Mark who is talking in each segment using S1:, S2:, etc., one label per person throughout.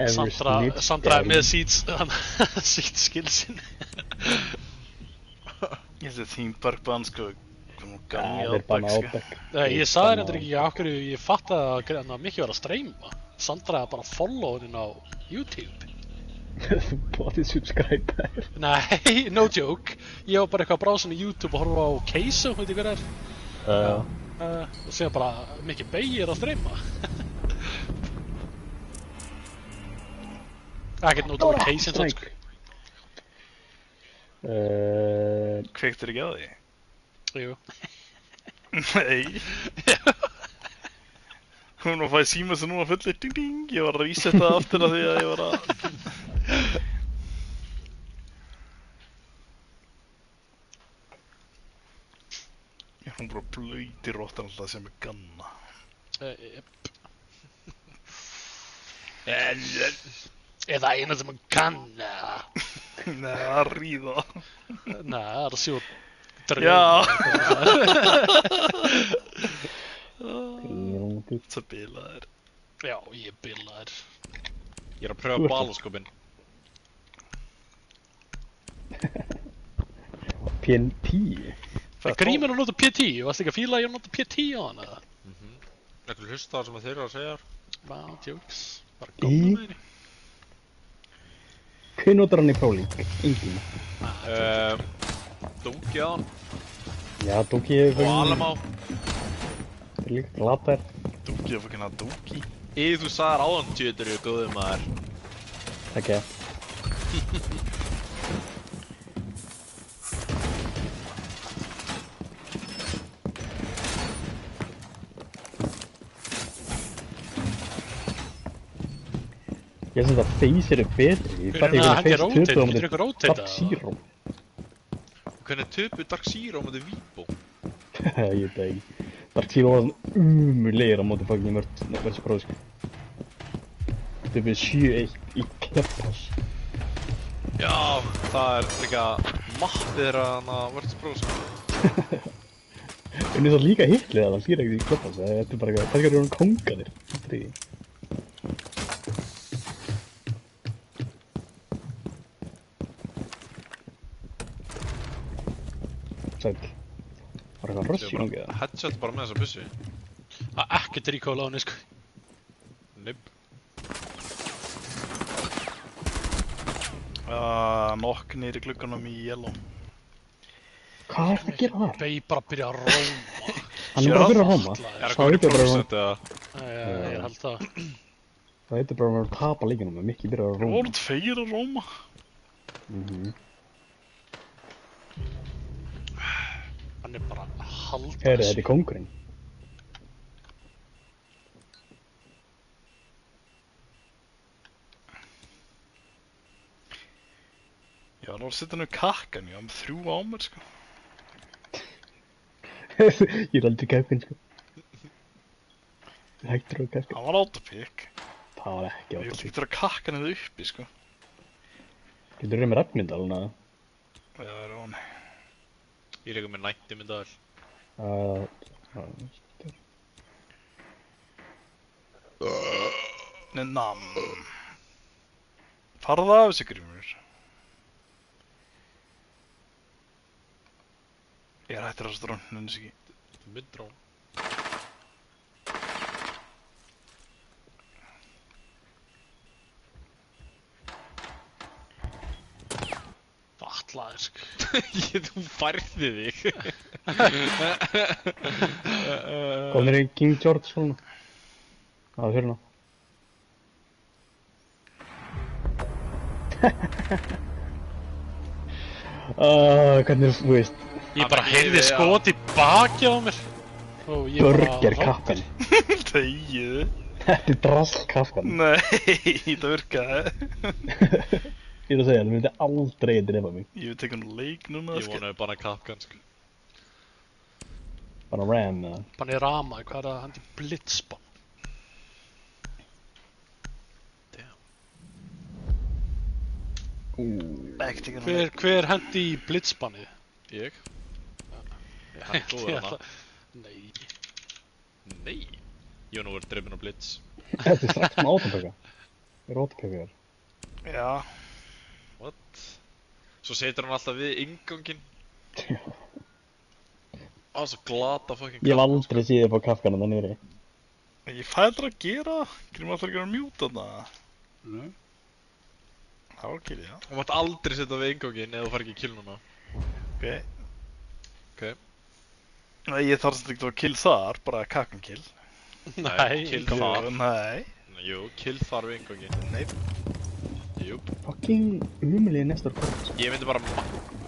S1: Sandra er með seat skillsin.
S2: Þessi theme park bann sko.
S3: Það er bara Outback.
S1: Nei, ég sagði þetta ekki af hverju ég fattaði að Mikki var að streyma. Sandra er bara að follow henni á YouTube.
S3: Body subscriber.
S1: Nei, no joke. Ég var bara eitthvað að brása í YouTube og horfa á Keisu, veit ég hvað er. Og segja bara, Mikki Bey er að streyma. Ekkert nót á Keisin svo sko.
S2: Kveiktur ekki á því?
S1: Jú.
S2: Nei. Hún var að fæði síma sem nú var fullir ding ding. Ég var að resetta það aftur af því að ég var að... Hún bara blöytir róttan alltaf sem er ganna.
S1: Jep. Eða eina sem hann kann,
S2: Nei, að ríða.
S1: Nei, það er að sjó
S2: Já. Það bilaðir.
S1: Já, ég bilaðir.
S4: Ég er að pröfa balaskopinn.
S3: PNT.
S1: Grímur að nota PT, varst ekki að fíla að ég nota PT á hann eða?
S4: Ekki hlusta það sem þeir eru að segja.
S1: Já, tjóks. Bara góða með henni.
S3: Hvað notar hann í próling? Engin.
S4: Dungi á hann.
S3: Já, Dungi hefur...
S4: Og Alamá.
S3: Það er líka glatar.
S2: Dungi er fucking að Dungi.
S4: Þú sagðir áðan tjötur ég góðum maður.
S3: Takk ég. Ég finnst að Phasir er betri. Ég fatt ekki hvernig Phase 20 á móti Dark Zero.
S4: Hvernig töpu Dark Zero á móti Víbo?
S3: Ég veit það ekki. Dark Zero var svona umulegir á móti fucking Virtus Pro sko. Töpu 7-1 í Clubhouse.
S4: Já, það er líka mattið þeirra hana Virtus Pro sko.
S3: Unnið svo líka hitlið að það fyrir ekkert í Clubhouse. Þetta er bara eitthvað, það er ekki konganir. Þetta er ekki. Sæll. Var eitthvað rush í gangi eða?
S4: Headshot bara með þessa bussi.
S1: Ekkert recoil á henni sko.
S4: Nipp.
S2: Nokk niður í glugganum í yellow.
S3: Hvað er það að gera þar?
S1: Bey bara að byrja að róma.
S3: Hann er bara að byrja að róma.
S4: Er það komið í prósent eða?
S1: Ég held það.
S3: Það heitir bara að vera að tapa leikinum, að Mikki byrja að róma.
S2: Voru tveir að róma.
S1: Hann er bara að halda
S3: Herri, þetta er kóngurinn.
S2: Já, það var að setja hann kakkan, ég var með 3 á mér sko.
S3: Ég er aldrei kæfinn sko. Hættur á kæfinn.
S2: Það var autopick.
S3: Það var ekki
S2: Ég
S3: autopick.
S2: getur að kakkan eða uppi sko.
S3: Getur þú með Rafnindal eða?
S2: Já, það er hún.
S4: Ég er eitthvað með 90 myndaðal.
S2: Nam. Farðu af þessu Grímur. Ég er hættur að þessu drón, nenni sig ekki.
S4: Þetta er myndrón.
S1: Fatlaðir sko.
S4: Þú færði þig.
S3: Komður í King George svona? Það er hérna. Hvernig þú veist?
S1: Ég bara heyrði skot í baki á mér.
S3: Burger kappan.
S2: Þegiðu.
S3: Þetta er drask kappan.
S2: Nei, það virkaði.
S3: Ég er að segja, það myndi aldrei drepa mig.
S2: Ég vil teka hann leik núna.
S4: Ég vonaði bara kapkan sko.
S3: Bara ram eða?
S1: Bara í rama, hvað er það? Hann er blitzbann. Hver hendi í blitzbannið?
S4: Ég? Hann góður hana.
S1: Nei.
S4: Nei. Ég var nú verið drifin á blitz.
S3: Þetta er strax með átamtöka. Rótpefjar.
S2: Já.
S4: What? Svo setur hann alltaf við innganginn. Á, svo glata fucking
S3: Ég hef aldrei séð upp á kafkan að það niðri.
S2: Ég fæði alltaf að gera. Gerum alltaf að gera mjút þarna.
S1: Nei.
S2: Það var kill, já.
S4: Þú mátt aldrei setja við innganginn ef þú fær ekki kill núna.
S2: Ok.
S4: Ok.
S2: Nei, ég þarf svolítið ekki að kill þar, bara kakkan kill.
S1: Nei,
S4: kill
S1: innganginn.
S4: þar.
S2: Nei.
S4: Jú, kill þar við innganginn.
S2: Nei.
S4: Jú.
S3: Fucking umulið Nestor Korps.
S4: Ég myndi bara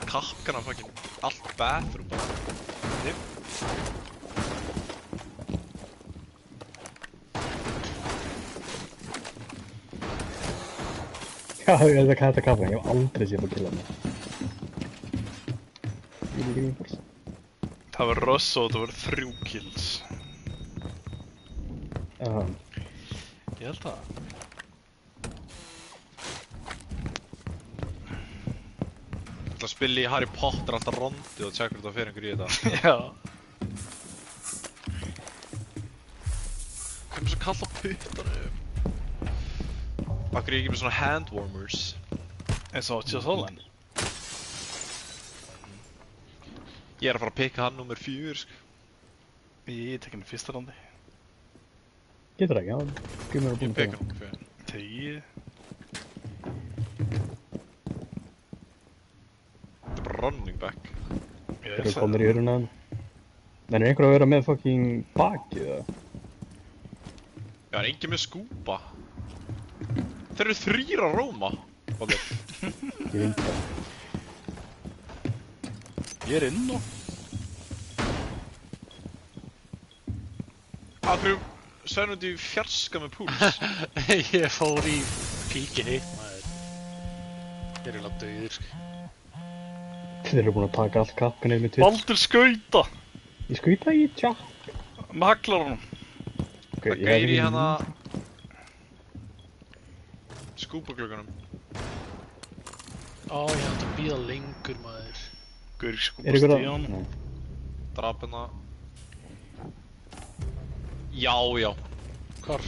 S4: kakkana fucking allt bathroom bara.
S3: Já, ég held að kæta kafkan, ég hef aldrei séð upp á killa hana. Ég er ekki einhvers.
S2: Það var Russ og það voru 3 kills.
S3: Já.
S2: Ég held það.
S4: Ég ætla að spila í Harry Potter alltaf rondið og tjekka hvort það fer einhver í þetta.
S2: Já.
S4: Hvað er svo kall á puttanum? Akkur er ég ekki með svona handwarmers?
S2: Eins og Just Holland.
S4: Ég er að fara að pikka hann nummer 4, sko.
S2: Ég tek henni fyrsta randi.
S3: Getur ekki, já. Gummi er
S4: Ég
S3: búin
S4: pikka hann nummer 4.
S2: Tegið.
S4: Þetta er bara running back.
S2: Ég
S3: Þeir eru komnir í huruna hann. En er einhver að vera með fucking bakið eða?
S4: Já, er engin með skúpa. Þeir eru 3 að róma. Baldur.
S3: Ég veit það.
S2: Ég er inn og...
S4: Akkur Sveinundi fjarska með púls.
S1: Ég fór í píkinni, maður. Ég er alveg döður, sko.
S3: Þeir eru búin að taka allt kafkan eða með Twitch.
S2: Baldur skauta!
S3: Ég skauta í tjack.
S2: Með haglar honum.
S3: Okay,
S4: Það gæri í hana skúpaglöggunum.
S1: Ó, ég ætti að bíða lengur, maður.
S2: Gaur
S3: Er
S2: skúpa
S3: ykkur
S2: stíðan.
S3: Nei.
S4: Drapina. Já, já.
S1: Hvar?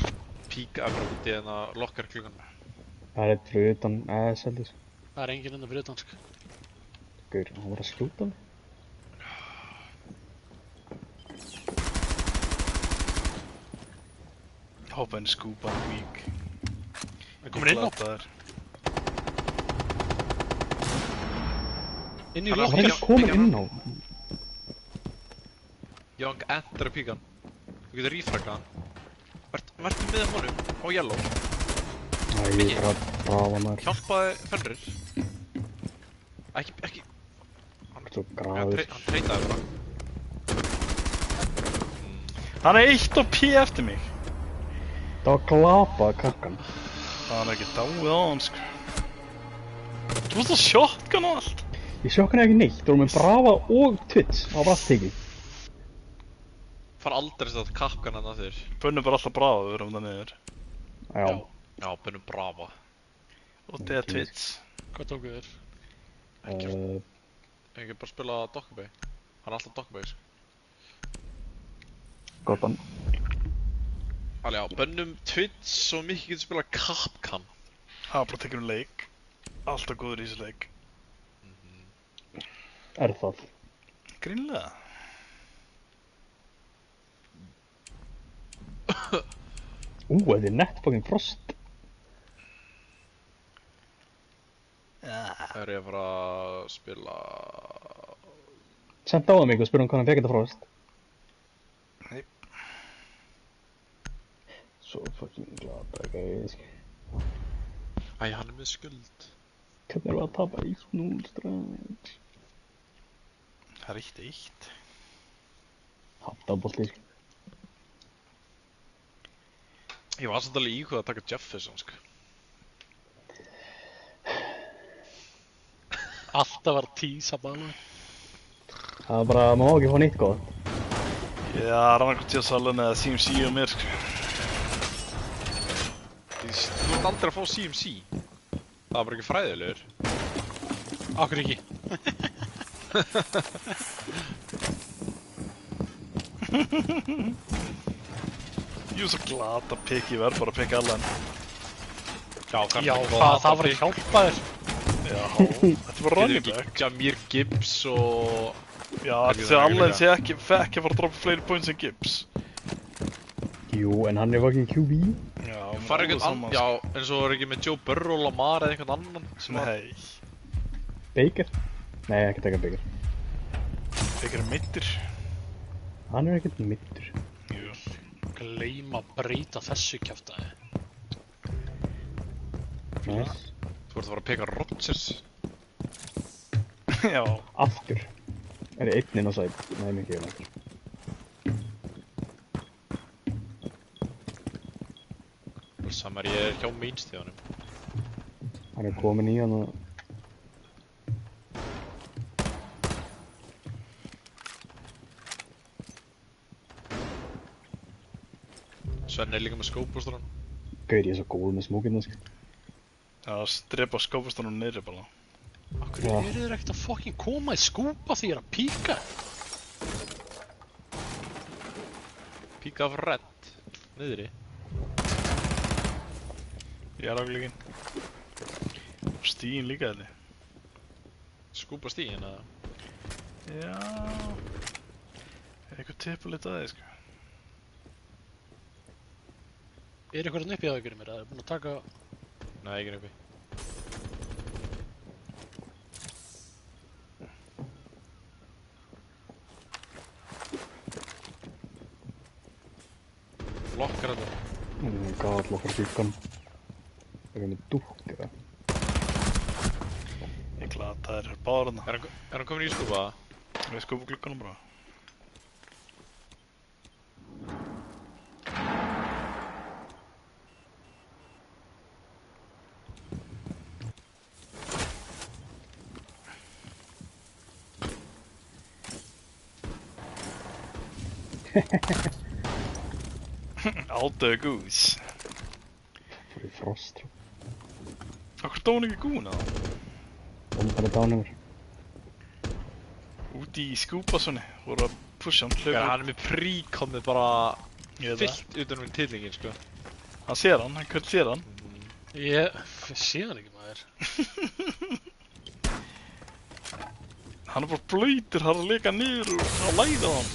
S4: Pík efra út í hana lokkarklöggunum.
S3: Það er eitt fyrir utan aðeins.
S1: Það er enginn enda fyrir utan, sko.
S3: Gaur, hann var að skjóta mig.
S2: Hoppa inn í skúpa, vík.
S1: Það komur inn á.
S2: Glataður.
S1: Inn í
S4: Hann er
S3: Hann
S1: lokkar.
S3: er komin inn á.
S4: Young enter að píkan. Þú getur rífraggað hann. Vertu með honum á yellow.
S3: Æ, ég er bara að brafa maður.
S4: Hjálpaði Fenrir. Ekki.
S3: Svo
S4: Hann
S3: graður.
S4: treytaði bara.
S2: Hann er 1 og P eftir mig.
S3: Það var glapað kafkan.
S2: Hann er ekki dáið á hann, sko. Þú veist að shotgun og allt.
S3: Ég sjokk hann ekki neitt. Það voru með brafa og Twitch. Það var bara allt tekið.
S4: Far aldrei að setja kapkan hann að þér.
S2: Bönnum bara alltaf bráða, við erum það niður.
S3: Já.
S4: Já, bennum brava.
S2: Og þetta er Twitch.
S1: Hvað tóku þér?
S4: Ekki bara spila Dockabay. Hann er alltaf Dockabay, sko.
S3: Gott hann.
S4: Alveg já, bennum Twitch svo mikið getur spila Kapkan.
S2: Það var bara að tekja um leik. Alltaf góður í þessu leik.
S3: Er það?
S2: Grínlega.
S3: Þetta er nett fucking frost.
S4: Það er ég að fara að spila...
S3: Send á það mig og spyrum hvað hann fekk þetta frost.
S2: Nei.
S3: Svo fucking glada gæði.
S4: Æ, hann er með skuld.
S3: Hvernig erum við að tapa 1-0 strax?
S2: Það er 1-1.
S3: Haftabolti.
S4: Ég var samt alveg íhuga að taka Jefferson, sko.
S1: Alltaf var tísa bánu.
S3: Það var bara, maður má ekki fá neitt góð.
S2: Já, Rannar til að salun eða CMC og mér, sko.
S4: Þú ert aldrei að fá CMC. Það var bara ekki fræðilegur.
S1: Akkur ekki.
S2: Jú, svo glata pikk, ég verð bara að pikka allan.
S1: Já, það var ekki hjálpa þér.
S2: Já, þetta var running back.
S4: Jameer Gibbs og...
S2: Já, þegar Allen fekk að fara að droppa fleiri points en Gibbs.
S3: Jú, en hann fucking QB.
S2: Já,
S4: Fara einhvern annan, já, eins og var ekki með Joe Burrow, Lamar eða einhvern annan sem var...
S2: Nei.
S3: Baker? Nei, ekki taka Baker.
S2: Baker meiddur.
S3: Hann ekkert meiddur.
S2: Jú.
S1: Gleyma að breyta þessu kjaftaði.
S3: Nice.
S4: Þú ert að fara að peka Rodgers.
S2: Já.
S3: Aftur. Er ég einn inn á sæt? Nei, mikið ég aftur.
S4: Samar ég hjá mainstíðanum.
S3: Hann komin í hann og...
S4: Svenni líka með skópústur hann.
S3: Gauð, ég svo góð með smókina, sko.
S2: Já, strepa skópastanum niðri bara.
S1: Akkur eru þeir ekkert að fucking koma í skúpa því ég er að píka?
S4: Píka af redd. Niðri.
S2: Ég er aflegin. Stíin líka þetta.
S4: Skúpa stíin eða?
S2: Já. Eitthvað tipulegt að þið, sko.
S1: Er eitthvað uppi að ykkur mér? Það er búin að taka...
S4: Nei, ekki uppi. Lokkar þetta.
S3: God, lokkar dúkan. Það er með dúkka.
S2: Ég glata þér báður hana.
S4: Er hann komin í skúpa?
S2: Við skúpa glugganum bara. Out the goose.
S3: Fyrir frost.
S2: Akkur dó hann ekki gúna þá?
S3: Hún bara dán yfir.
S2: Úti í skúpa svona, voru að pusha hann hlaupa.
S4: Hann er með príkomið bara
S2: Ég veit það.
S4: fyllt utan um tillingin, sko.
S2: Hann sér hann, hvern sér hann?
S1: Ég sé hann ekki maður.
S2: Hann er bara blöytur, hann er að leka niður og læða á hann.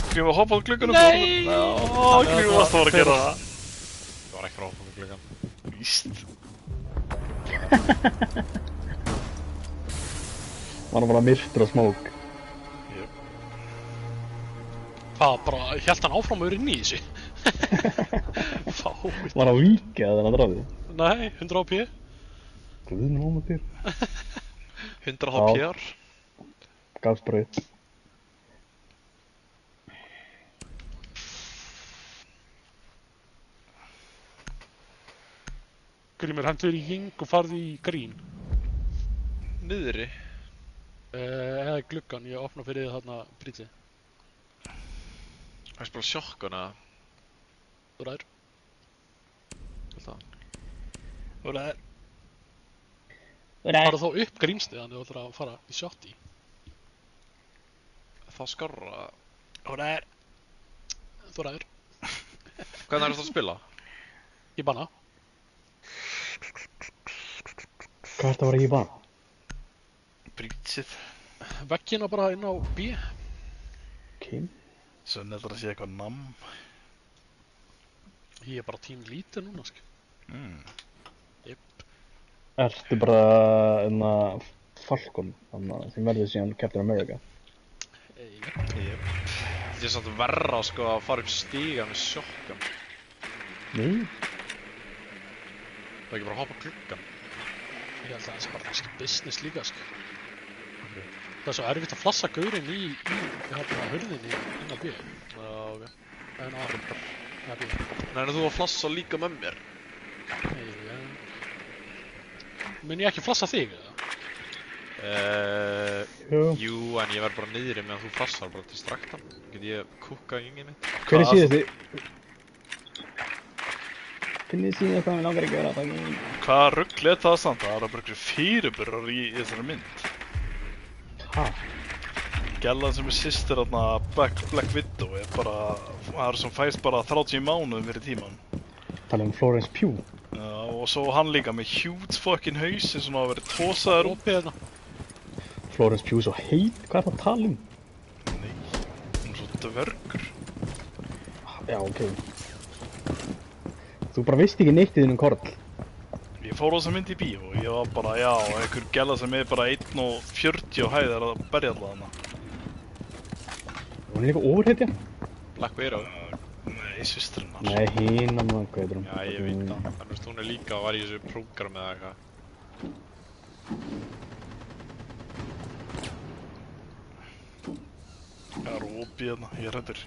S2: Grífa hoppað glugganum.
S1: Nei!
S2: Já, Grífa varst að fara að gera það.
S4: Það var ekki ráð með gluggan.
S2: Víst.
S3: Var hann bara myrtur og smók.
S2: Jöp.
S1: Hvað, bara, hélt hann áfram að vera inn í þessu? Fáið.
S3: Var hann víkja þegar hann drafði?
S1: Nei, 100 AP.
S3: Guðn hóma þér.
S4: 100 HPR.
S3: Gafst bara upp.
S1: Grímur, hendur í hing og farði í grín.
S4: Niðri.
S1: Eða gluggan, ég opna fyrir þið þarna brítið.
S4: Það er bara sjokkuna.
S1: Þú ræður.
S4: Alltaf.
S2: Og það er...
S1: Farðu þá upp grínstiðan þegar þú ætlar að fara í shot í.
S4: Það skarra.
S2: Og það er...
S1: Þú ræður.
S4: Hvernig er þetta að spila?
S1: Ég banna.
S3: Hvað ertu að vera í bann?
S2: Brýtsið.
S1: Veggina bara inn á B.
S3: Ok.
S2: Svo nefnir að sé eitthvað namm.
S1: Ég er bara tím lítið núna, sko.
S3: Ertu bara Falcon, sem verður síðan Captain America?
S4: Jep. Þetta er samt verra sko að fara upp stiga með sjokkan.
S3: Nei.
S4: Það er ekki bara að hoppa gluggan.
S1: Ég held að það sé bara kannski business líka, sko. Það er svo erfitt að flassa gaurinn í hurðinni inn á B.
S4: Já, ok.
S1: En á B.
S4: Nei, en þú að flassa líka með mér.
S1: Mun ég ekki flassa þig, eða?
S3: Jú.
S4: Jú, en ég verð bara niðri meðan þú flassar bara til straktan. Get ég kúkað í ynginni?
S3: Hver er síðast þið? Hvernig síðan hvað mér langar að gera það?
S2: Hvaða rugl er það samt? Það er bara einhverjum fyrirburðar í þessari mynd.
S3: Ha?
S2: Gellan sem systir þarna Black Widow bara, það sem fæst bara 30 mánuðum fyrir tíman.
S3: Tala Florence Pugh.
S2: Já, og svo hann líka með huge fucking haus sem svona að vera tósaður út.
S1: Hérna.
S3: Florence Pugh svo heit, hvað það að tala
S2: Nei, hún er svo dvergur.
S3: Já, ok. Þú bara veist ekki neitt í þínum Korl.
S2: Ég fór á þessa mynd í bíó og ég var bara, já, einhver gæla sem bara 1,40 á hæð að berja alltaf hana.
S3: Hún líka ofurhetja?
S4: Black Widow.
S2: Nei, systurinn hans.
S3: Nei, hina maður, hvað heitir hún?
S4: Já, ég veit það. Þannig að hún líka var í þessu prógram eða eitthvað.
S2: Það er opið hérna, ég er hræddur.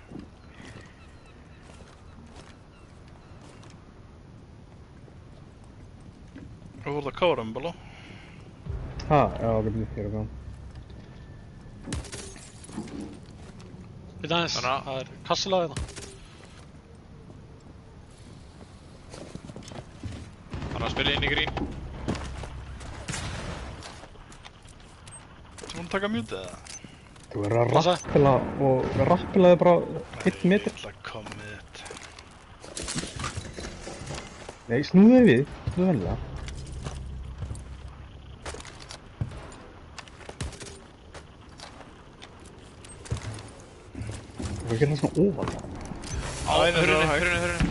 S2: Hvað voru það kára um bala?
S3: Ha, já, ég er að koma.
S1: Við aðeins, það er kassilega hérna.
S4: Hann að spila inn í grín.
S2: Þú múin taka mjútið eða?
S3: Þú verður að rappela og rappelaði bara 1 metr.
S2: Ég ætla að koma með þetta.
S3: Nei, snúðu þig við, snúðu vennilega. Þú verður að gera það svona óvalda.
S2: Á, hurrunni.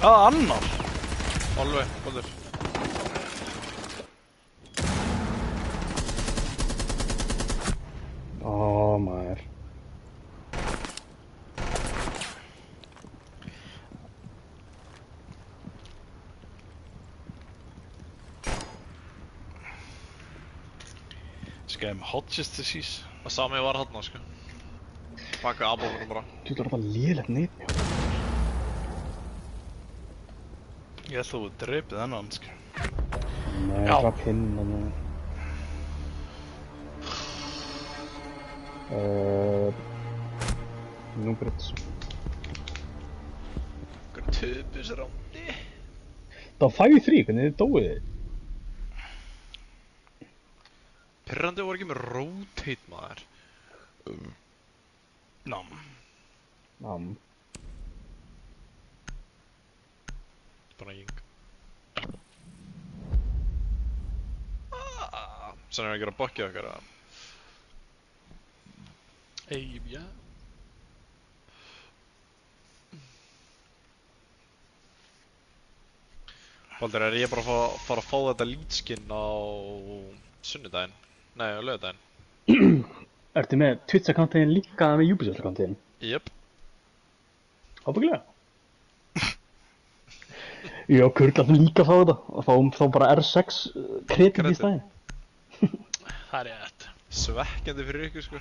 S2: Annar!
S4: Alveg, bolur.
S3: Ó, maður.
S2: Skæðum Hodges disease.
S4: Það sami var hann, sko. Baka albúmunum bara.
S3: Þú ætlar alltaf lélegt neitt.
S2: Ég ætla að þú dreipið hennan, sko.
S3: Nei,
S1: Já.
S3: rapp hinn og nú. Núbrits.
S4: Hvernig töpus rándi.
S3: Það var 5-3, hvernig þið dóið þið?
S4: Pirrandi voru ekki með rotate, maður.
S2: Nám.
S4: Bara jing. Sen er að gera bokkið okkar að...
S1: Eibja.
S4: Baldur, er ég bara að fara að fá þetta lítskinn á sunnudaginn? Nei, á laugardaginn.
S3: Ertu með Twitch-akkántiðin líka með Ubisoft-akkántiðin?
S4: Jöp.
S3: Ábyggilega. Já, Kurl líka fá þetta og fáum þá bara R6 kredit í staðinn.
S1: Það er rétt.
S4: Svekkjandi fyrir ykkur, sko.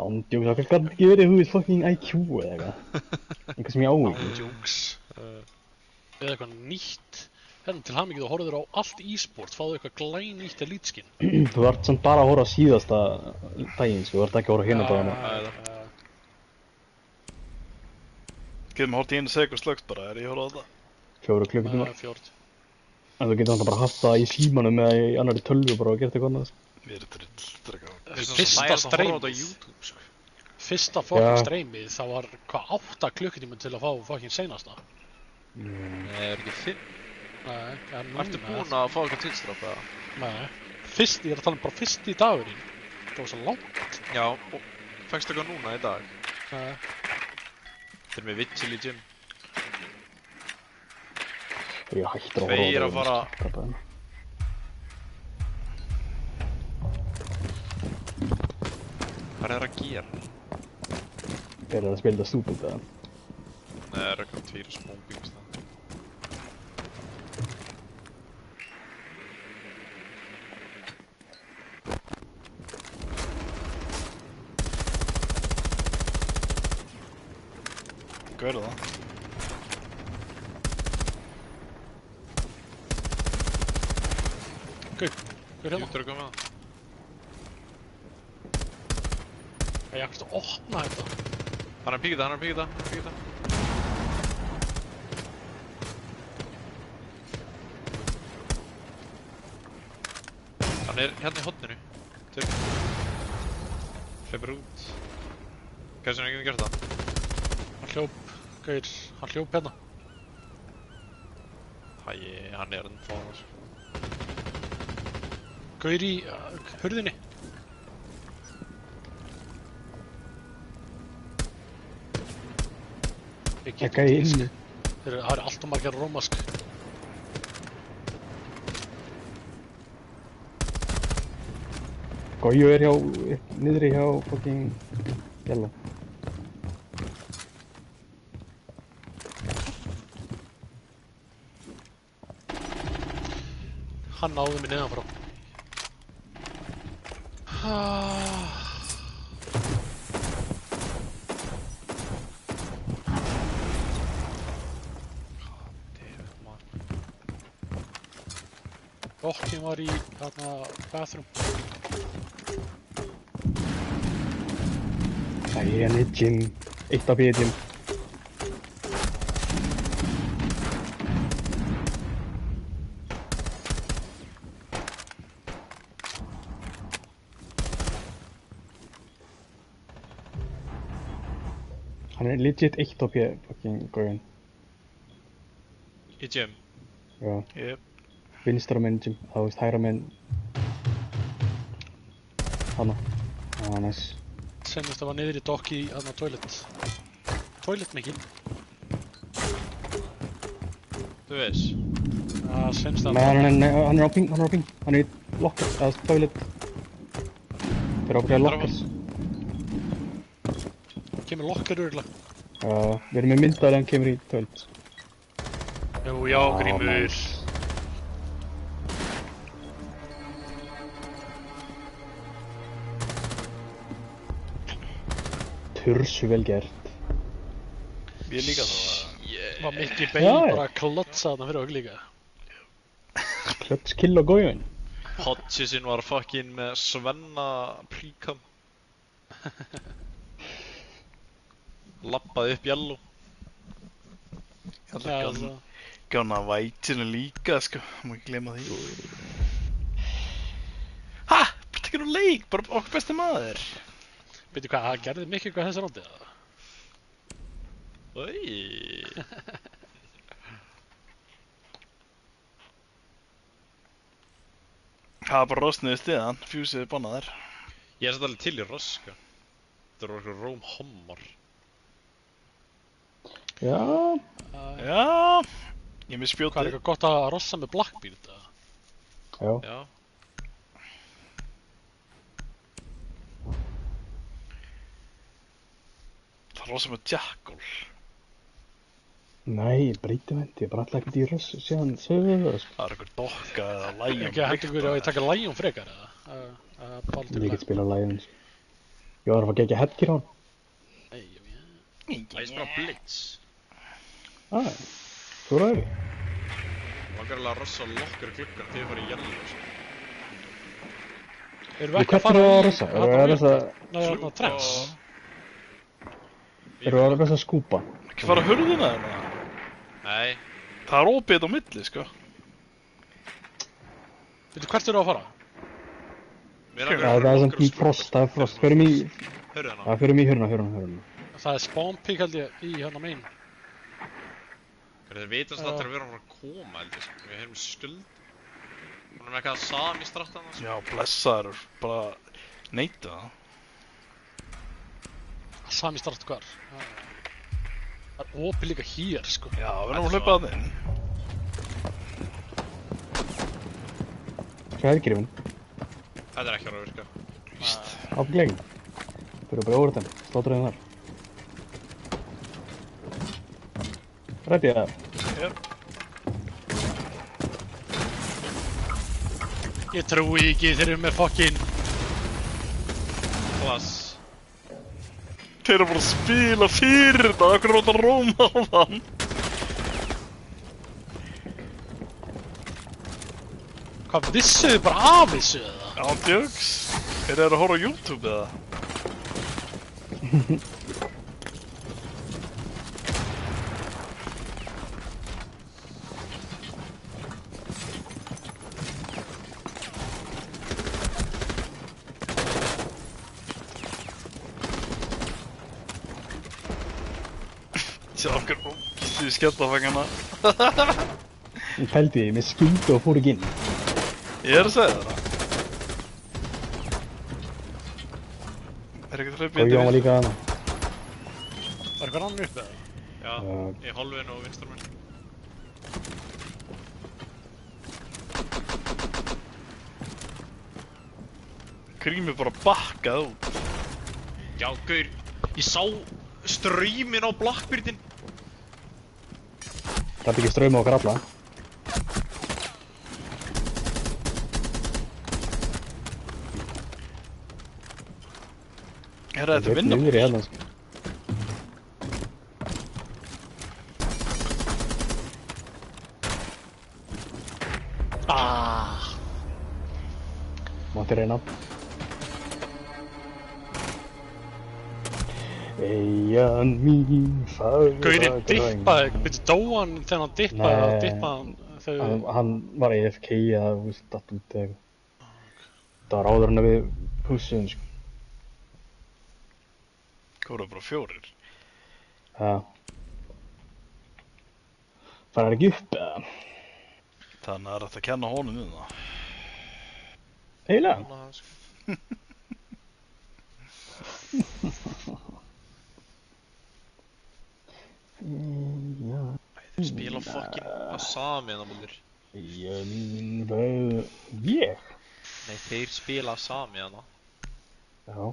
S3: Ándjóks, það kannski ekki verið húið fucking IQ eða eitthvað. Eitthvað sem ég á ekki.
S4: Jokes.
S1: Eða eitthvað nýtt. Hérna til hamingju, þú horfður á allt e-sport, fáðu eitthvað glænýtt lítskinn.
S3: Þú ert samt bara að horfa á síðasta daginn, sko, þú ert ekki að horfa hérna dagana.
S2: Getum hórt í 1 sekund slögt bara, ég horfa á þetta.
S3: 4 klukkutímar.
S1: 4.
S3: En þú getur alltaf bara haft það í símanum eða í annari tölvu bara og gert eitthvað annað.
S2: Við erum drilldraga.
S1: Fyrsta streymið.
S4: á YouTube, sko.
S1: Fyrsta fucking streymið, það var hvað 8 klukkutímar til að fá fucking seinasta.
S4: Nei, er ekki 5?
S1: Nei, ja, núna.
S4: Ertu búinn að fá eitthvað tilstraf, eða?
S1: Nei. Fyrst, ég er að tala um bara fyrsti dagurinn. Það var svo langt.
S4: Já, og fækstu eitthvað núna í dag?
S1: Nei.
S4: Þetta er með Vigil í gym.
S3: Ég hættir að
S4: Tveir að
S3: horfa á
S4: fara...
S3: það.
S4: Hvað er það að gera?
S3: Er það að spila þetta stúpid eða?
S4: Nei, það er eitthvað 2 smóbings það.
S2: Hvað er það?
S1: Gaur hérna.
S4: Jútur er komið það.
S1: Ég ætti að opna þetta.
S4: Hann er að píkita, hann er að píkita, hann er að píkita. Hann er hérna í hotninu. Hleypur út. Hvað sem hann ekki gert það?
S1: Hann hljóp, gaur, hann hljóp hérna.
S4: Hæ, hann er ennþá þar.
S1: Gaur í hurðinni.
S3: Ekka í inni.
S1: Það eru alltaf margar rómask.
S3: Goju er hjá, niðri hjá fucking Yellow.
S1: Hann náði mig neðanfrá. Rokkinn var í þarna bathroom.
S3: Það er hann í gym. Eitt af í gym. Hann er legit eitt af í fucking Gojan.
S4: Í gym?
S3: Já.
S2: Jep.
S3: Vinstra menn gym, þá veist hægra menn. Hanna. Næs.
S1: Senast það var niður í dokk í þarna toilet. Toilet mikið.
S4: Þú veist?
S1: Senast það
S3: Nei, hann er á ping, hann er í locker, eða toilet. Þeir eru ábyggilega lockers.
S1: kemur lokkar örugglega.
S3: Við erum með myndaðar hann kemur í toilet.
S1: Jú, já, Grímur.
S3: Tursu vel gert.
S2: Ég líka það.
S1: Var Mikki Bein
S3: Já,
S1: bara að klotsa þarna fyrir okkur líka.
S3: Klöps kill á gójun.
S4: Hodgisinn var fucking með Svenna príkam. Lappaði upp Yellow.
S2: Ég ætla gána vætinu líka, sko. Má ekki gleyma því. Ha! Bara tekið nú leik, bara okkur besti maður.
S1: Veitu hvað, það gerði Mikki eitthvað þessar rótið, eða?
S4: Oi.
S2: Það er bara rosniði stiðan, fjúsiði bannaðir.
S4: Ég er satt alveg til í roska. Þetta eru okkur róm hommar.
S3: Já.
S2: Já, ég með
S1: Hvað er
S2: spjótið.
S1: eitthvað gott að rossa með Blackbeard, eða?
S3: Já.
S4: Já.
S2: Það er rosa með Jackal.
S3: Nei, ég breyti vendi, ég bara alltaf ekkert í ross, síðan sögum við það, sko.
S2: Það er eitthvað dokka eða lægjum.
S1: Ekki að hendur ykkur á að ég taka Lion frekar, eða?
S3: Ég get spilað Lions. Ég var að fá gegja headgear á hann.
S1: Nei, já.
S4: Það er bara Blitz.
S3: Þú ræður.
S4: Það var gerðilega að rossa lokkar klukkan þegar ég fór í Yellow, sko.
S1: Erum við
S3: Við
S1: ekki að
S3: hvert
S1: fara
S3: eru
S1: í...
S3: að rossa? Erum við að rossa...
S1: Nei, þarna Trends.
S3: Erum við að rossa skúpa?
S2: Ekki fara að hurðina þarna.
S4: Nei.
S2: Það er óbið á milli, sko.
S1: Veitu, hvert eru að fara?
S3: Það er samt í frost, það er frost. Förum í...
S4: Hörðuna.
S3: Já, förum í hurna.
S1: Það er spawn pick held ég í hérna megin.
S4: Þeir vitast alltaf að við erum að koma, held ég, sko. Við heyrum stöld. Hún er með eitthvað Sami strattan, sko.
S2: Já, blessaður. Bara neita það.
S1: Sami start hvar. Það er opið líka hér, sko.
S2: Já, við erum að hlaupa að þinn.
S3: Hvað er grifin?
S4: Þetta er ekki að virka.
S2: Víst.
S3: Ábygglegin. Fyrir bara óverðan, sláttur þar. Rætti það.
S2: Jep.
S1: Ég trúi ekki, þeir eru með fokkin...
S4: Klass.
S2: Þeir eru bara að spila fyrir þetta, það er okkur rátt að róma á þann.
S1: Hvað, vissuðu bara af þessu eða?
S2: Já, djöks. Þeir eru að horfa á YouTube eða? Sjá okkur, gísliði skjaldafængana.
S3: Hún fældi því með skildu og fór ekki inn.
S2: Ég er að segja það. Er ekki það
S3: Og Jón var líka hana.
S1: Var eitthvað annar upp eða?
S4: Já, í hálfinu og vinstra menn.
S2: Grímur bara bakkað út.
S4: Já, gaur, ég sá ströymin á Blackbeardin.
S3: Það er ekki ströym á okkar alla.
S2: Þetta vinna.
S3: Niður í hérna, sko. Mátti reyna. Eyjan mín fagra
S1: Gaurinn dippaði, byrju dóan þegar hann dippaði eða dippaði hann þegar...
S3: Hann var AFK eða, þú veist, datt út eða eitthvað. Það var áður en við pussuðum, sko.
S2: Góru bara 4.
S3: Já. Fara ekki upp eða?
S2: Þannig að það er hægt að kenna honum um það.
S3: Eiginlega? Já.
S4: Þeir spila fucking Asami en það múlir.
S3: Ég?
S4: Nei, þeir spila Asami en það.
S3: Já.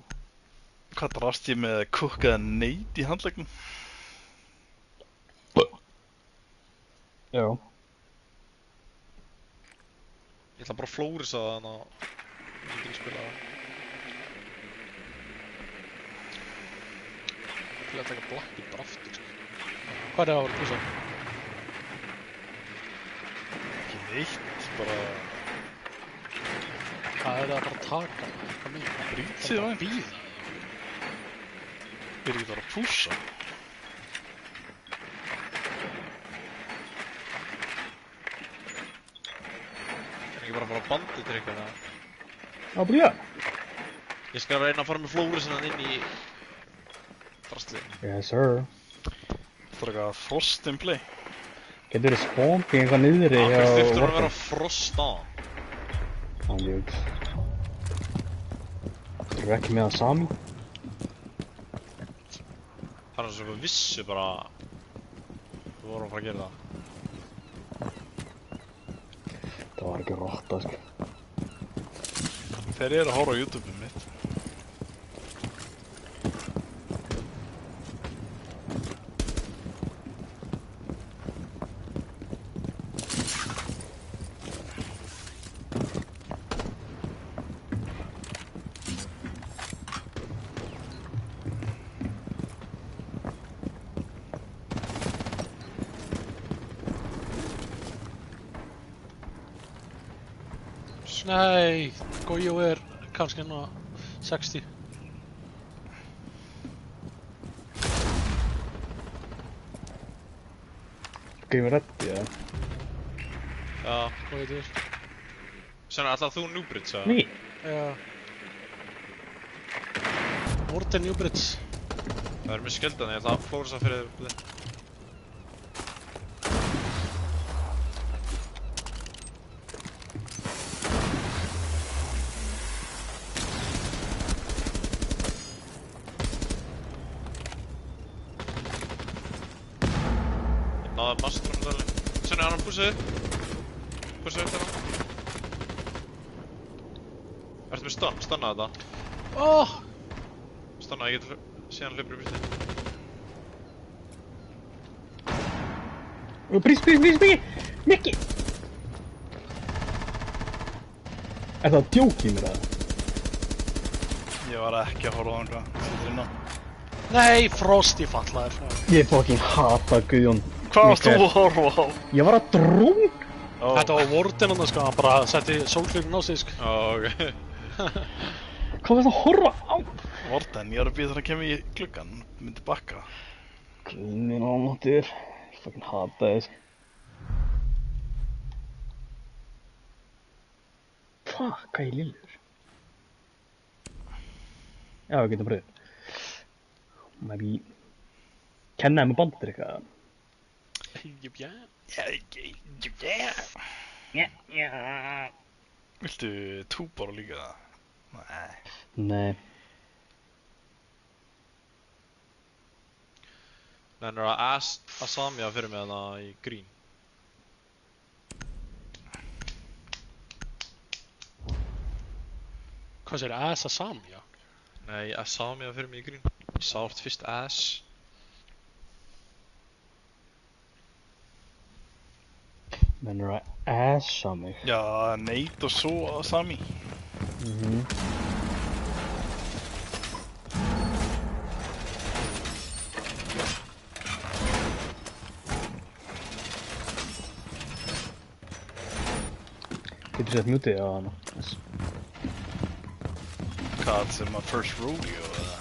S2: Hvað drast ég með kukkaða neit í handleggnum?
S3: Já.
S4: Ég ætla bara að flórisa það en að... Ég getur ekki spila það. Ég ætla að taka Blackbeard bara aftur, sko.
S1: Hvað er það að vera púsa?
S2: Ekki neitt, bara...
S1: Hvað er það bara að taka? Hvað meina?
S2: Brýt sig
S1: Það er
S2: á
S1: bara að bíða.
S2: Ég er ekki bara að pússa.
S4: Er ekki bara að fara að bandi til ykkur eða?
S3: Já, bríða.
S4: Ég skal reyna að fara með flórisan inn í... Drastlið.
S3: Yes, sir.
S2: Það er eitthvað frost in play.
S3: Getur þið spónking eitthvað niðri hjá...
S4: Akkur þurftur að vera frost á.
S3: Andjóks. Þú eru ekki með að Sami?
S4: Það er svo vissu bara... Við vorum að fara að gera það.
S3: Það var ekki rotta, sko.
S2: Þeir eru að horfa á YouTube-um mitt.
S1: Nei, Goyo er kannski hérna 60.
S3: Game ready, eða?
S4: Já.
S1: Hvað veit ég?
S4: Senna, ætlaði þú Newbridge, eða?
S3: Ný.
S1: Já. Morten Newbridge.
S4: Það er mjög skildan, ég ætla að flórisa fyrir þið. Náði masterum dælinn. Senna, hann púsaði. Púsaði upp þarna. Ertu með stun? Stunnaði þetta?
S1: Óh!
S4: Stunnaði, ég getur síðan hlupur í byrti.
S3: Brís! Mikki! Er það að djóki mér, eða?
S2: Ég var ekki að horfa á einhvað. Sýttir inn á.
S1: Nei, Frost, ég fallaði.
S3: Ég fucking hata Guðjón.
S2: Hvað varst þú að horfa á?
S3: Ég var að drón!
S1: Þetta var Warden hann sko, hann bara setti sólglögin á sig sko.
S4: Ok.
S3: Hvað varst að horfa á?
S2: Warden, ég var að býða þannig að kemur í gluggan, myndi bakka.
S3: Guðminn almáttugur. Ég fucking hata þess. Hvað er lillur? Já, við getum pröfið. Maybe... Kenna þeim með bandir eitthvað.
S2: Viltu túbor líka það? Nei.
S3: Nei.
S4: Nennir að Asamia fyrir mig þarna í grín.
S1: Hvað sér, Asamia?
S4: Nei, Asamia fyrir mig í grín. Ég sá oft fyrst As.
S3: Mennur að assa mig.
S2: Já, Nate og svo Sami.
S3: Getur sett mjútið á hana.
S2: Hvað sem að first rodeo eða?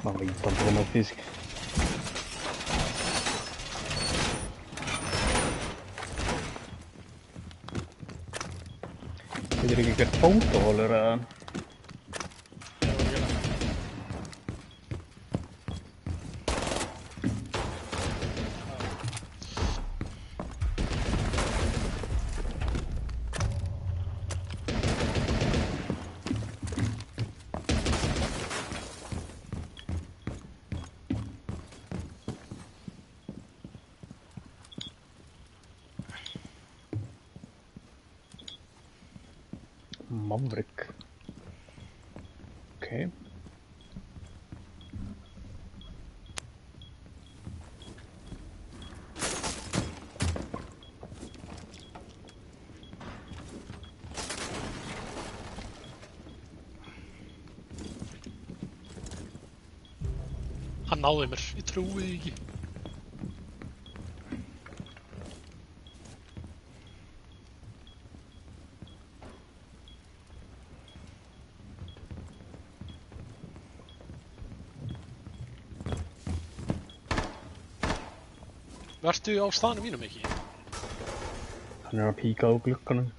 S3: Man veit aldrei með fisk. Getur ekki gert fótóhólur eða? Maverick. Okay.
S1: Hann náði mér, ég trúi því ekki. Vertu á staðnum mínum ekki?
S3: Hann er að píka á glukkanum.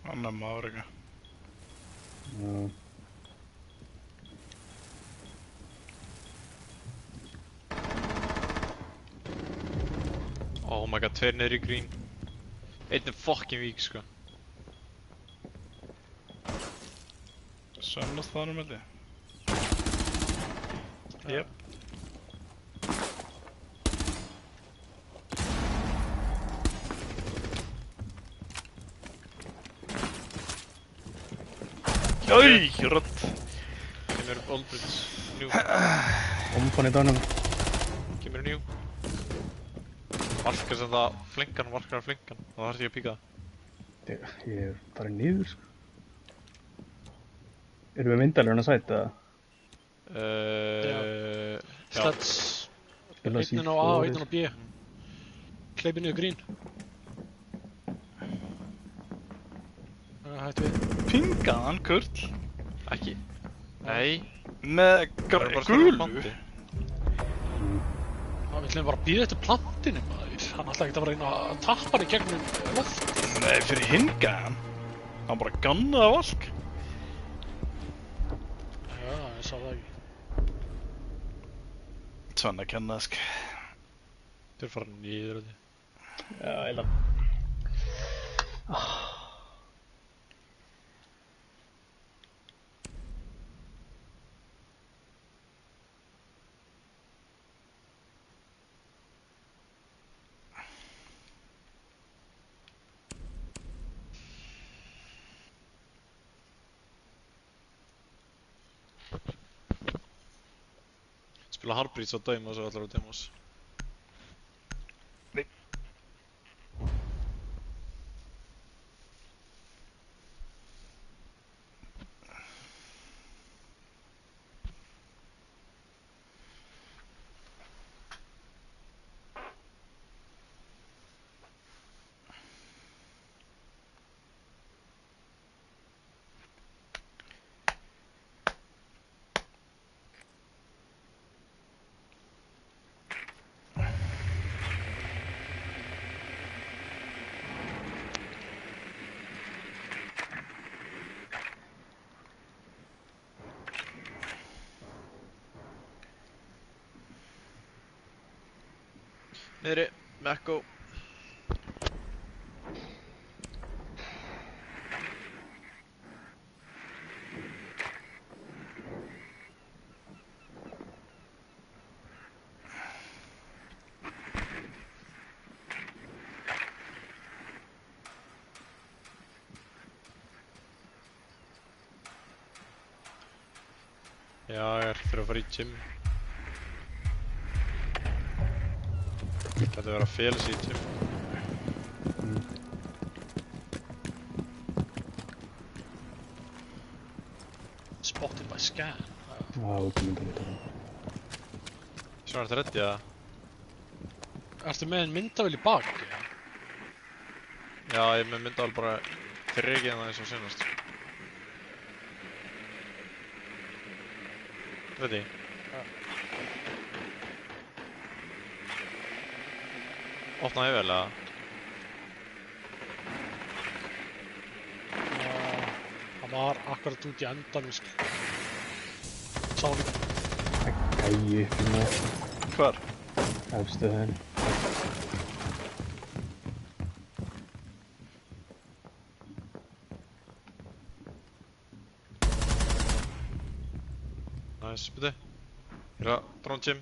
S2: Annar maður eitthvað.
S3: Já.
S4: Oh my god, tveir niður í grín. Einn er fucking vík sko.
S2: Sömnast það um heldur? Jep. Oj, rött!
S4: Kemur upp Old Bridge. Njú.
S3: Omfann í dánum.
S4: Kemur njú. Markar sem það flinkan, markar flinkan. Það þarf ekki að píka það.
S3: Ég er farið niður sko. Erum við myndalurinn að sæta það?
S4: Já.
S1: Sleds. Einn á A og einn á B. Hleypi niður grín. Hættu við.
S2: Pingaðan, Kurt.
S4: Ekki. Nei.
S2: Með gulu.
S1: Við ætlum bara að bíða eftir plantinu maður. Hann ætlaði ekkert að reyna að tappa hann í gegnum loft.
S2: Nei, fyrir hingaðan. Hann bara gannaði af allt.
S1: Já, ég sá það ekki.
S2: Svenna kennaðsk.
S4: Þú er farað niður þetta.
S3: Já, eila.
S4: Spila Harbreeds á Deimos og allar á Deimos. Niðri, Mekko. Já, ég fyrir að fara í gym. Þetta verður að fela sig í gym.
S1: Spotted by scan.
S3: Já, ekki myndi að vita.
S4: Svona er þetta reddi, eða?
S1: Ertu með en myndavél í bak?
S4: Já, ég er með myndavél bara fyrir ekki en það eins og senast. Reddi? Opnaði vel, eða?
S1: Það var akkurat út í endanum, sko. Sá líka.
S3: Gæi upp í mér.
S2: Hvar?
S3: Efstu henni.
S4: Nice, byrju. Ég er að drone gym.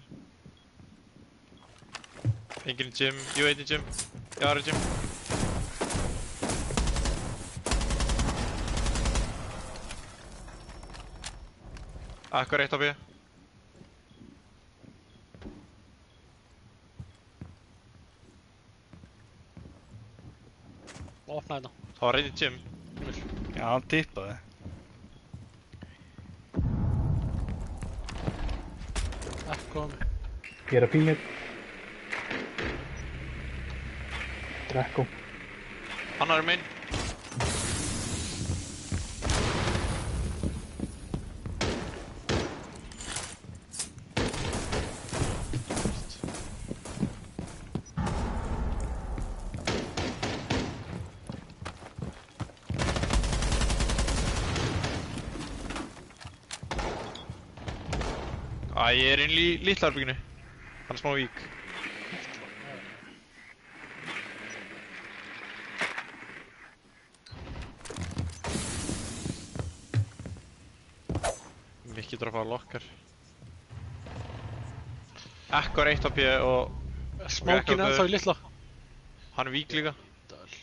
S4: Enginn í gym, jú einn í gym. Ég er í gym. Akkur eitt á B.
S1: Opna hérna.
S4: Það var einn í gym.
S2: Já, hann tippaði.
S1: Ekko.
S3: Ég er að pína. Drekko.
S4: Annar er minn. Æ, ég er inn í litla herberginu. Hann er smá vík. Mikið droppaði lokkar. Ekko er eitt á P og
S1: Smókin ennþá í litla.
S4: hann er vík líka.
S1: Döl.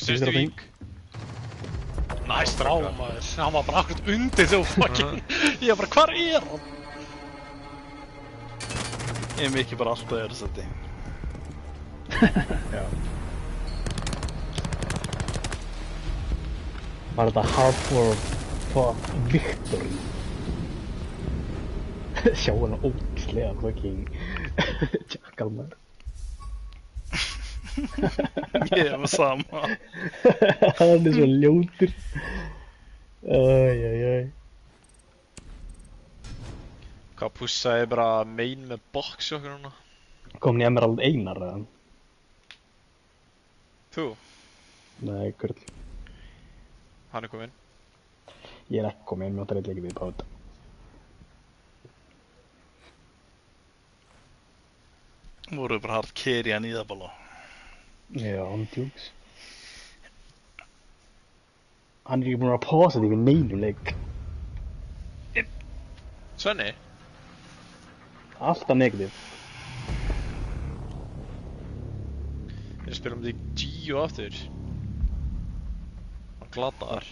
S4: Sérst í vík. Næs,
S1: Vá,
S4: strákar.
S1: maður. Hann var bara akkurat undir þú fucking. Ég var bara, hvar er hann?
S2: Ég er mikið bara alltaf er þetta.
S3: Já. Var þetta hardcore victory? Sjá hana ógislega fucking jackal maður.
S2: Ég er með sama.
S3: Hann er svo ljótur. Æj.
S4: Hvað pussaði bara main með box okkur núna?
S3: Komin í Emerald Einar eða?
S4: Þú?
S3: Nei, kurl.
S4: Hann er kominn.
S3: Ég er ekki komin, ég notar eitthvað ekki við báta.
S2: Voru bara hard carry hann í það bara.
S3: Já, hann djúks. Hann er ekki búinn að pása því við neinu leik.
S4: Svenni?
S3: Alltaf negativ.
S4: Við spilum því Gio aftur. Hann glataðar.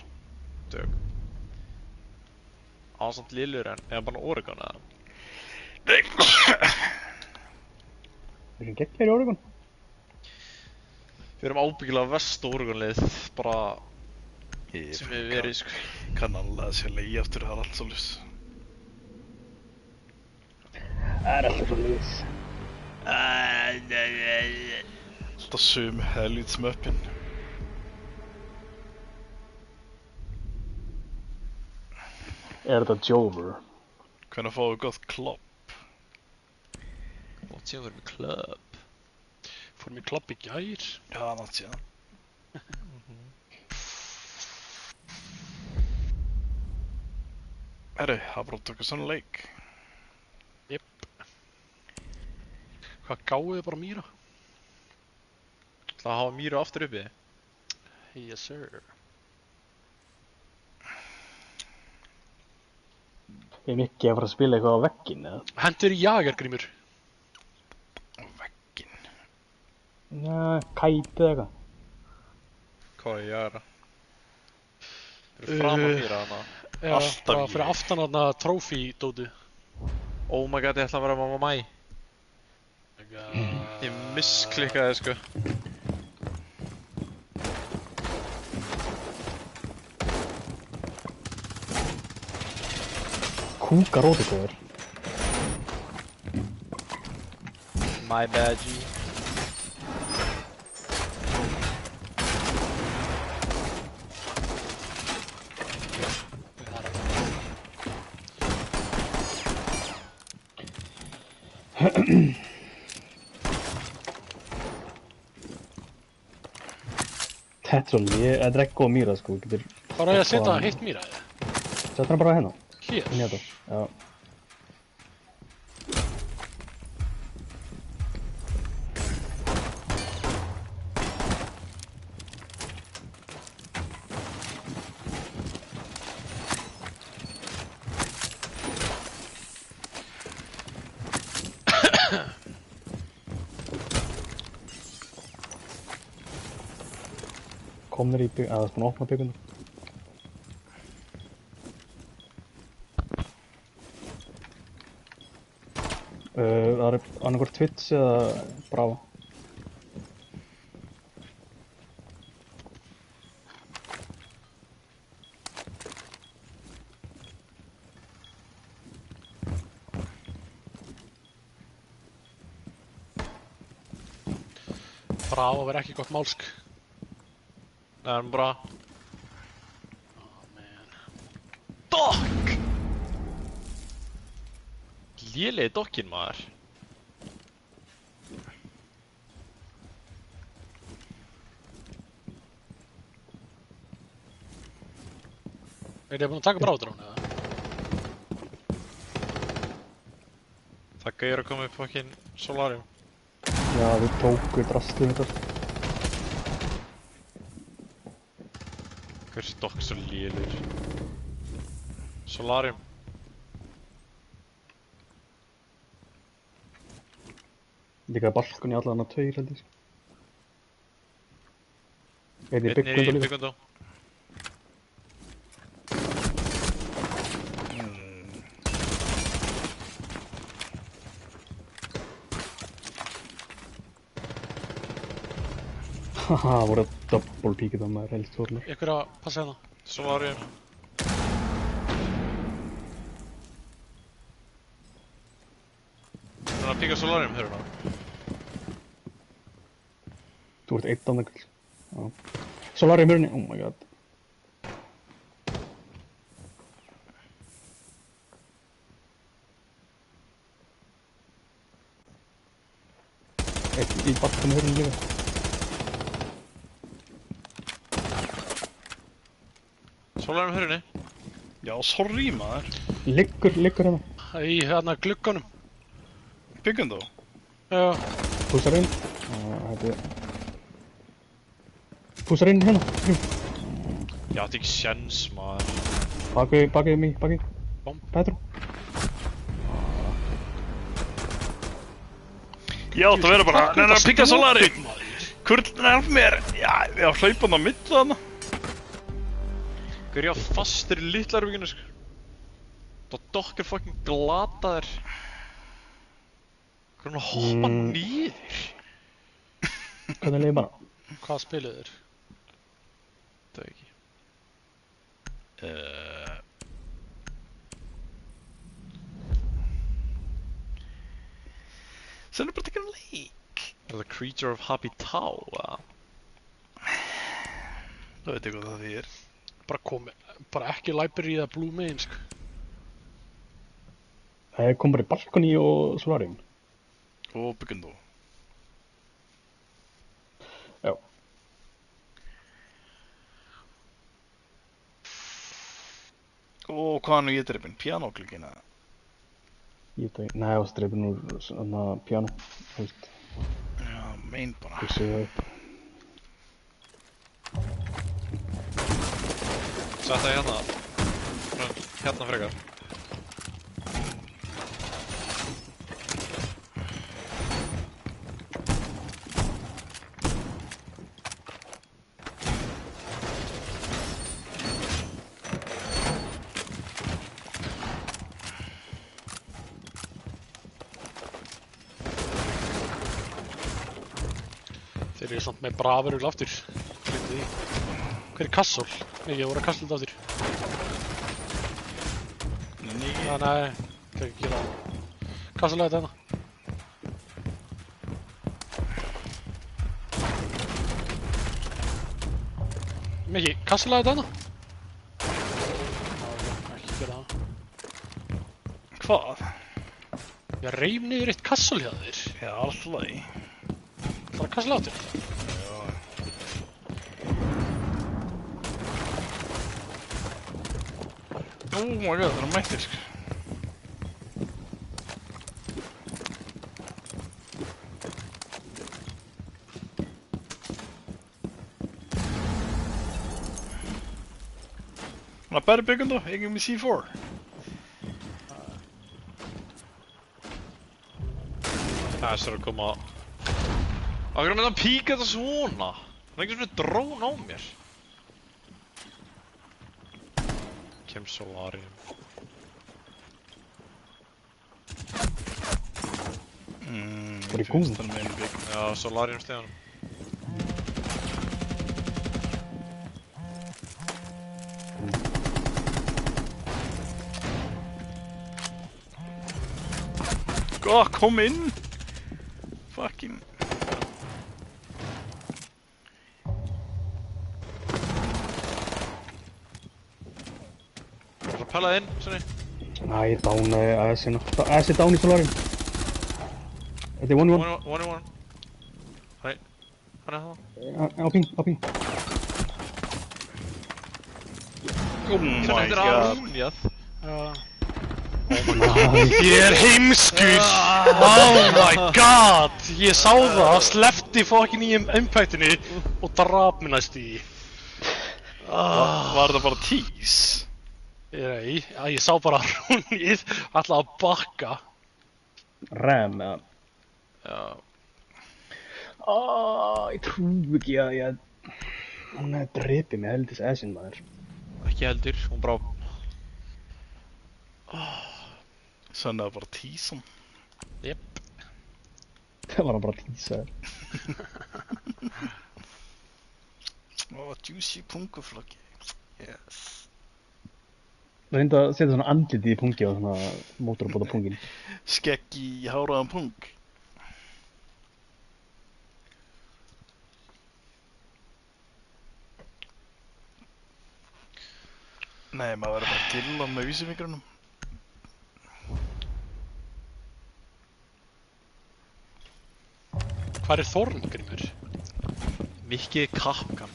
S4: Dög. Ásamt lillur en eða bara Oregon eða?
S2: Nei.
S3: Við erum geggjar í Oregon.
S4: Við erum ábyggilega vest Oregon lið, bara
S2: Ég
S4: sem við verið sko.
S2: kann alveg að sé leið aftur, það er allt svolítið.
S3: Það er alltaf svo liðs.
S2: Alltaf sömu helvíts möppin.
S3: Er þetta Jover?
S2: Hvernig fáum við gott klopp?
S4: Og síðan fyrir með club.
S1: Fórum í klopp í gær.
S2: Já, nátt síðan. Herru, það bara tökur svona leik.
S1: Jep. Hvað gáðu þið bara mýra?
S4: Það hafa mýru aftur uppi.
S1: Yes sir.
S3: Ég mikið að fara að spila eitthvað á vegginn, eða?
S1: Hendur í jagergrímur.
S2: Á vegginn.
S3: Já, kæti eða eitthvað.
S4: Hvað er ég að gera? Fyrir fram að mýra hana.
S1: Já,
S2: Alltaf
S1: bara
S2: ég.
S1: fyrir aftan hana trófí-dótið.
S4: Oh my god, ég ætla að vera mamma mæ. Ég misklikkaði sko.
S3: Kúka rótikóður.
S4: My bad, G.
S3: Þetta er svolítið, þetta er ekki góð mýra sko, getur...
S1: Bara að setja heitt mýra eða?
S3: Settu hana bara hérna.
S1: Hér?
S3: Inn í þetta, já. Komnir í bygg... að það er búin að opna bygguna. Það er annarkvort Twitch eða Brava.
S1: Bravo verður ekki gott málsk.
S4: Það er bara...
S1: Oh man.
S4: Dokk! Lélegi dokkinn maður.
S1: Er þið búin að taka bráðdrón eða?
S4: Það gauður að koma upp fucking solarium.
S3: Já, við tóku drastið þetta.
S4: Hversu dokk svo lélegur. Solarium.
S3: Líka balkon í allan að tveir held ég. Einn í
S4: Einn er í
S3: byggundum líka.
S4: byggundó.
S3: Haha, það voru double peekið á maður helst fórnur.
S1: Ykkur að passa hérna.
S4: Solarium. Það er að píka solarium, hörur það.
S3: Þú ert einn annað. Já. Solarium hörunni, oh my god. Einn í balkon hörunni líka.
S4: Solarium hörunni.
S2: Já, sorry maður.
S3: Liggur hérna.
S1: Í hérna glugganum.
S2: Byggum þú?
S1: Já.
S3: Púsar inn. Þetta er... Púsar inn hérna.
S4: Ég átti ekki sjens maður.
S3: Bakið mig, bakið.
S1: Bom.
S3: Petru.
S2: Ég átti að vera bara, neina að byggja solari. Kurlinn er mér. Já, ég á hlaupan á milli þarna.
S4: Hver ég á fastur í litlarvíkinu sko. Það dokk er fucking glataður. Hver er hann að hoppa niður?
S3: Hvernig leiði bara?
S1: Hvað spiluðu þér?
S4: Það er ekki.
S2: Sen er bara að taka leik.
S4: Er það Creature of Habitat?
S2: Það veit ég hvað það þýðir.
S1: Bara ekki library eða blue main sko.
S3: Það kom bara í balkoni og solarium.
S2: Og byggum þú?
S3: Já.
S2: Og hvaðan er ég dreipinn? Pianoklukkin eða?
S3: Ég veit ekki, nei, það var streipin úr svona piano, þú veist.
S2: Já, mein bara.
S3: Hugsa það upp.
S4: Sett það hérna. Hérna frekar.
S1: Þeir eru samt með brafurugl aftur. Gleymdu því. Hver er Kassol? Nei, ég voru að kasta þetta aftur.
S2: Nei.
S1: Nei, það ekki gera það. Kassol þetta hérna. Mikki, Kassol þetta hérna. Ekki gera það.
S2: Hvað?
S1: Ég reif niður eitt Kassol hjá þér.
S2: Já, alltaf í.
S1: Það er Kassol aftur.
S2: Oh my god, það er mættir, sko. Not bad byggund då, ingen med C4.
S4: Það er að koma... Akkur með það píka þetta svona? Það er ekki svona drón á mér. Kem Solarium.
S3: Var í góðum?
S4: Já, Solarium steganum.
S2: Kom inn! Fucking...
S4: Það er að pæla inn, Svenni.
S3: Næ, ég dánaði AS-ina. AS er dán í Solarium. Þetta er 1-1.
S4: 1-1. Hann er það.
S3: Á ping, á ping.
S2: Oh my
S4: Þetta er
S2: god.
S4: aðrúnjað.
S1: Ég er heimskur! Oh my god! Ég sá það, sleppti fokkin í impactinu og draf mig næst í.
S2: Var það bara tease?
S1: Nei, ég sá bara rúnið, ætlaði að bakka.
S3: Ram, eða.
S4: Já.
S3: Ég trú ekki að ég... Hún hefði drepið mig heldis AS-in, maður.
S4: Ekki heldur, hún brá.
S2: Sann það bara tease hann.
S1: Jep.
S3: Það var hann bara tísaður.
S2: Juicy punguflokki. Yes.
S3: Reyndu að setja svona andliti í pungi á svona mótorbóta pungin.
S2: Skegg í háraðan pung. Nei, maður verður bara að gilla hann með vísifingrunum.
S1: Hvar er Þorngrimur?
S4: Mikki Kapkan.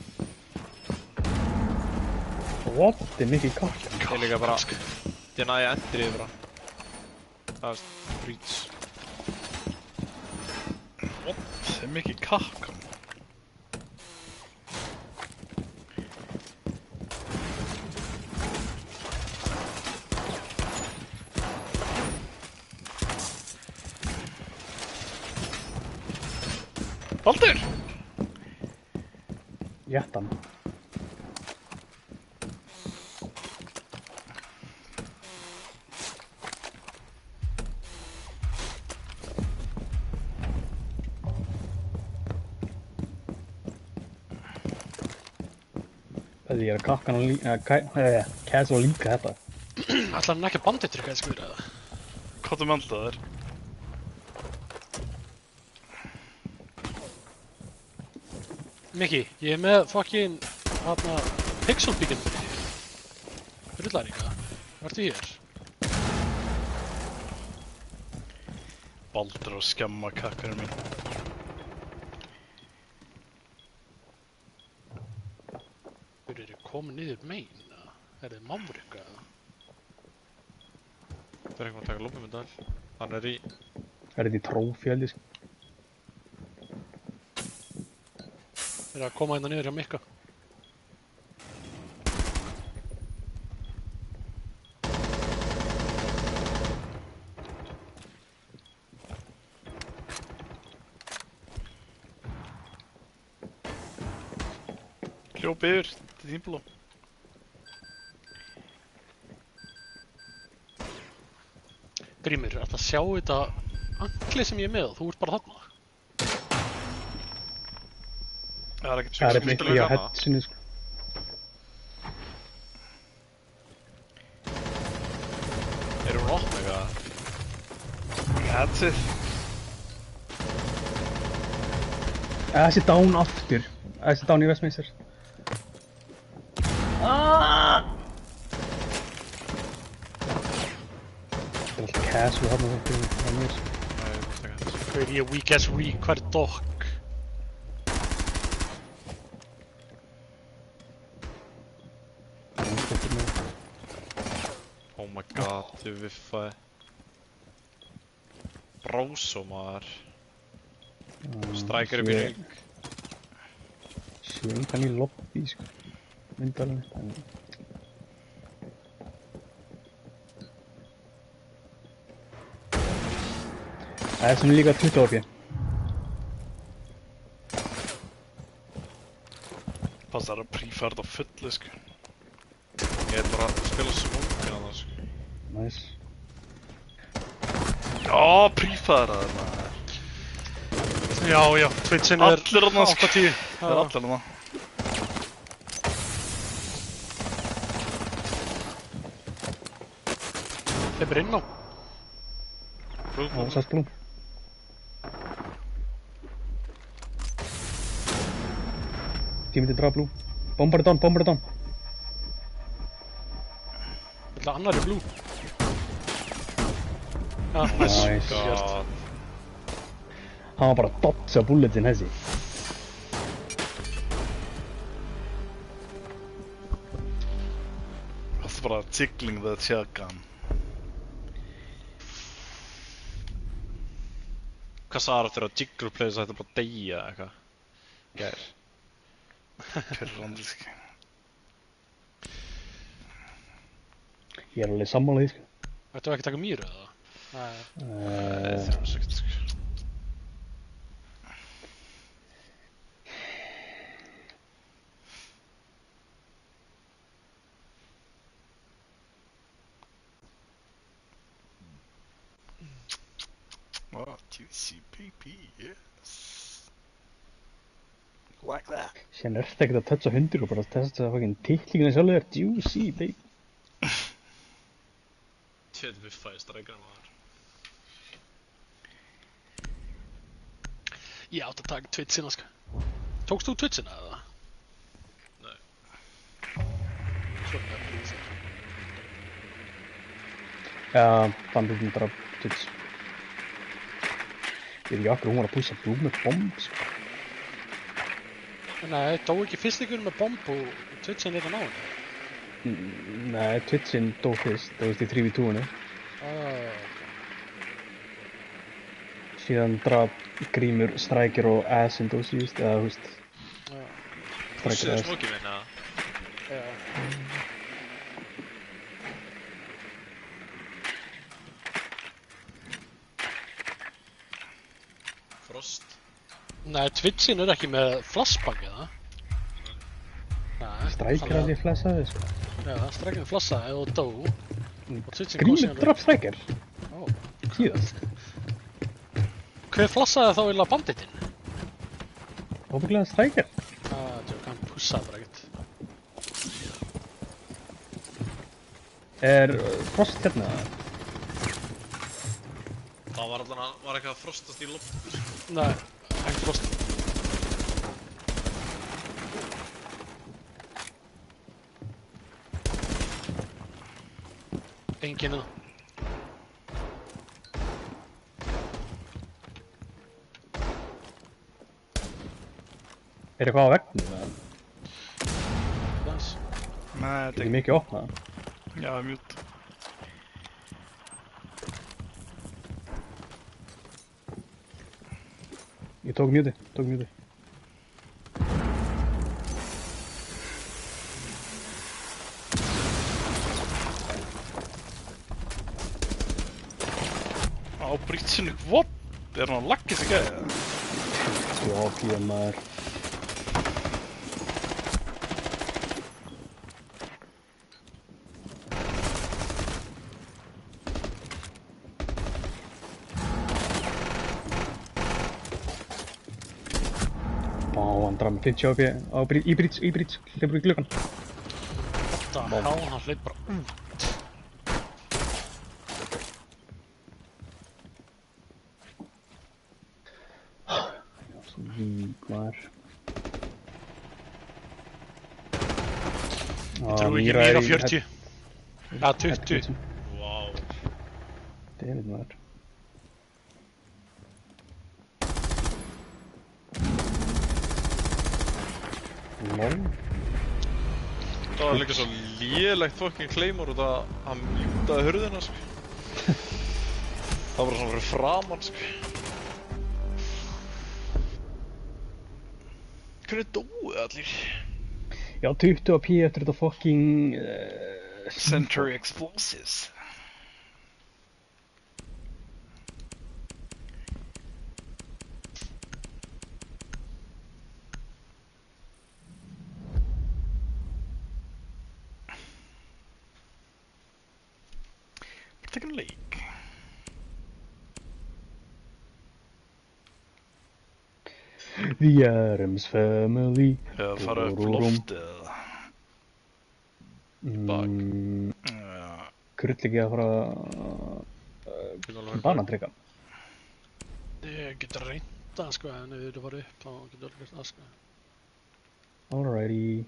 S3: What? Þetta er mikið kakk.
S4: Ég er líka bara... Ég næði endri yfir hann. Það er breach.
S2: Það er mikið kakkan. Baldur!
S3: Jættan. Ég er að kakkan og líka... Kæsa og líka þetta.
S1: Ætlar hann ekki að banditryka þessu fyrir það?
S2: Hvað er með þér?
S1: Mikki, ég er með fokkin... Þarna... Pixelbíkinn fyrir þér. Rullar líka. Vertu hér?
S2: Baldur að skemma kakkarinn minn.
S1: Þeir eru komin niður megin. Er þið mamrika?
S4: Það ekki að taka lópumundal. Hann í...
S3: þetta í trófi held ég sko.
S1: Þeir að koma hérna niður hjá Mikka.
S2: Hljóp yfir, þetta þín bló.
S1: Grímur, ætla að sjá þetta angli sem ég með og þú ert bara þarna.
S2: Það er ekkert
S3: Það
S2: sem
S3: mikið á headsinu sko.
S4: Erum við opna eitthvað?
S2: Headsið.
S3: Þessi down aftur. Þessi down í Westminster. Það er alltaf casual þarna fyrir mér.
S4: Nei, ég veist ekki þetta.
S1: Hvað er ég weak as weak, hvað er dog?
S4: Oh my god, þið viffaði. Brósó maður. Strækir upp í ring.
S3: Sé engan í lobby sko. Myndalinn. Það er svona líka 20 orki.
S2: Passar að prífærð á fullu sko.
S4: Ég er bara að spila smókina það sko.
S3: Nice.
S2: Já, prífærð að það maður.
S1: Já, Twitchin er
S2: Allir þarna, sko.
S1: 8-10.
S2: Það er allir þarna.
S1: Þeir bara inn á.
S3: Og sæst blú. Tímið til draga blú. Bombar er down.
S1: Þetta annar er blú. Já, nice.
S3: Nice.
S4: God.
S3: Hann var bara að dodsa bulletin þessi.
S2: Það er bara tickling the shotgun.
S4: Hvað sagði þér að Jiggle Players ætti bara að deyja eitthvað? Gær.
S2: Pyrrandi sko.
S3: Ég er alveg sammála því sko.
S1: Ættu ekki að taka mýru eða? Nei.
S4: Nei, það er ekkert sko.
S2: Oh, juicy baby, yes. Like that.
S3: Síðan er þetta ekkert að toucha hundur og bara testa fucking titlingina sjálfur þér. Juicy baby.
S4: Tjöð viffaði strækina maður.
S1: Ég átt að taka Twitchina sko. Tókst þú Twitchina eða?
S4: Nei.
S1: Svona please.
S3: Já, þannig að hún draf Twitch. Ég veit ekki akkur hún var að pússa blú með bomb sko.
S1: Nei, dó ekki fyrst ykkur með bomb og Twitchin leita ná henni.
S3: Nei, Twitchin dó fyrst, það veist í 3v2-inu. Síðan draf Grímur, Stryker og Asin dó síðust, eða þú veist.
S4: Pussiðu smókið minn eða?
S1: Já.
S4: Frost.
S1: Nei, Twitchin er ekki með flashbang eða? Nei.
S3: Stryker að ég flassaði sko.
S1: Já, Stryker flassaði og dó.
S3: Grímur draf Stryker?
S1: Ó.
S3: Síðast.
S1: Hver flassaði þá illa banditinn?
S3: Óbygglega Stryker.
S1: Tjók, hann pussaði bara ekkert.
S3: Er Frost hérna?
S4: Það var allan að, var eitthvað að frostast í loft.
S1: Nei, ekki frost. Enginn eða.
S3: Er eitthvað á vegnu eða?
S1: Nice.
S2: Nei,
S3: Er ekki mikið opnað?
S2: Já, mjút.
S3: Ég tók mjúti.
S2: Á brýtsinu, what? Er hann að lagga sig gæði?
S3: Já, PM maður. Hann draf með 50 HP í brýts, hleypur í gluggan.
S1: What the hell, hann hleyp bara út.
S3: Svo vík maður.
S1: Ég trúi ekki meira á 40. Ja, 20.
S4: Vá.
S3: David maður. Lol.
S4: Það var líka svo lélegt fucking claymore út að hann mjútaði hurðina, sko. Það var bara svona fyrir framann, sko. Hvernig dóið allir?
S3: Já, 20 AP eftir þetta fucking...
S2: Century Explosives. Taking a leak.
S3: The Addams Family.
S2: Eða fara upp loftið.
S4: Bak.
S3: Krull ekki að fara banandrykka.
S1: Ég getur reynt það, sko, en ef þú vilja fara upp, þá getur alveg gert það, sko.
S3: Alrighty.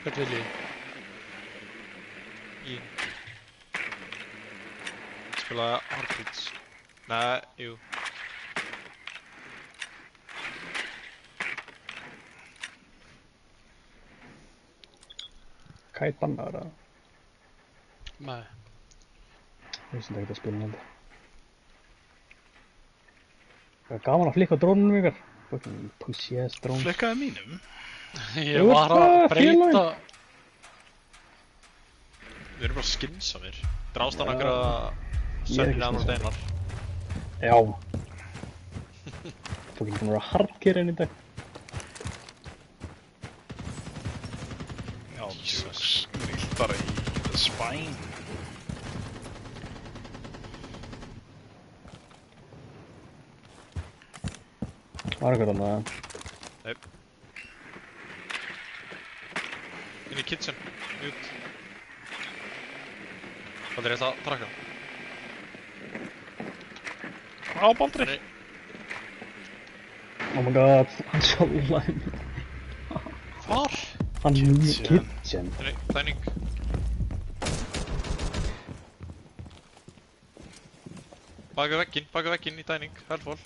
S1: Hvert vil ég?
S4: Í. Spila Heartbeats. Nei, jú.
S3: Kite bannaður að...
S1: Nei.
S3: Ég veist ekki að spila með þetta. Það er gaman að flikka á drónunum ykkar. Fucking pussy ass drón.
S2: Flikkaði mínum?
S1: Ég var að breyta...
S4: Við erum bara skynsamir. Drást hann okkur að sönna hann úr steinar.
S3: Já. Fucking búin að vera hardcore enn í dag.
S2: Já, Jesus. Vilt bara í the spine.
S3: Var eitthvað annað?
S4: Nei. Inn í kitchen. Út. Baldur, ég ætla að trakka.
S2: Á Baldri.
S4: Nei.
S3: Oh my god, hann sjólaði mig.
S1: Hvar?
S3: Hann er í
S2: Kitchen.
S3: kitchen.
S4: Nei, tæning. Baka vegginn í tæning. Helfól.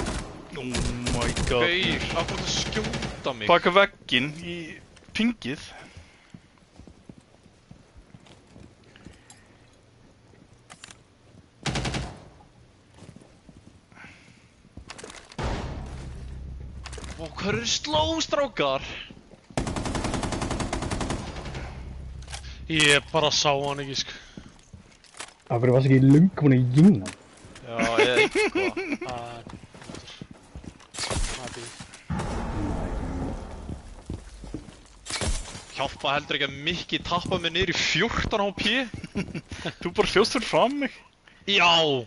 S2: Oh my god.
S4: Gauir, af hverju það skjóta mig?
S2: Baka vegginn í pingið.
S4: Vá, hvað eru sló, strákar?
S1: Ég bara sá hann ekki, sko.
S3: Af hverju varst ekki löngu búin að gynna hann?
S4: Já, ég eitthvað. Hjálpa heldur ekki að Mikki tappa mig niður í 14 HP?
S2: Þú bara hljóst fyrir fram mig.
S4: Já!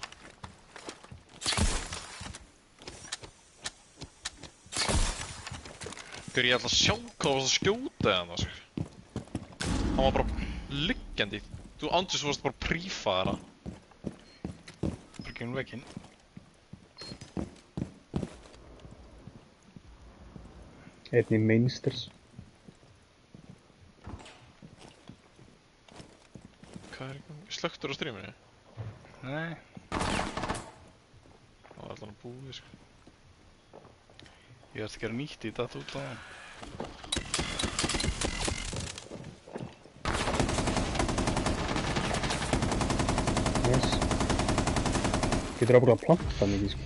S4: Hver ég ætla að sjá hvað varst að skjóta hann, sko. Hann var bara liggjandi. Þú andis varst bara að prífa þeirra.
S2: Brygginn vegginn.
S3: Einn í mainsters.
S4: Hvað er í gangi? Slöktur á streaminu?
S2: Nei.
S4: Það var alltaf hann búið, sko.
S2: Ég ætti að gera nýtt í þetta út á það.
S3: Yes. Getur ábúinlega að planta mikið, sko.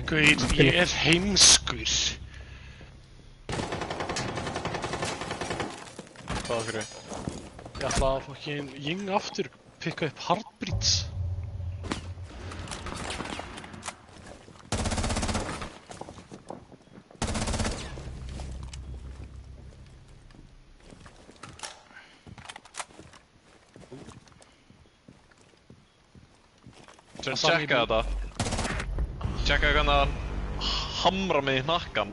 S1: Gauð, ég er heimskur.
S4: Hvað fyrir?
S1: Ég ætla að fokkin jing aftur, pikka upp Heartbreeds.
S4: Sem tjekka þetta. Tjekka hvernig hann hamra mig í hnakkan.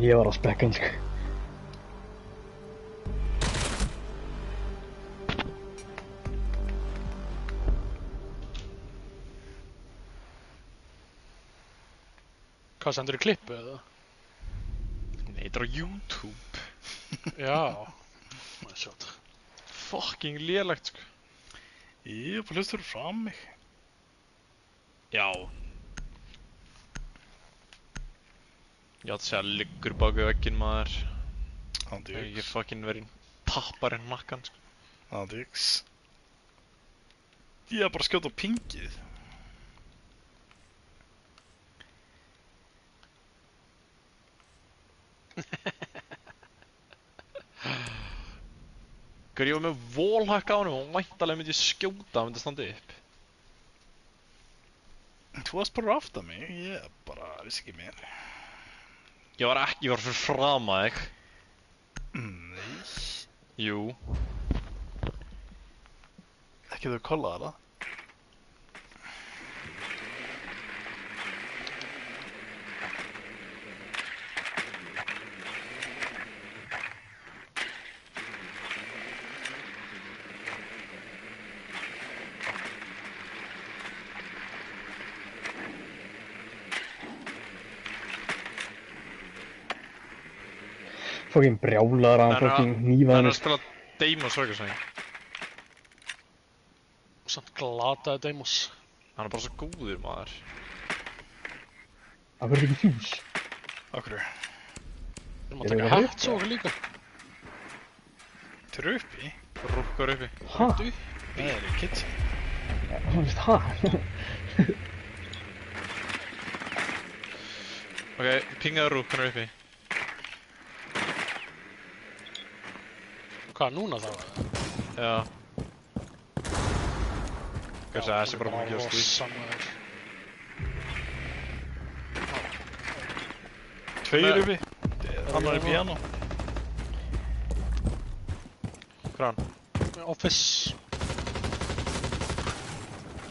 S3: Ég var á spekkan, sko.
S1: Hvað sendur í klippu eða?
S4: Nei, þetta er á YouTube.
S1: Já. Það er sjótt.
S4: Fucking lélegt, sko.
S2: Ég er bara hlustur fram mig.
S4: Já. Ég átti að segja liggur bak við vegginn, maður. Ég er fucking verið tappar í hnakkan, sko.
S2: Andix. Ég er bara að skjóta á pingið.
S4: Hver, ég var með wallhack á honum og væntalega myndi ég skjóta að myndi standa upp.
S2: Þú varst bara aftan mig, ég bara vissi ekki meir.
S4: Ég var fyrir fram að þig.
S2: Nei.
S4: Jú.
S2: Ekki þú kollaði það?
S3: Fokkin brjálaður að hann fokkin hnífaði
S4: Hann er
S3: mig.
S4: að spila Deimos Vöggursvæði.
S1: Og samt glataði Deimos.
S4: Hann er bara svo góður, maður.
S3: Það verður ekki fjús.
S2: Akkur.
S1: Við erum
S3: Eru
S1: að taka
S3: það
S1: hætt svo okkur líka.
S2: Þeir eru uppi?
S4: Rúkkar uppi.
S3: Ha?
S2: Nei, það er í kitchen.
S3: Þú veist, ha?
S4: Ok, pingaðu rúkkar uppi.
S1: Hvað, núna þá?
S4: Já. Kanski að þessi bara búin að gefa stíð.
S1: Rosamæður.
S2: Tveir uppi. Annar er piano.
S4: Hvað er hann?
S1: Office.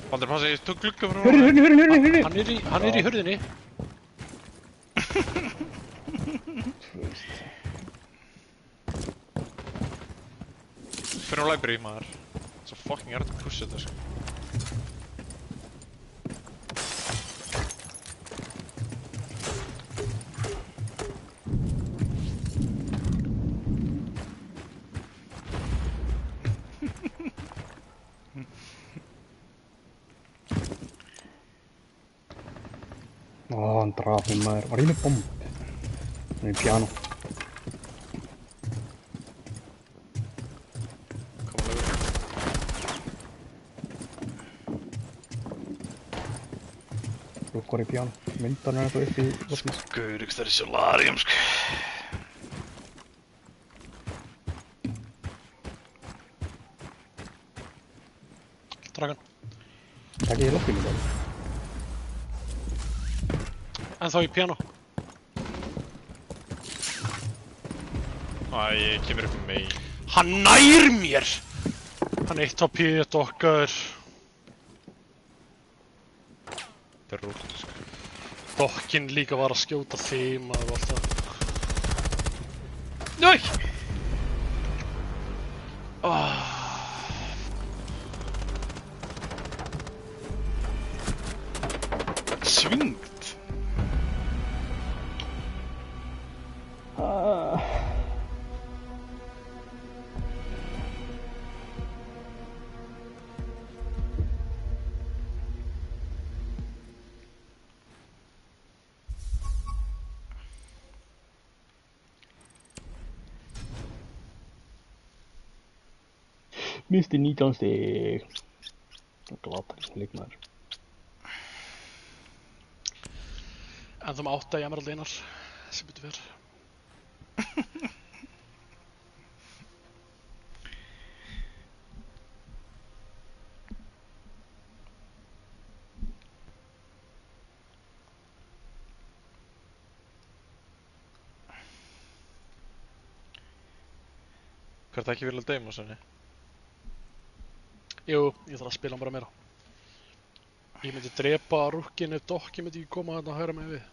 S4: Baldur, passa, ég tók glugga frá
S3: Hörðu.
S1: Hann er í hurðinni.
S4: Fyrir á library, maður. Svo fucking erfitt að pusha þetta, sko.
S3: Hann draf mig, maður. Var ég með bomb? Hann er í piano.
S4: Koma library.
S3: Rúkkar í piano. Myndan er þetta upp í loftið.
S2: Gaurix, það er solarium, sko.
S1: Dragan.
S3: Takk ég í loftið mér.
S1: En þá í piano.
S4: Æ, ég kemur upp með mig.
S1: Hann nær mér! Hann eitt á pít okkar.
S4: Þetta er rúkt, sko.
S1: Dokkin líka var að skjóta þeim og allt það.
S4: Nei!
S2: Svingt.
S3: Misti 19 stig. Glatari leikmaður.
S1: En þú með 8 í Emerald Einar, sem betur fyrr.
S4: Hvað er það ekki vilja dæma senni?
S1: Jú, ég þarf að spila hann bara meira. Ég myndi drepa rúkkinu, Dokki myndi ekki koma þarna að höra mig við.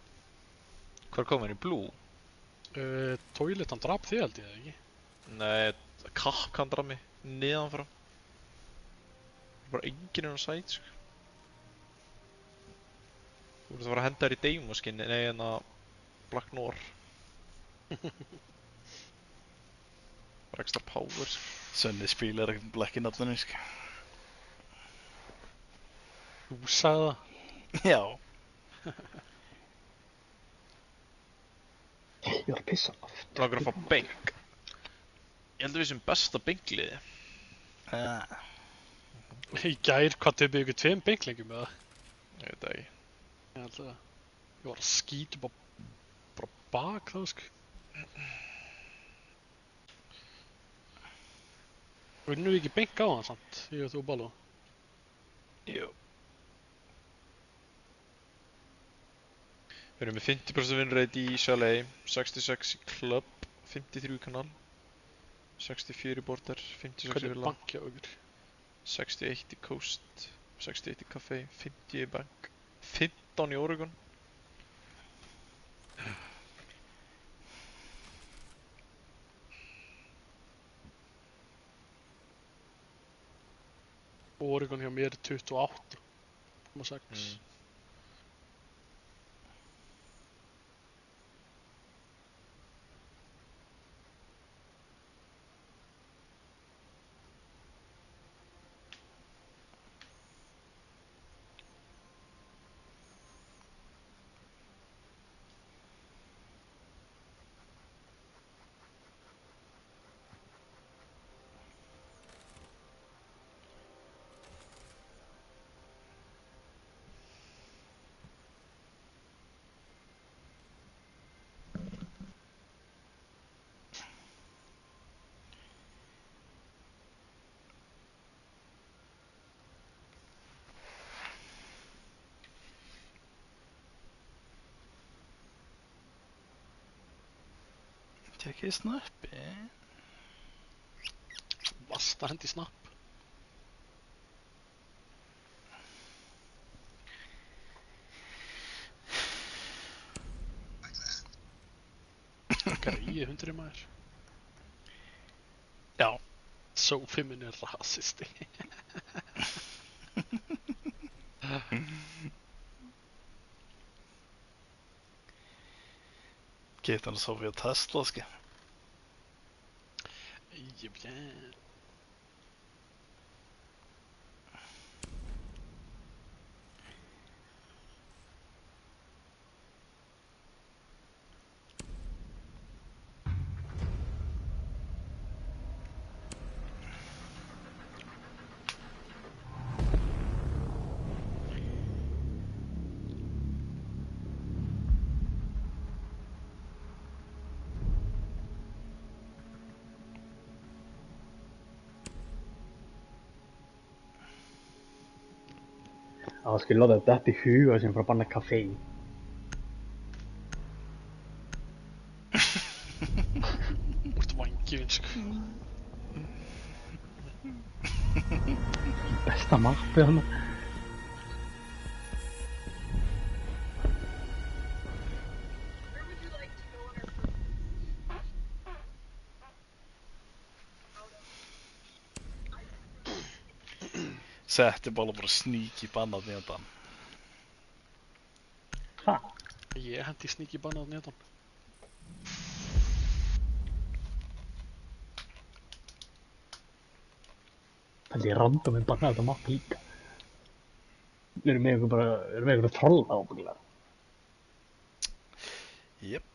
S4: Hvað kom hann í Blue?
S1: Toilet, hann drap þig held ég, eða ekki?
S4: Nei, Kakk hann draf mig neðanfrá. Bara enginn er á sæt, sko. Þú ert að fara að henda þér í deimoskinni, nei en að Black Noir. Bara ekstra power, sko.
S2: Svenni spilar ekkert Black í nafninu, sko.
S1: Þú sagði það.
S2: Já.
S3: Ég var að pissa aftur.
S4: Langar að fá Benk. Ég held að við sem besta Benk-liði.
S1: Í gær, hvað töfum ykkur 2 benklengjum eða?
S4: Ég veit það ekki.
S1: Ég held að ég var að skýta bara bak þá, sko. Vinnum við ekki benk á hann samt, ég og þú og Balú?
S4: Jú. Við erum með 50% vinnreit í Chalet, 66 í Club, 53 í Kanal, 64 í Border, 56 í
S1: Hvernig er
S4: Villa,
S1: bank hjá ykkur?
S4: 61 í Coast, 61 í Café, 50 í Bank, 15 í Oregon.
S1: Oregon hjá mér er 28,6.
S2: Tekið snappi.
S1: Vasta hendi snapp. Greiði hundri maður.
S2: Já.
S1: Sophie minn er rasisti.
S2: Geta hann svo við að Tesla, sko.
S1: Jajamän.
S3: Það skulle láta þetta í huga sem frá að banna kafé.
S1: Þú ert vangifinn, sko.
S3: Besta mappið hann.
S2: Setti bara sníki bannað neðan.
S3: Ha?
S1: Ég hendi sníki bannað neðan.
S3: Það er random en banna þetta mapp líka. Við erum með ykkur að trolla ábyggilega.
S2: Jep.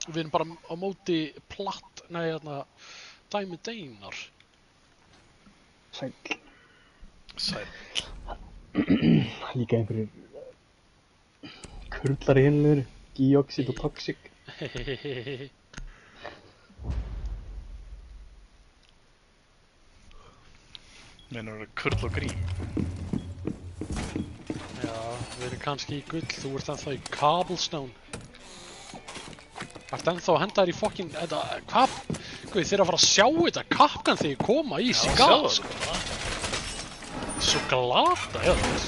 S1: Við erum bara á móti Diamond Einar.
S3: Sæll.
S2: Sæl.
S3: Líka einhverjir kurlar í hinlegur, Geoxid og Toxic.
S1: Hehehehe.
S2: Meinar það kurl og grím?
S1: Já, við erum kannski í gull, þú ert ennþá í cobblestone. Ertu ennþá að henda þér í fokkin, hvað? Guð, þið að fara að sjá þetta kapkan þegar ég koma í Sigala, sko. Svo glata, eða þess.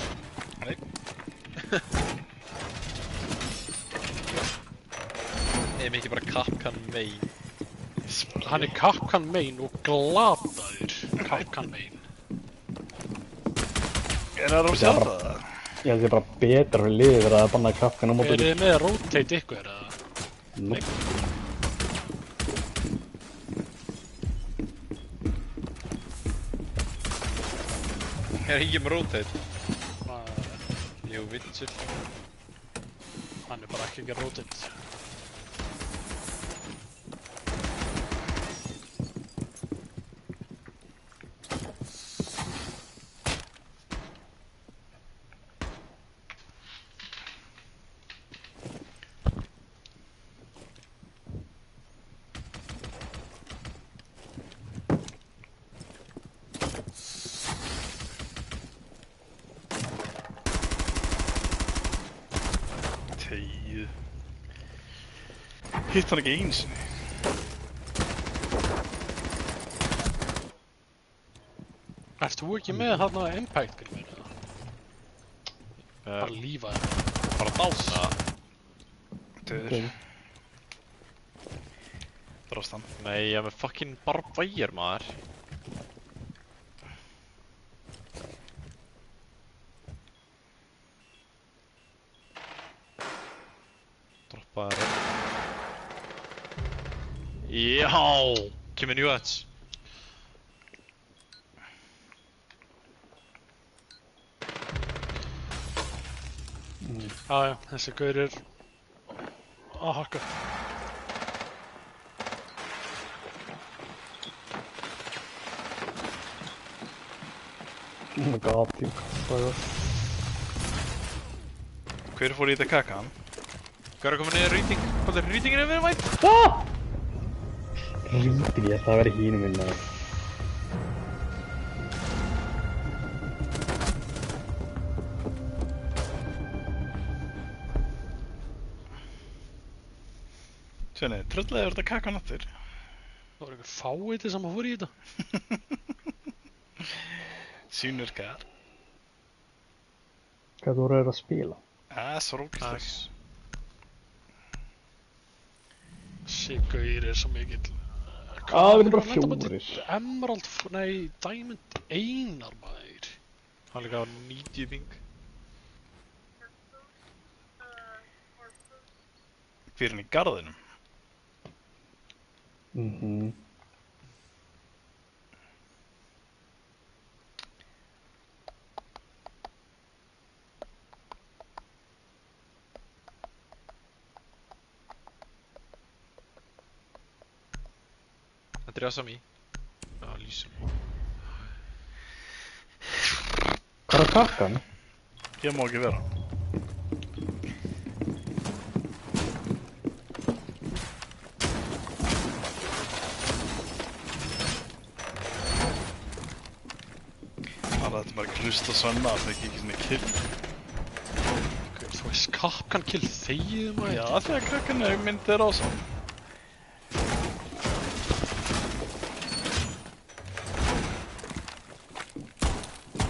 S2: Nei.
S4: Ég mikið bara Kapkan Main.
S1: Hann er Kapkan Main og glataður Kapkan Main.
S2: Er það að sjá það?
S3: Ég held ég bara betra fyrir liðið verið að banna Kapkan á móti.
S1: Er þið með að rotate ykkur, eða?
S3: Nei.
S4: Er ekki með rotate? Jú, vitsur.
S1: Hann er bara ekki að rotate.
S2: Tegið. Hitt hann ekki einsinni.
S1: Ert þú ekki með hann að impact grímur, eða? Bara lífa þér.
S4: Bara dása.
S2: Döður. Drast hann.
S4: Nei, ég er með fucking barbæjar, maður. Droppa þér. Já! Kemur New Edge.
S1: Já, þessi gaur er að hakka.
S3: Oh my god, ég kastaði það.
S2: Hver fór í þetta kakan?
S4: Hvað er að koma niður rýting? Hvað er rýtingin ef við erum vænt?
S3: Rýtir ég ætla að vera hínum minna.
S2: Svenni, tröllaði þetta kakan aftur?
S1: Það var einhver fáiði sem að fór í þetta.
S2: Sýnur skar.
S3: Hvað þú voru að spila?
S2: Svo rókist.
S1: Þessi gaur er svo mikill.
S3: Við erum bara fjórir.
S1: Emerald, nei, Diamond Einar, maður.
S4: Hann líka á 90 ping.
S2: Fyrir hann í garðinum.
S4: Þetta er Asami. Já, lýsum.
S3: Hvað er kakkan?
S2: Ég má ekki vera. Þetta er bara ekki hlusta Svenna, það fekk ekki svona kill.
S1: Þú veist, Kapkan kill þegið, maður.
S2: Já, þegar kakkan myndi er ásam.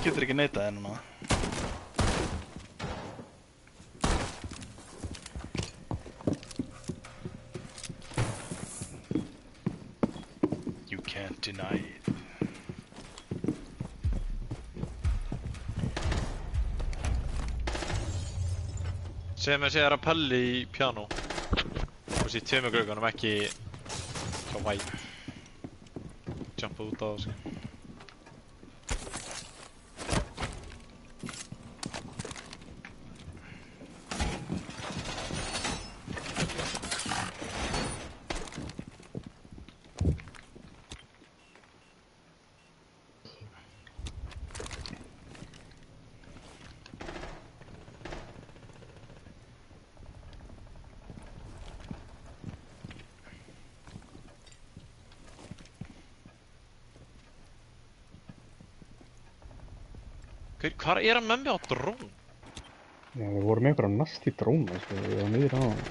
S2: Getur ekki neitað það núna. You can't deny it.
S4: Segðu mér að segja Rappelli í piano. Þú veist, í tveimurglögunum, ekki hjá White. Jumpa út á það, sko. Hvar er hann með mig á drón?
S3: Já, við vorum með einhverja nasty dróna, sko, við varum niður á hann.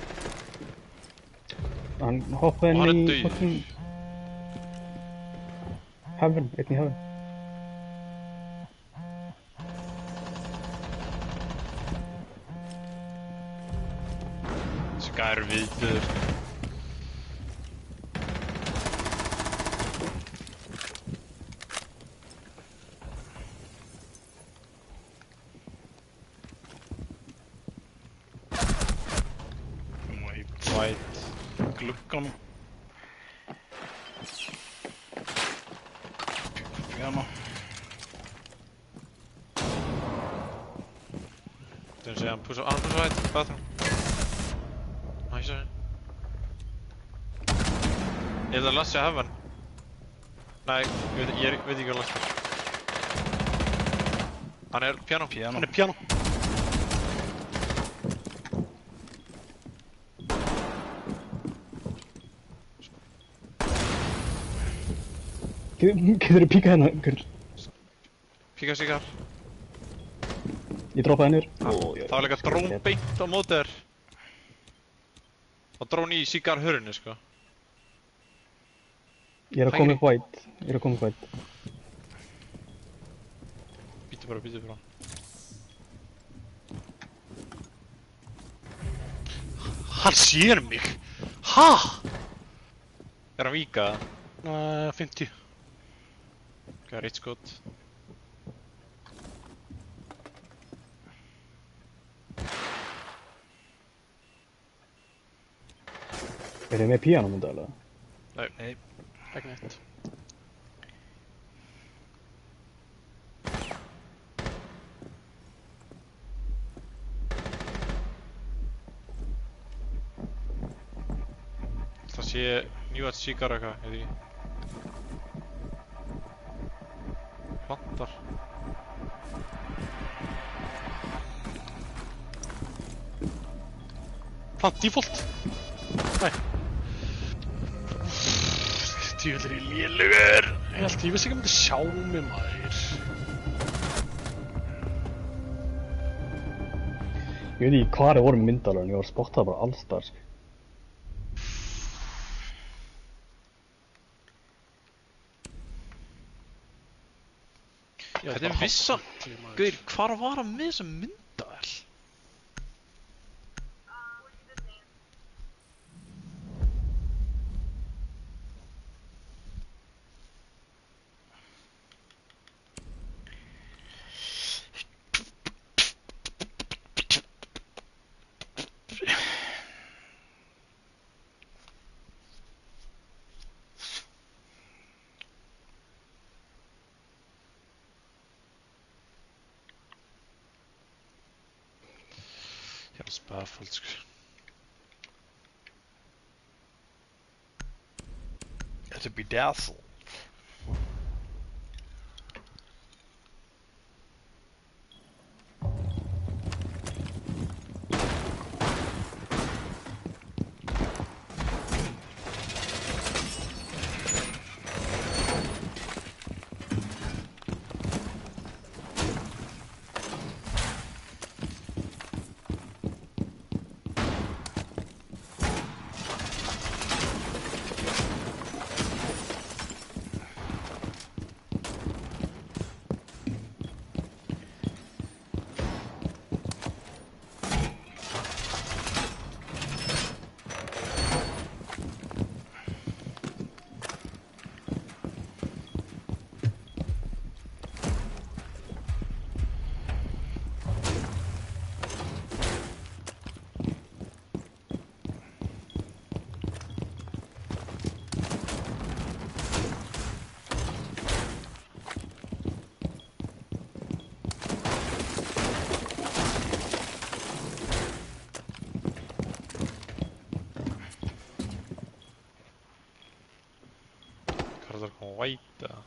S3: Hann hoppaði
S4: Og hann er
S3: inn í
S4: dauður.
S3: fucking Heaven, einn í Heaven.
S4: Þessi gæði eru viðbjöður.
S2: White. Glugganum. Piano.
S4: Þegar segja hann push white, bathroom. Nice að hann. Ég held að Lassi að hafa hann. Nei, ég veit ekki hvað Lassi er. Hann er piano.
S1: Hann er piano.
S3: Geturðu píkað hérna, Kurl?
S4: Píka sigar.
S3: Ég droppaði niður.
S4: Það var líka drón beint á móti þér. Það drón í sigarhörunni, sko.
S3: Ég er að koma upp white.
S4: Býtu bara.
S1: Hann sér mig. Ha?
S4: Er hann víka?
S1: 50.
S4: Hvað er eitt skot?
S3: Er þið með píanómynda alveg?
S4: Nei.
S1: Ekki neitt.
S4: Það sé nývægt síkar eitthvað, eða ekki. Plantar.
S1: Plant default. Nei. Djöfull er ég lélugur. Ég vissi ekki að hann myndi sjá mig, maður.
S3: Ég veit ekki hvað voru með myndalur en ég var spottað bara allstar, sko.
S4: Hvernig vissan? Gauður, hvar var hann með þessa myndavél? Ég er baffled, sko.
S2: Þetta er bedazzled.
S4: Hvað er það að white, eða?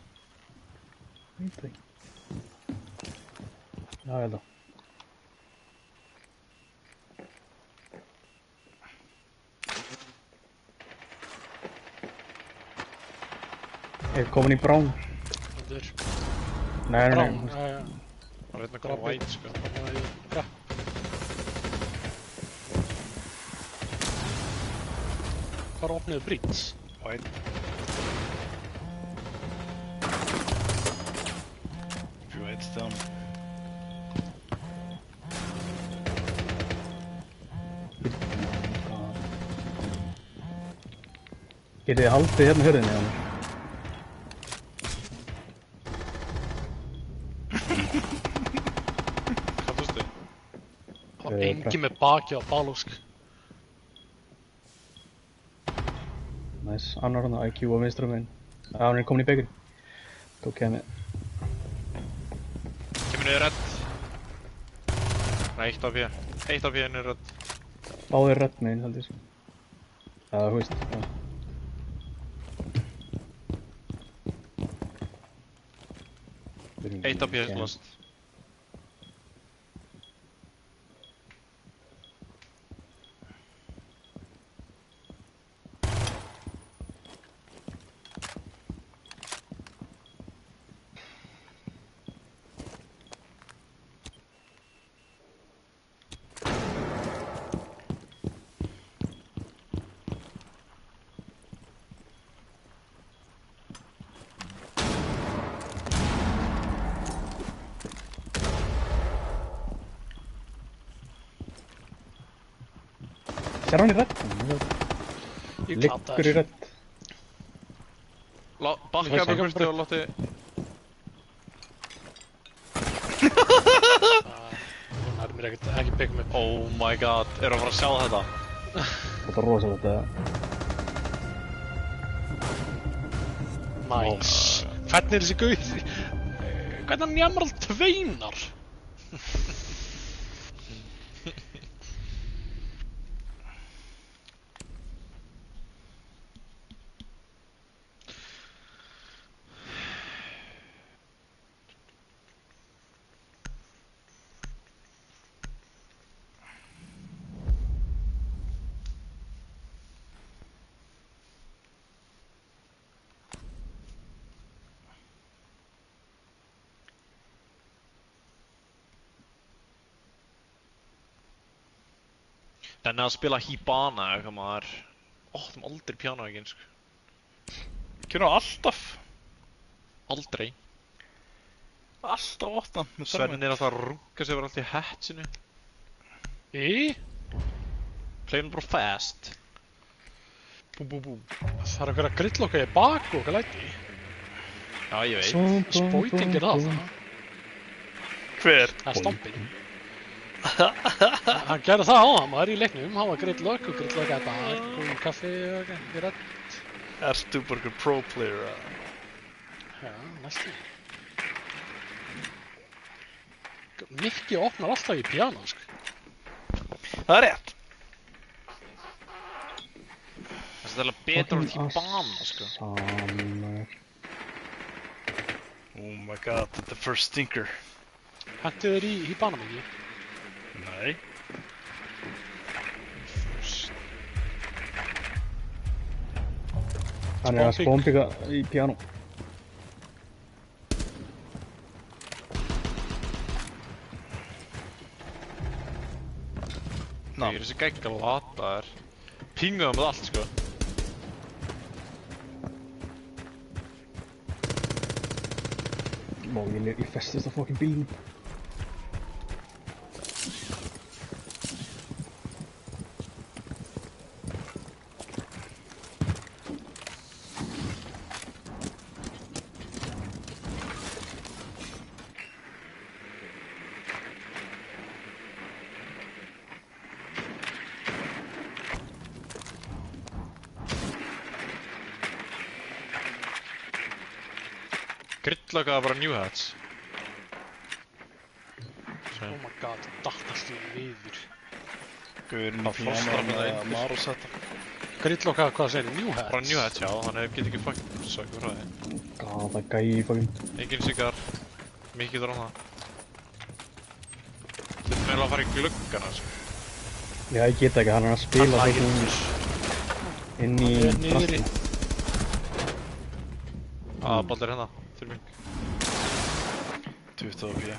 S3: Veit það ekki. Já, ég held að. Ég er komin í brán.
S1: Þetta er
S3: Nei,
S1: brán.
S3: nei,
S1: Já.
S4: Bara einn að koma white, sko.
S1: Crap. Hvar opniðu brýts?
S2: White. If you white's down.
S3: Getið þið haldið hérna hurðinni á mér?
S4: Hvað fórstu?
S1: Það var engin með baki á Balúsk.
S3: Nice, annar hann IQ á vinstra megin. Hann er komin í bakery. Tók ég með.
S4: Kemur niður redd. Nei, eitt af hér. Eitt af hér niður redd.
S3: Báðir redd megin held ég sko. Já, þú veist, já.
S4: Eitt af hér last.
S3: Sér hann í redd?
S1: Ég
S3: Liggur
S1: glataði
S3: í redd.
S4: Bakka með burti og látti...
S1: Hún er mér ekki byggum upp.
S4: Oh my god, eru að fara að sjá þetta?
S3: Þetta er rosalegt eða.
S1: Nice. Hvernig er þessi gauð? Hvernig hann jamar all tveinar?
S4: Þannig að spila Hibana eitthvað maður. Óttum aldrei piano ekki eins, sko.
S2: Kynna alltaf.
S4: Aldrei.
S2: Alltaf óttan með
S4: Svennin er alltaf að runga sig yfir allt í hetsinu. Playing bara fast. Búm, búm, búm.
S1: Það er eitthvað að grillokka í bak og eitthvað læti.
S4: Já, ég veit.
S1: Spóitingir það.
S2: Hver?
S1: Það er stomping. Hann gerði það á það, maður í leiknum. Hann var grillokk og grillokkaði bak og kaffi og eitthvað í redd.
S2: Ertu bara einhver pro player?
S1: Já, næstu. Mikki opnar alltaf í piano, sko.
S2: Það er rétt.
S4: Það er alveg betra úr Hibana, sko.
S3: Samar.
S2: Oh my god, þetta er first stinker.
S1: Hentu þér í Hibana mikið?
S2: Nei.
S3: Hann er að spónbygga í piano.
S4: Ég er þessi gegga lataðar. Pinguðum með allt, sko.
S3: Vá, ég festist á fokkin bílnum.
S4: Grillokkaði bara New Hats.
S1: Oh my god, það datt allt í niður.
S2: Guðurinn í
S4: Það frostar með það
S2: piano
S4: inn.
S2: eða Marosetta.
S1: Grillokka, hvað segir New Hats?
S4: Bara New Hats, já, þannig að get ekki fucking sögur frá því.
S3: God, það er gæi í fokkin.
S4: Engin sigar, mikið þar á það. Þetta er meðal að fara í gluggana, sko.
S3: Já, ég get ekki, hann er að spila
S1: Hann
S3: fokkin inn í
S1: Hann er niðri.
S3: drastlinn.
S4: Baldur hérna, fyrir mig.
S2: 20 p.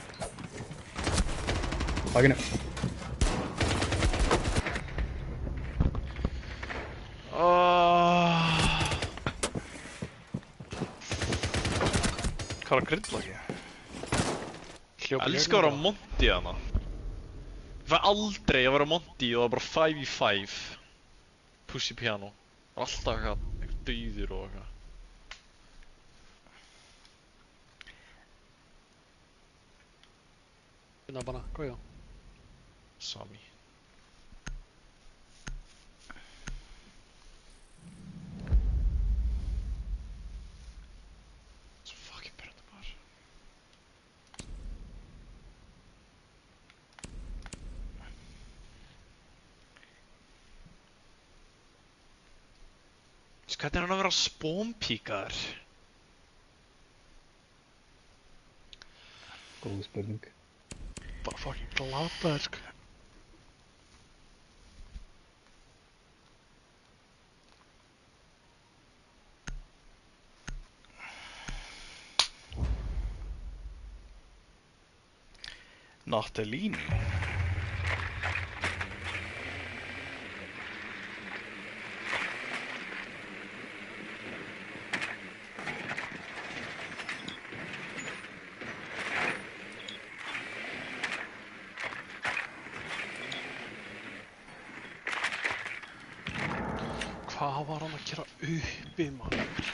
S3: Bakinu.
S2: Hvað er að grilla ekki?
S1: Hljóp í
S4: Elskar að vera
S1: augunum.
S4: Monty hana. Ég fæ aldrei að vera Monty og það er bara 5v5. Pussy piano. Alltaf eitthvað dauður og eitthvað.
S1: Finna bara, hvað já?
S4: Sami. Svo fucking brennum maður. Hvernig er hann að vera spónpíkar?
S3: Góð spurning.
S1: Bara fucking glataður, sko.
S2: Nattelín.
S1: Hvað var hann að gera uppi, maður?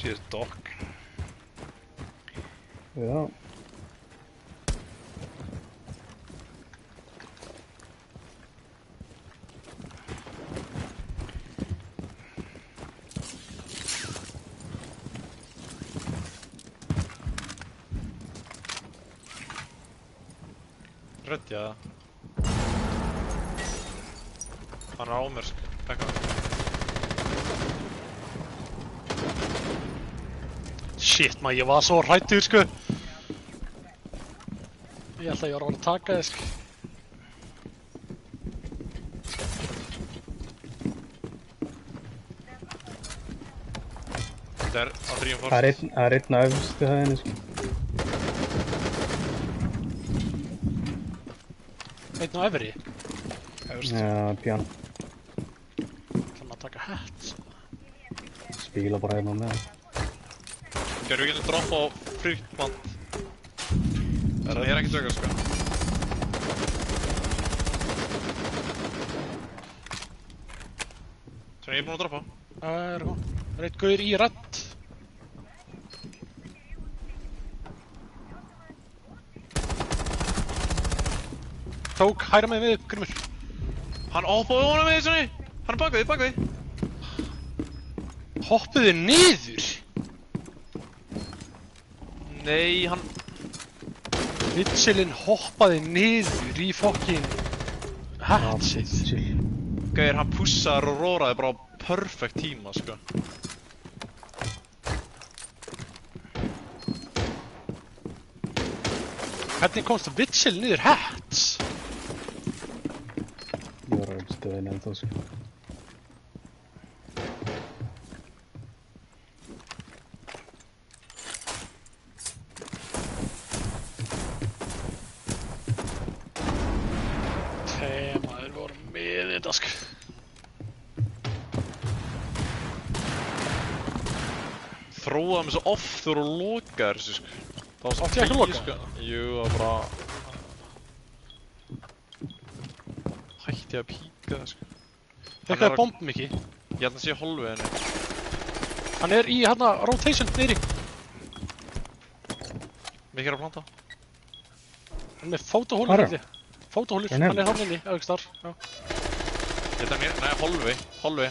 S2: Síðast dokk.
S3: Já.
S4: Rödd, já. Hann er á mér, sko. Eitthvað.
S1: Shit, maður, ég var svo hrættur, sko. Ég held að ég var að taka þið, sko.
S4: Þetta er á 3
S3: Það er einn á efstu hæðinni, sko.
S1: Einn á efri.
S2: Efst.
S3: Já, piano.
S1: Þannig að taka hett.
S3: Spíla bara hérna á meðan.
S4: Gerðu við getum droppa á frítt band. Það er ekki dögg, sko. Svo ég er búinn að droppa.
S1: Það er hvað? Það er eitt gaur í redd. Tók, hæra mig við, Grimur.
S4: Hann hoppaði honum við þessunni! Hann er bak við.
S1: Hoppuðu niður.
S4: Nei, hann...
S1: Vitsilinn hoppaði niður í fokkin hetsið.
S3: Chill.
S4: Gauðir, hann pussaði og róraði bara á perfect tíma, sko.
S1: Hvernig komst Vitsill niður hets?
S3: Ég var á efstu hæðinni ennþá, sko.
S1: Maður voru með þetta, sko.
S4: Þróaði mig svo oft þegar þú lokaðir þessu, sko. Það var svo
S1: Átti ég ekki að loka?
S4: sko. Jú, það var bara... Hætti að píka það, sko.
S1: Þekkaði bomb Mikki.
S4: Ég held að sé hálfu henni.
S1: Hann er í hérna rotation niðri.
S4: Mikið er að planta.
S1: Hann er með fótahólur,
S3: Hvar er
S1: held ég. Fótahólur,
S3: Er hann?
S1: hann er hann inni, auðvitað þar. Já.
S4: Ég held að hann er... Nei, hálfu.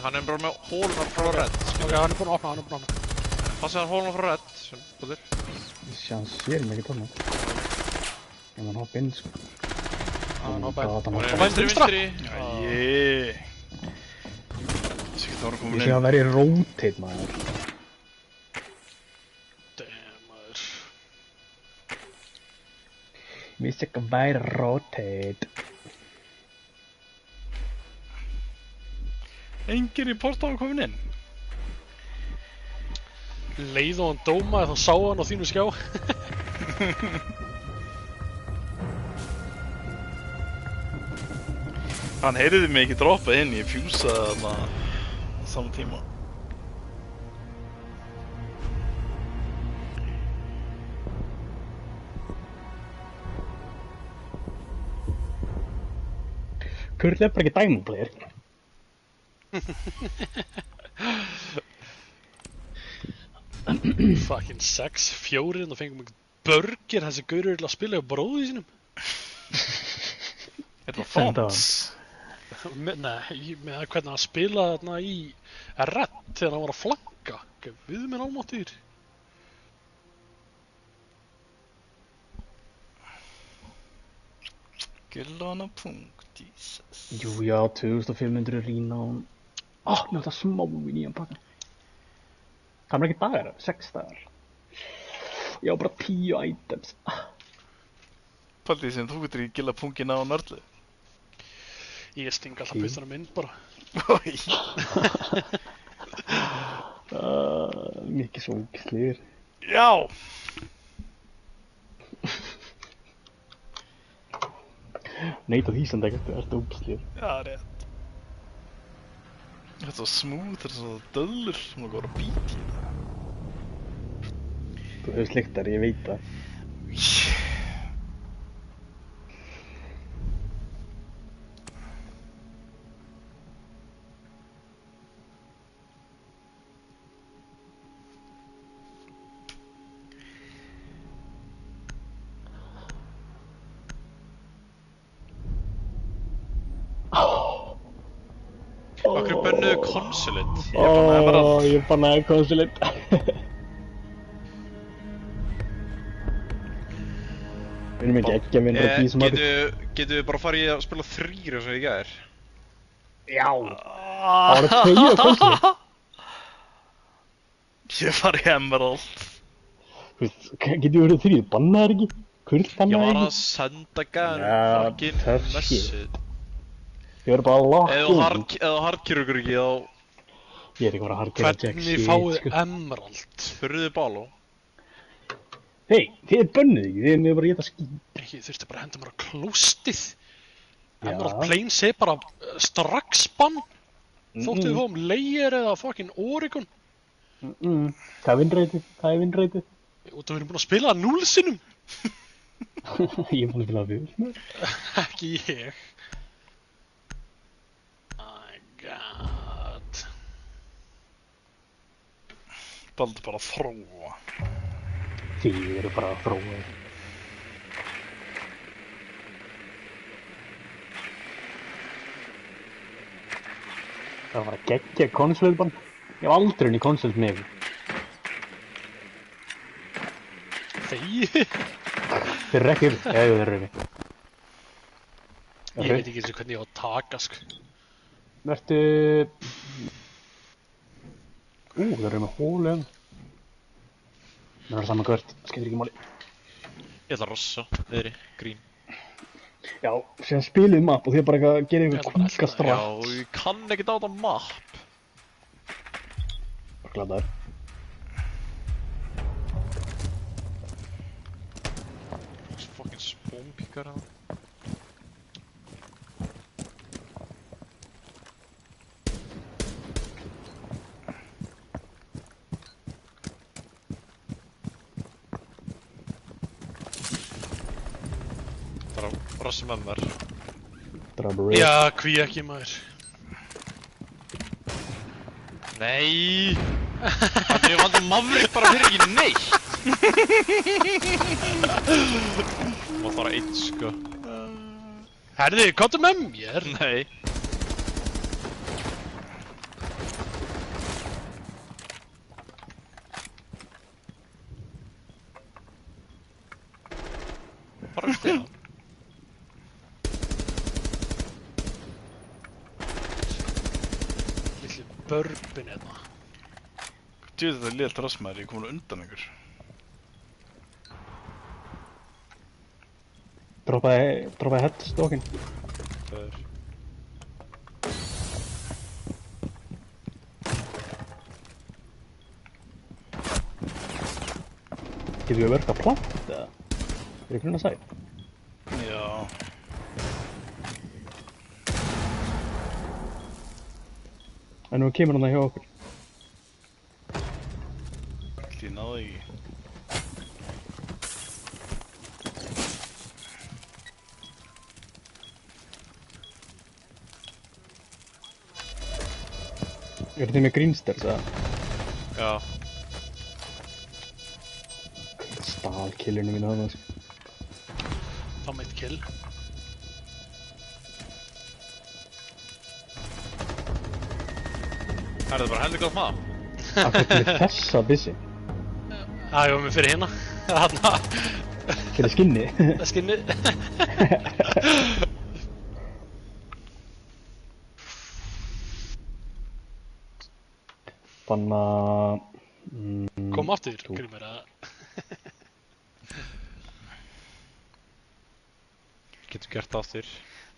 S4: Hann er bara með hólunar frá redd,
S1: Ok,
S4: skilur.
S1: hann er búinn að opna,
S4: Passaði hann hólunar frá redd, sem búðir.
S3: Hann sér mig ekki þarna. Ef hann hoppa inn, sko.
S1: Hann hoppaði.
S3: Það var
S4: Hann
S3: hann
S4: er
S1: Hann
S4: vinstri,
S1: vinstra.
S2: Æi. Sér voru
S3: Ég
S2: komin
S3: sé að
S2: inn.
S3: vera í rotate, maður.
S1: Damn, maður.
S3: Ég sé að vera í rotate.
S2: Engin í portáðu komin inn.
S1: Leið og hann dómaði þá sá hann á þínu skjá.
S2: Hann heyrði mig ekki droppa inn, ég fjúsaði þarna á saman tíma.
S3: Kurl er bara ekki diamond player.
S1: Fucking 6-4 og fengum einhvern burger þessi gaurur til að spila á bróði sínum.
S2: Þetta var
S3: Þetta var-
S2: fonts.
S1: Nei, með hvernig hann spilaði þarna í Red þegar hann var að flanka. Við minn álmáttir.
S2: Gullan á punkt, Jesus.
S3: Jú, já, 2500 renown. Mér þetta smá í nýjan pakka. Það er ekki dagar, 6 dagar. Ég á bara 10 items.
S2: Paldið sem þú getur ekki gilla pungina á nörlu.
S1: Ég sting alltaf puttunum inn bara.
S2: Oi.
S3: Mikið svo ógeðslegir.
S2: Já!
S3: Neita því sem það ertu ógeðslegir.
S2: Já, rétt. Þetta er svo smooth, þetta er svo döllur sem það går að bíti í þetta.
S3: Þú hefur sleikt þar, ég veit það.
S4: Okkur bönnuðu konsulent.
S3: Ég bannaði konsulent. Við erum ekki að vinna að því sem að...
S4: Getum við bara farið að spila 3 eins og í gær?
S3: Já! Það var að tegja konsulent.
S2: Ég var í Emerald.
S3: Þú veist, getur við verið 3? Bannaði ekki? Kurl
S4: Ég
S3: bannaði
S4: var
S3: ekki?
S4: að senda gæðan
S3: Ja,
S4: fucking
S3: tough shit.
S4: message.
S3: Ég verður bara að lokka
S4: Ef þú hardkýrur ykkur ekki þá
S3: Ég er ekki bara að hardgera jack
S1: Hvernig
S3: shit,
S1: fáið
S3: sko.
S1: Emerald?
S4: spurðu Baló.
S3: Hei, þið er bönnuð ekki, þið er bara að geta skít.
S1: Ég þurfti bara að henda mér á klóstið.
S3: Já.
S1: Emerald Plains er bara strax bann. Þóttu við fáum Layer eða fucking Oregon.
S3: Hvað er vinnreitið? Hvað er vinnreitið?
S1: Og þú erum búin að spila það 0 sinnum.
S3: Ég er búin að spila það fyrir.
S1: Ekki ég. My god.
S2: Baldur bara að þróa.
S3: Þið eru bara að þróa. Það var að geggja konsultbann. Ég hef aldrei unni konsult með ykkur.
S1: Þegi.
S3: Þeir eru ekki yfir. Eða þeir eru yfir.
S1: Ég veit ekki eins og hvernig ég á að taka, sko.
S3: Vertu... þeir eru með hólum. Það er saman hvert, skemmtir ekki máli.
S4: Ég ætla að rossa, niðri, grín.
S3: Já, síðan spilið mapp og þið bara eitthvað að gera
S1: Ég
S3: eitthvað
S1: ætla bara að
S3: kúka
S1: elta
S4: Já,
S3: strax.
S4: ég kann ekkert á þetta map.
S3: Bara gladaður.
S4: Þessi fucking spónpíkar hann. Það er að rossa með mér.
S3: Drabba reyð.
S1: Já, hví ekki maður.
S4: Nei! Þannig ég valdi Maverick bara fyrir ekki neitt! Má fara einn, sko.
S1: Herði, komdu með mér.
S4: Nei. Bara eftir það.
S1: Lilli bourbon hérna.
S2: Djöðu þetta létt rassmaður, ég er komin undan ykkur.
S3: Droppaði headstockinn.
S4: Það er...
S3: Getur við verið að planta eða? Er ykkur að sæð?
S2: Já.
S3: En nú kemur hann það hjá okkur.
S2: Ég náði ekki.
S3: Eru þið með greensters eða?
S4: Já.
S3: Stál killinu mínu þarna, sko.
S1: Þá meitt kill.
S4: Það er bara heldur gott maður.
S3: Akkur til þessa byssi.
S1: Það var mér fyrir hérna. Þarna.
S3: Fyrir skinni.
S1: Skinni.
S3: Þannig að...
S1: Kom aftur, Grímur, að...
S4: Getur gert aftur.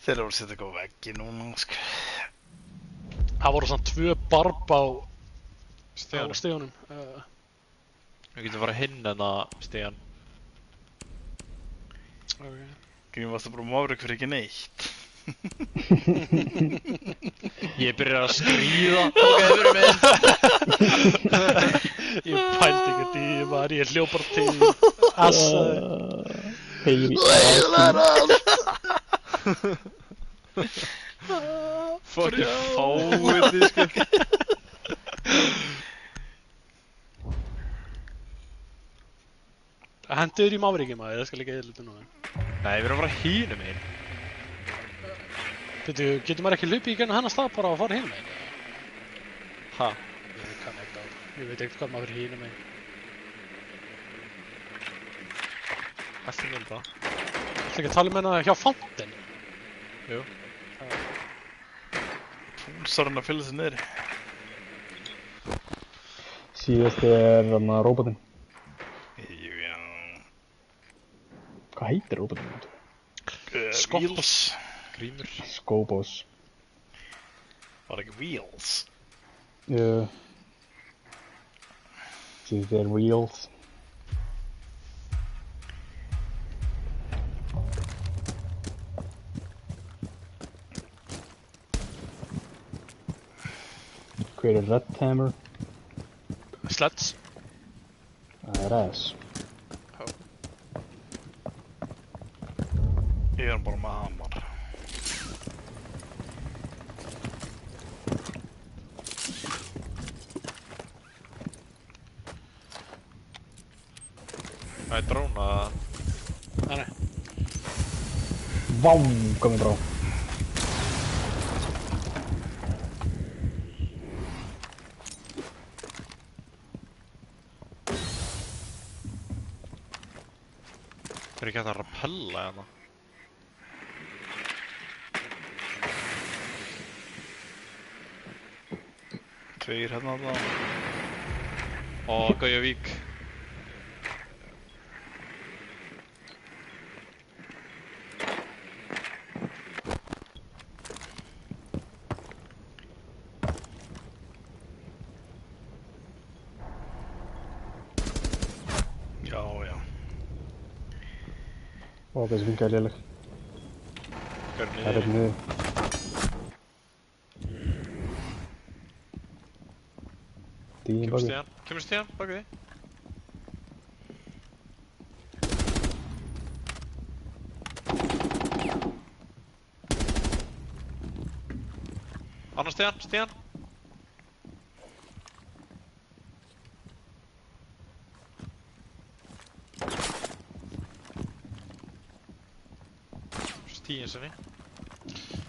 S2: Þeir eru að setja eitthvað á veggi núna, sko.
S1: Það voru svona 2 barb á
S4: Steganum.
S1: stegunum.
S4: Við getum farið hinn en að stegan.
S1: Okay.
S2: Grím varst að bara mára ykkur ekki neitt.
S4: Ég byrjar að skríða. Ok, þið verið með.
S1: Ég pældi ekkert í því maður, ég hljóp bara til assaði.
S3: Heyri.
S2: Fucking fáiði, sko.
S1: Hendur í Maverick maður, það skal ekki eða hluta núna.
S4: Nei, við erum bara hínum einn.
S1: Getur maður ekki hlupið í genið hennar stað bara að fara hinn meginn?
S4: Ha?
S1: Ég kann ekkert á það. Ég veit ekkert hvað maður fyrir hinn meginn.
S4: Hættu mér það.
S1: Það ekki að tala um hennar hjá Fountain.
S4: Jú.
S2: Púlsarinn að fylla sig niður.
S3: Síðast er þarna róbotinn.
S2: Já.
S3: Hvað heitir róbotinn?
S2: Wheels.
S4: Grímur.
S3: Skobos.
S2: Var ekki Wheels?
S3: Síðast er Wheels. Hver er Red Hammer?
S1: Sleds.
S3: Það er S.
S2: Ég er bara með hamar.
S4: Það er dróna.
S1: Nei.
S3: Vá, hvað mér brá.
S4: Það er ekki hægt að rappella hérna.
S2: Tveir hérna alltaf.
S4: Ó, Gaujavík.
S2: Já, já.
S3: Ó, þessi finka er léleg.
S4: Hvernig
S3: Það er hérna niður. Dín
S4: Kemur
S3: baki.
S4: stíðan? Kemur stíðan? Baki því? Annar stíðan? Stíðan? Stíðin sinni.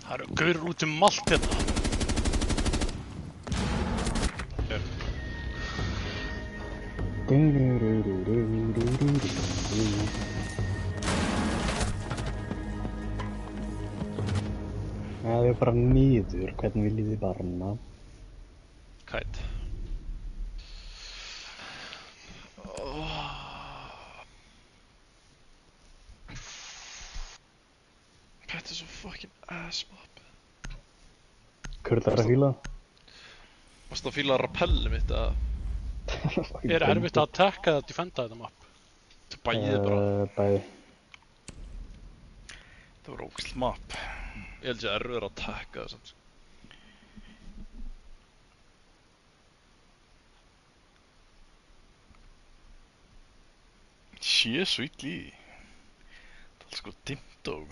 S1: Það eru gaurur út allt hérna.
S4: Hér.
S3: Það er bara niður, hvernig viljið þið barna?
S4: kite. Þetta er svo fucking ass map.
S3: Kurlar að fíla
S4: Varstu að fíla rappelli mitt að
S1: Er erfitt að attacka eða defenda þetta map?
S4: Þetta bæðið bara.
S3: Bæði.
S2: Það var ógæsl map.
S4: Ég held ég erfiður að taka það samt.
S2: Sé svo illa í því. Það er sko dimmt og...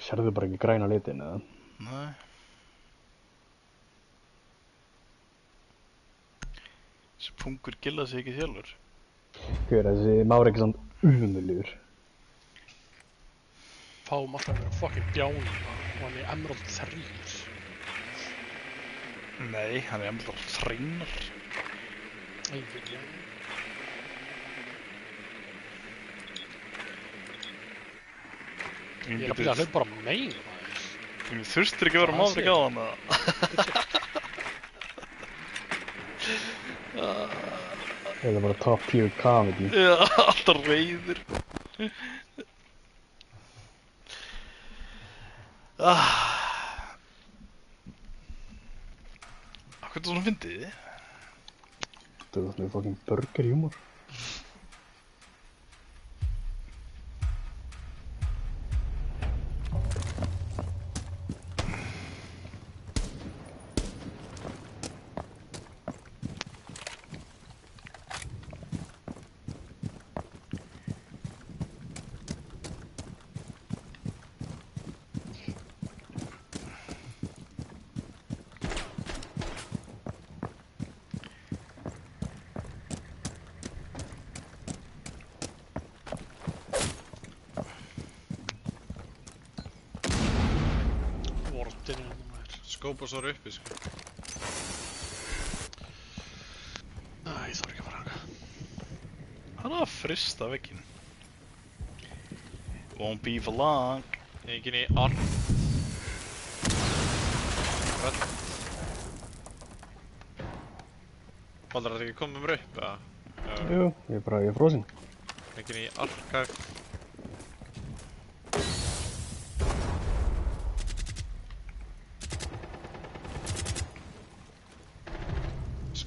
S3: Sérðu bara ekki græna litin eða?
S2: Nei. Þessi pungur gilla sig ekki sjálfur.
S3: Hver þessi Mári ekki samt umulegur.
S1: Fáum alltaf að vera fucking bjáni og hann er Emerald 3.
S2: Nei, hann er emlar þreinar.
S1: Æ, já. Ég er að byrja að hlaupa bara megin, maður.
S2: Þú þurftir ekki að vera Maverick á hann að...
S3: Það er bara top tier comedy.
S2: Já, alltaf reyður. Hvað er það svona fyndið?
S3: Þú veist með fucking burgerhjúmor.
S4: Skópa svo uppi, sko.
S1: Æ, ég þarf ekki að fara hanga.
S2: Hann er að frista vegginn. Won't be for long.
S4: Engin í arm. Rödd. Baldur, þetta ekki komið mér upp, eða?
S3: Jú, ég er frosin.
S4: Engin í arkar.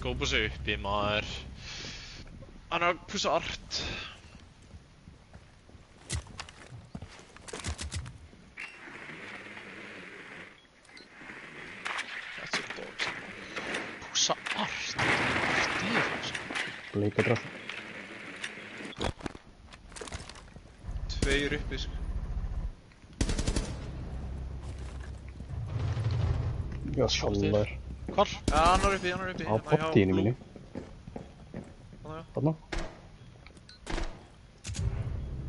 S4: Skópa sig uppi, maður. Hann er að pussa art. That's a dog.
S1: Pússa art. Art í þessu.
S3: Bleikadrað.
S4: Tveir uppi, sko.
S3: Já, sjallar.
S1: Hvar?
S4: Ja, hann er uppi, hann er uppi.
S3: Á pottíinu mínu. Þarna.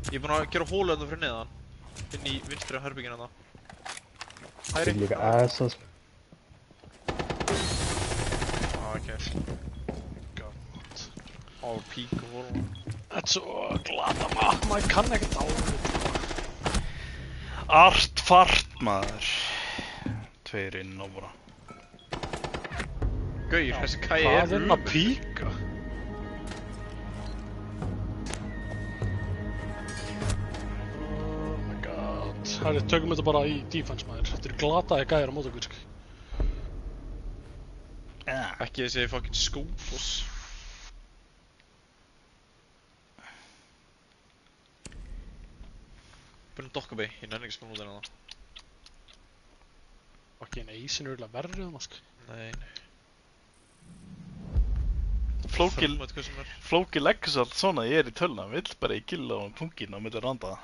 S4: Ég er búinn að gera hólu þarna fyrir neðan. Inn í vinstri herbyggina þarna.
S3: Það er
S4: Hægri.
S3: líka assa, sko.
S4: Ok. God. Á pík og hólu.
S1: Þetta er svo glata map, maður kann ekkert á þetta.
S2: Art fart, maður. Tveir inn og bara.
S4: Gaur, þessi kæi
S1: Hvað
S4: er
S1: er hann að píka? Oh my god. Herri, tökum þetta bara í defense, maður. Þetta er glataði gæjar á móti okkur, sko.
S4: Ekki þessi fucking skúfos. Búinn dokkabey, ég nenni ekki spiln út hérna.
S1: Fucking Ace er örugglega verri um það, sko.
S4: Nei.
S2: Flóki leggur svo allt svona ég er í tölna, hann vill bara í gilla á pungin á milli randa.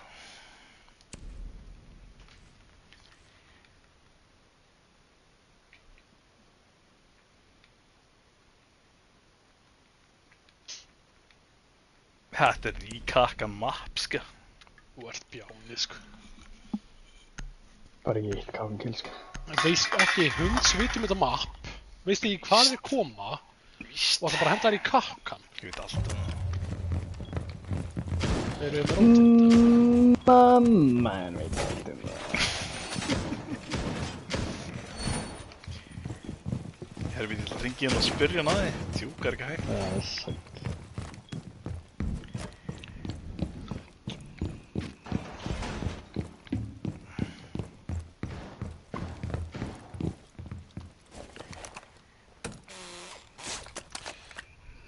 S2: Þetta er ríkakkan map, sko.
S1: Þú ert bjáni, sko.
S3: Bara ekki eitt káðan kill, sko.
S1: Veist ekki hundsvitum þetta map. Veist ekki hvað þeir koma.
S2: Víst.
S1: Og það bara henda þær í kakkan.
S2: Ég veit allt um það.
S1: Þeir eru með rótið.
S3: Mamma, en veit allt það.
S2: Herfi, ég ætla að ringi hérna og spyrja hann að þig. Tjúkar ekki hægt.
S3: Það er sætt.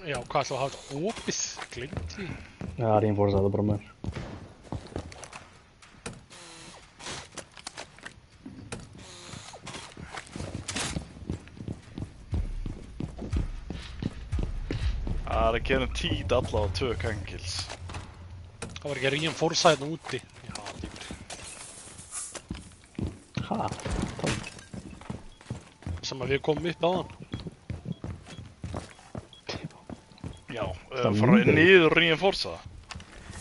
S1: Já, hvað ætlaðu að hafa þetta opið? Gleymd því.
S3: Já, Reinforce að það bara með.
S2: Það er að gera tíð allavega 2 kangils.
S1: Það var ekki að reinforca hérna úti. Já, dýpri.
S3: Ha?
S1: Sem að við komum upp aðan.
S2: Já,
S3: Það
S2: fara
S3: líður.
S2: niður reinforca.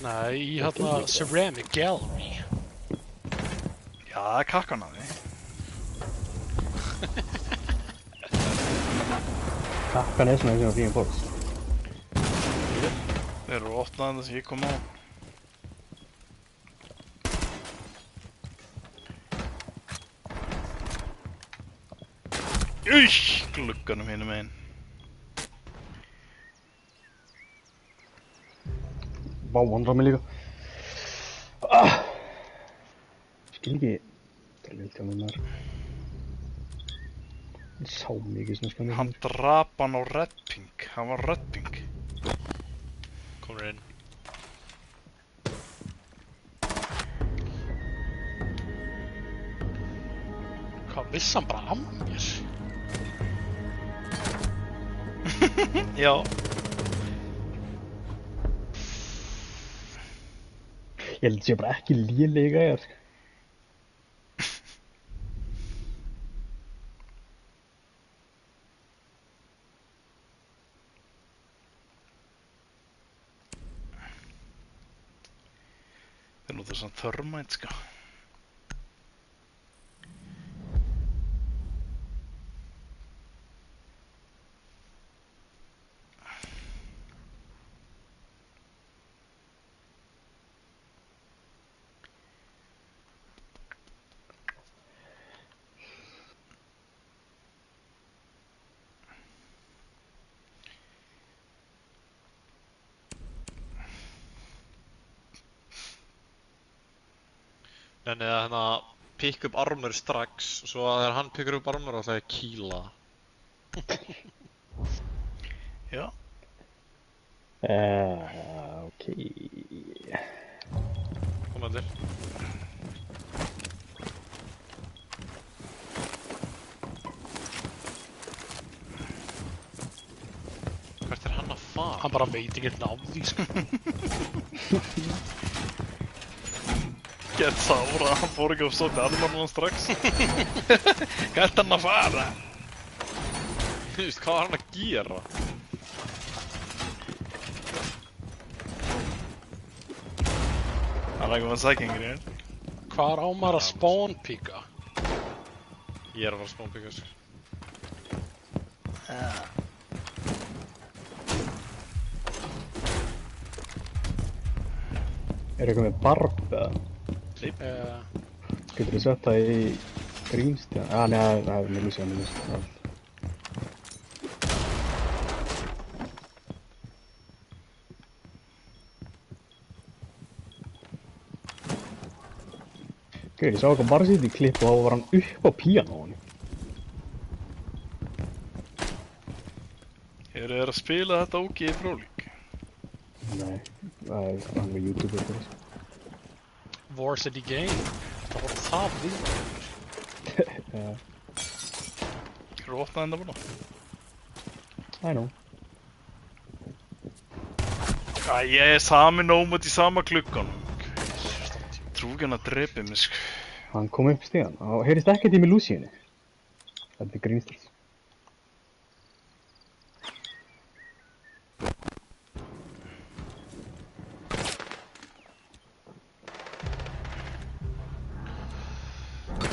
S1: Nei, í hérna Ceramic Gallery.
S2: Já, það er kakkan að þig.
S3: Kakkan er svona eins og Reinforce.
S2: Þeir eru opnaðan þess að ég kom á. Glugganum hinum einn.
S3: Vá, vandrar mig líka. Ah! Skil ekki. Það er vildi á mig maður. Ég sá mikið svona skamlega.
S2: Hann drap hann á Red Pink. Hann var Red Pink.
S1: Komur inn. Hvað vissi hann bara af mér?
S2: Já.
S3: Ég held að sé bara ekki lélega ég, sko.
S2: Þeir nú þessan Thermite, sko.
S4: En eða hérna pick up armor strax, svo að þegar hann pickar upp armor þá ætla ég að kýla.
S2: Já.
S3: Ok.
S4: Kom allir. Hvert er hann að fara?
S1: Hann bara veit ekki náð því, sko.
S2: Gett sára, hann fór ekki á stóti armarnan strax. Hvert hann að fara?
S4: Þú veist, hvað var hann að gera?
S2: Hann er ekki með sækingri, hér.
S1: Hvað á maður að spawn píka?
S4: Ég er að fara að spawn picka, sko.
S3: Er eitthvað með barb eða? Getur þú sett það í grínstján? Nei, það er með lýsa. Ég sá eitthvað bara sitt í klipp og þá var hann upp á píanóinu.
S2: Eru þeir að spila þetta ógi í frólik?
S3: Nei, það er hann með YouTube og það.
S1: Varsity Game. Það var það við.
S2: Eru opnað enda búin á?
S3: I know.
S2: Ég er sami nómut í sama klukkan. Trú ekki hann að drepi mig, sko.
S3: Hann kom upp stíðan og heyrist ekkert í með Luciani. Þetta er grínstján.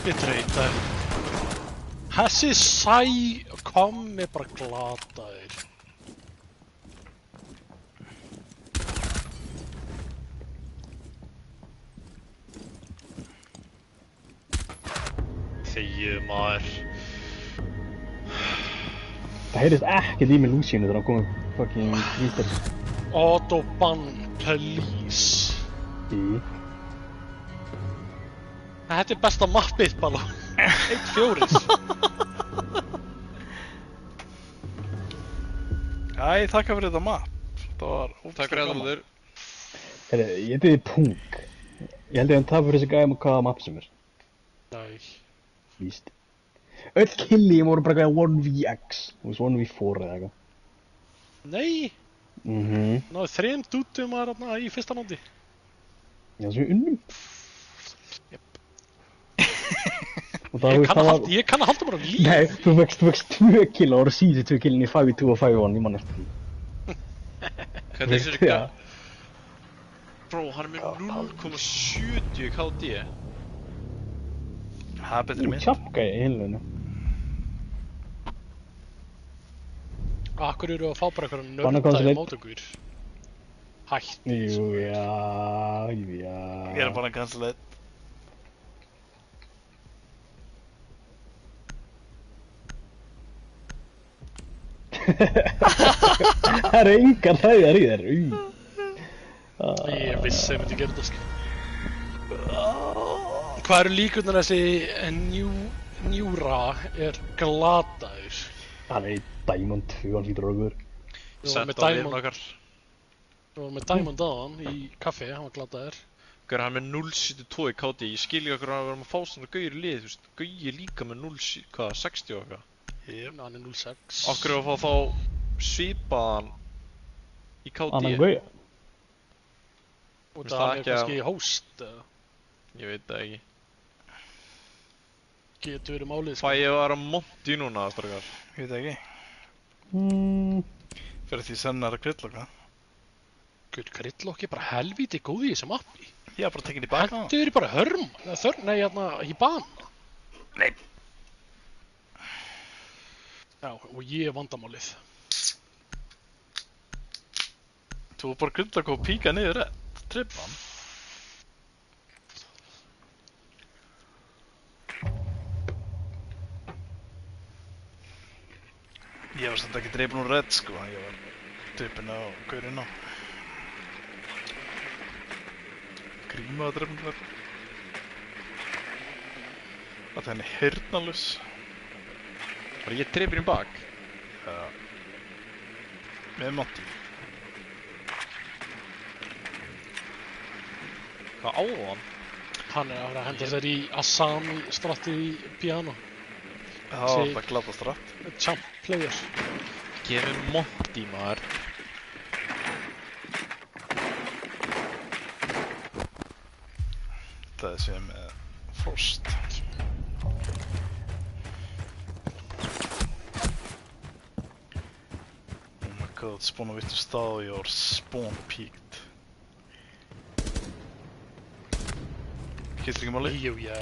S1: Ég treytaði. Þessi sæ kom mér bara glataðir.
S4: Þegið maður.
S3: Það heyrðist ekkert í mig Lúsínu þegar hann kom upp fucking vístar.
S1: Autobahn Police. Þetta er besta mappið bara. 1-4.
S2: Æ, þakka fyrir þetta mapp. Það var ótrúlega
S4: Takk fyrir þetta Lúður.
S3: Herri, ég heiti þið Punk. Ég held ég hann tapa fyrir þessi gæði með hvaða mapp sem er.
S1: Nei.
S3: Víst. Öll killi voru bara eitthvað 1vx. Þú veist 1v4 eða eitthvað.
S1: Nei.
S3: Mhm.
S1: Náðu 3 dútum að í fyrsta nándi.
S3: Já, sem við unnum. Og það,
S1: Ég
S3: veist, það var...
S1: kann að halda mér á líf.
S3: Nei, þú vext 2 kill og voru síðu 2 killin í 5v2 og 5v1, ég man eftir því.
S4: Hvernig er þessi gæ? Bro, hann er með 0,70 KD.
S2: Það er betri minn.
S3: Tjafgæði í heilinu.
S1: Akkur eru að fá bara eitthvað
S3: Banna
S1: nörda í
S3: konsuleit.
S1: mót okkur. Hætt.
S3: Jú, já.
S2: Ég er bara að cancela þetta.
S3: Það eru engar hræðar í þér.
S1: Ég vissi að ég myndi gera þetta sko. Hvað eru líkurnar þessi Njúra er glataður?
S3: Hann er í Diamond 2, hann hlýtur okkur.
S1: Við vorum með
S4: Sett á liðin
S1: Diamond,
S4: okkar.
S1: við vorum með Diamond aðan í kaffi, hann var glataður.
S4: Gauður, hann er með 0,72 í KD. Ég skil ekki okkur að við erum að fá svona gauður í lið, þú veist. Gauði líka með 0,60 og eitthvað.
S1: Hann er 0,6.
S4: Okkur er að fá þá svipaðan í KD.
S3: Annan gauja.
S1: Og
S4: Finnst
S1: það
S4: það
S1: er
S4: ekki að-
S1: kannski host,
S4: Ég veit það ekki.
S1: getur verið málið
S4: Fæ
S1: sko.
S4: ég að vera monti núna, strákar?
S2: Ég veit ekki.
S3: Mm.
S2: Fyrir því sennar að grillokka.
S1: Guð, Gridlock er bara helvíti góð í þessum appi.
S2: Ég har bara tekið í baka.
S1: Hentu þér bara hörm, nei, Hibana.
S2: Nei.
S1: Já, og ég er vandamálið.
S2: Þú er bara grillokka og píka niður rétt. Trippan. Ég var samt ekki dreipin úr redd sko, ég var dreipin á gaurinn á. Gríma að dreipin þar. Að henni heyrnalus.
S4: Var ég dreipin í bak?
S2: Já. Með Matti.
S4: Hvað á hann?
S1: Hann er að vera að henda sér í Asami strattið í piano.
S2: Það var alltaf glatast rætt.
S1: Champ player.
S4: Gefið monti, maður.
S2: Það er sem með Frost. Oh my god, spawn of it to stall your spawn peaked. Skiltir ekki máli?
S1: Jú, já.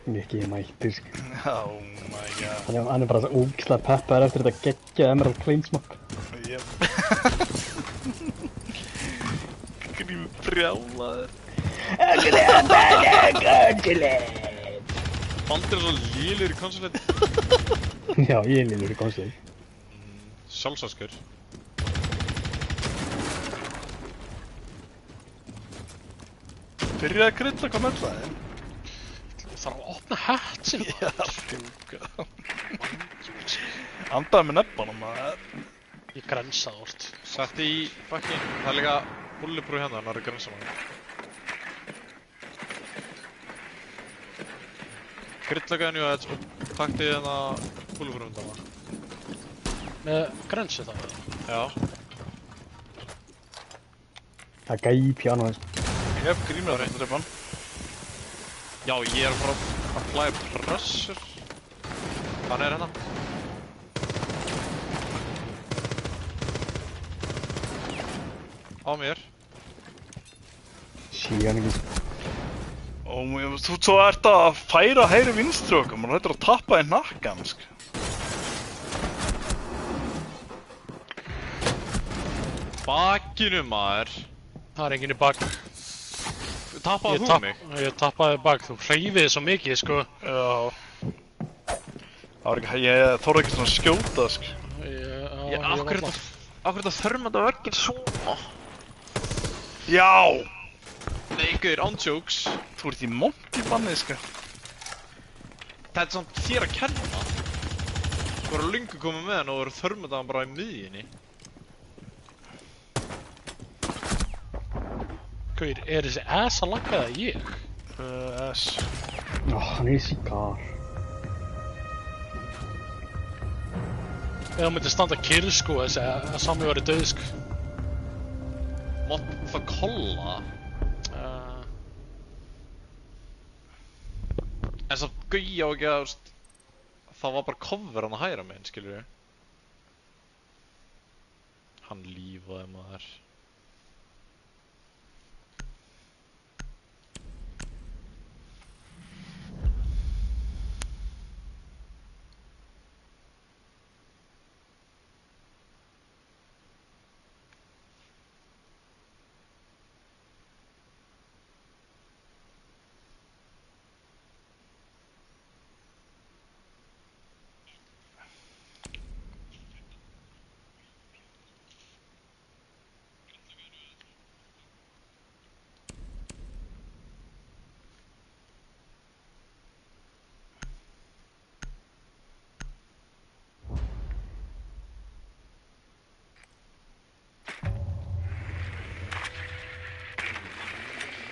S3: Mikið ég mættur, sko.
S2: Oh my god.
S3: Hann er bara svo ógislega peppaður eftir þetta geggja Emerald Planesmock.
S2: Jep. Grími brjálaður.
S4: Baldur er svo lélur í konsolið.
S3: Já, ég er lillur í konstið.
S4: Sjálfsáskur.
S2: Byrjaði að grilla hvað með það?
S1: Það þarf að opna hatsin.
S2: Já, djúka. Andaði með nebbanum maður.
S1: Ég grensaði orð.
S4: Sett í fucking, það er líka bulletproof hérna, hann er að grensa maður. Grillagaðin í aðeins og taktið hérna bulletproof undan það.
S1: Með grensi það.
S4: Já.
S3: Það gæi í píanoðins.
S2: Ég hef grímið að drepa hann.
S4: Já, ég er að fara að apply pressure. Hann er hérna. Á mér.
S3: Sé hann ekki, sko.
S2: Þú svo ert að færa hægri vinstri okkur, maður hættur að tappa í nakkan, sko.
S4: Bakinu maður.
S1: Það er enginn í bak.
S4: Tappaði þú mig?
S1: Ég tappaði bak, þú hreyfið svo mikið, sko.
S2: Já. Það var ekki, ég þorði ekki svona að skjóta, sko.
S4: Ég, akkur þetta þörmandi á vegginn svona?
S2: Já!
S4: Nei, ykkur, ándjóks.
S2: Þú ert í monkey-bannið, sko.
S4: Það er samt þér að kenna. Þú voru lungu komið með hann og voru þörmandi hann bara í miðjunni.
S1: Gauir, er þessi ass að lagga það ég?
S2: S.
S3: Hann er í síkar.
S1: Eða myndi standa kyrr sko, þessi að Sami væri döð sko.
S4: Mátt það kolla? En samt Gauji á ekki að, það var bara cover hann að hæra meginn, skilur við? Hann lífaði maður.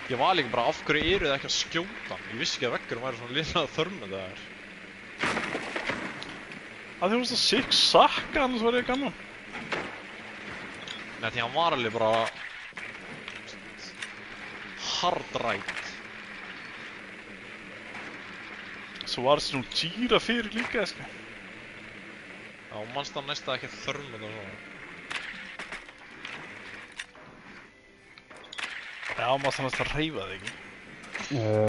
S4: Ég var líka bara, af hverju eru þið ekki að skjóta hann? Ég vissi ekki að veggurum væri svona lilla þörmandi það er.
S2: Það þú veist að sikk-sakka, annars var ég gaman.
S4: Nei, því hann var alveg bara hard right.
S2: Svo var þessi nú gíra fyrir líka, sko.
S4: Já, mannst það næsta ekki þörmandi og svona.
S2: Já, maður þannig að reyfa þig ekki.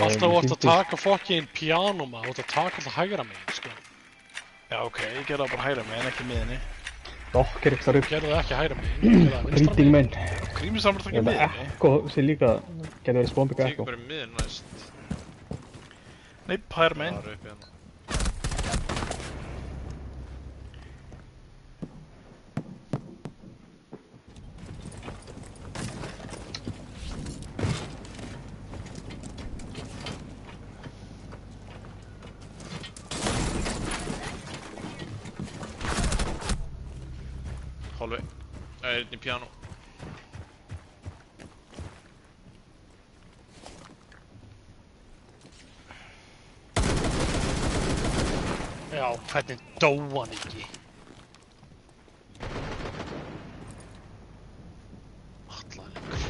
S1: Alltaf þú ert að taka fokkin píanóma, þú ert að taka alltaf hægra meginn sko.
S2: Já, ok, ég gerði það bara hægra meginn, ekki miðinni.
S3: Dokk er eitthvað upp.
S1: Gerðu það ekki hægra meginn, gerðu það vinstra
S3: Rýting
S1: meginn.
S3: menn.
S2: Grímusamur það ekki miðinni.
S3: Ekko sé líka, getur verið spónbygga
S4: Tekur
S3: ekko.
S4: bara í miðin næst.
S2: Nei, hægra meginn.
S4: Það er upp hérna. Hálfi. Það er einn í piano.
S1: Já, hvernig dó hann ekki? Allalengur.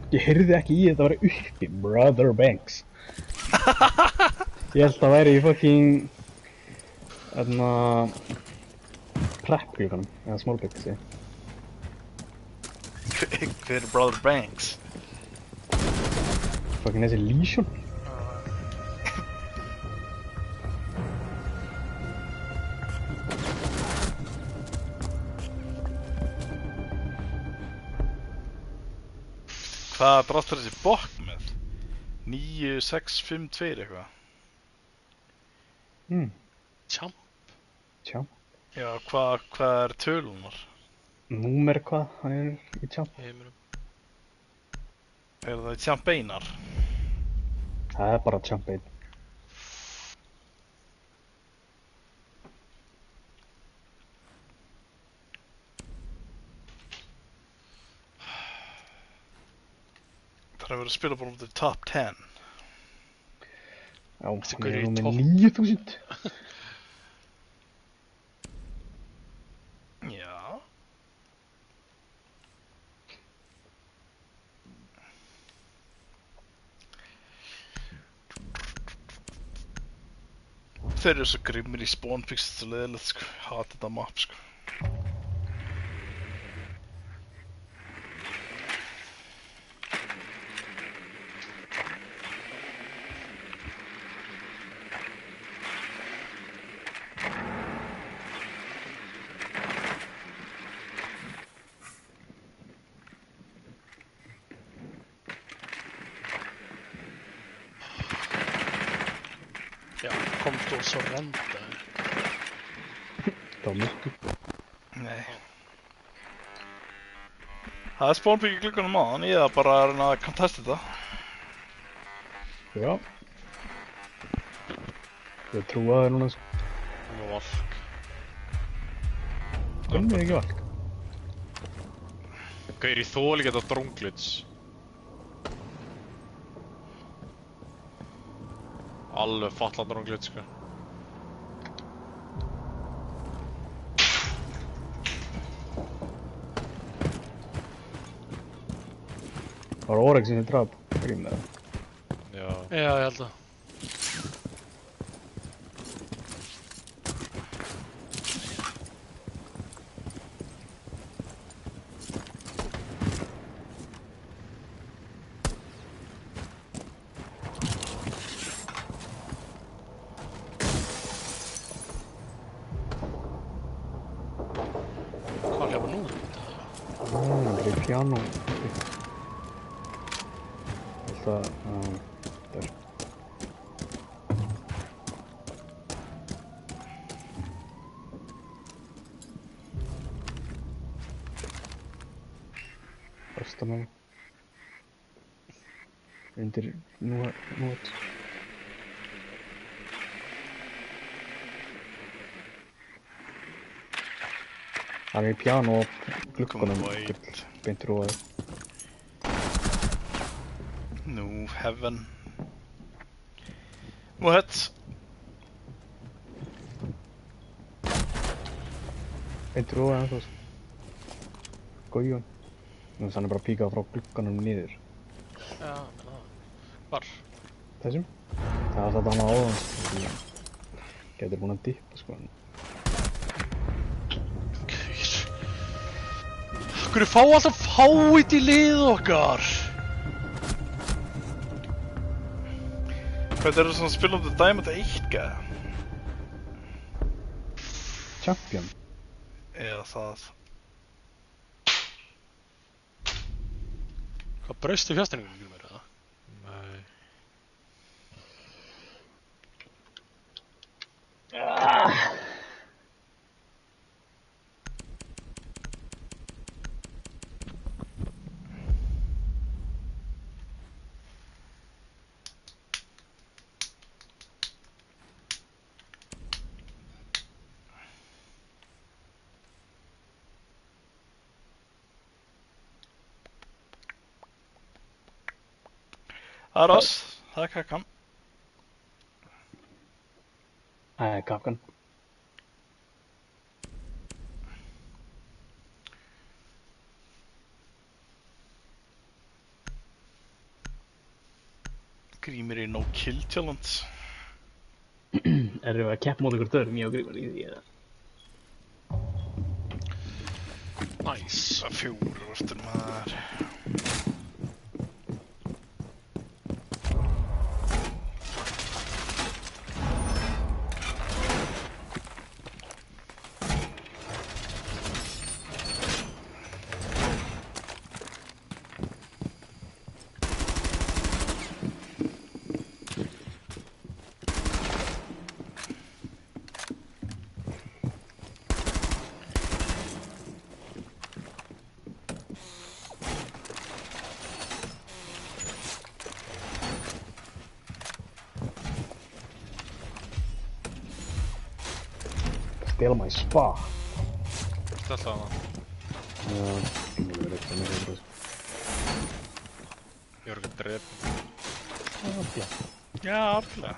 S3: Ég heyrði ekki í þetta að vera uppi, Brother Banks. Ég held að væri í fucking þarna prep-glúkanum, eða smallbygg, sé.
S2: Hver er Brother Banks?
S3: Fucking þessi Legion.
S2: Hvað drast þessi bokk með? 9652 eitthvað?
S1: Tjám.
S3: Tjá.
S2: Já, hvað er tölunar?
S3: Númer hvað, hann er í tjá.
S4: Heimurum.
S2: Er það tjampeinar?
S3: Það er bara tjampein.
S2: Það er að vera að spila bara út í top 10.
S3: Já, hann
S1: gaur
S3: er
S1: í
S3: nú með
S1: topp.
S3: 9000.
S2: Já. Þeir eru svo grimmir í spawnfix, þetta er leiðilegt, sko. Ég hata þetta map, sko.
S1: og surrender.
S3: Það var myrkur.
S2: Nei. Það er spónbyggi glugganum á hann, ég er bara að reyna að contesta þetta.
S3: Já. Ég trúa þér núna, sko.
S4: Það var valk.
S3: Gönnið ekki valk.
S4: Gauður, ég þoli ekki þetta drónglits. Alveg fatlan drónglits, sko.
S3: Það var Orex sem ég draf. Grím með það.
S4: Já.
S1: Já, ég held að. Hvað hljópa nú?
S3: Það er piano. Það, der. Östanál. Undir nót. Það er piano á gluggunum.
S2: Wait.
S3: Beint róaði.
S2: Nú, heaven. What?
S3: Beint róaði ennþá. Gójón. Þannig að hann er bara að píka frá glugganum niður.
S1: Já, menna það. Hvar?
S3: Þessum? Það var þetta hann á áðan, sko. Getur búin að dippa, sko.
S1: Hverju fá alltaf fáið í lið okkar?
S2: Hvað er það svona að spila um þetta Diamond 1 gæða?
S3: Champion.
S2: Eða það.
S1: Hvað braust í fjastningunum mér, eða?
S4: Nei.
S2: Það er oss. Það er kakkan.
S3: Það er kakkan.
S2: Grímur í no kill challenge.
S3: Erum við að keppa mót ykkur dörrum, ég og Grímur í því, eða?
S1: Nice.
S2: Það 4 vartur maður.
S3: Stela my spa.
S4: Þetta er alltaf hana.
S3: Já, ég vil vera eitthvað með það.
S4: Ég var ekki að drepa.
S3: Það var flott.
S2: Já, alveg.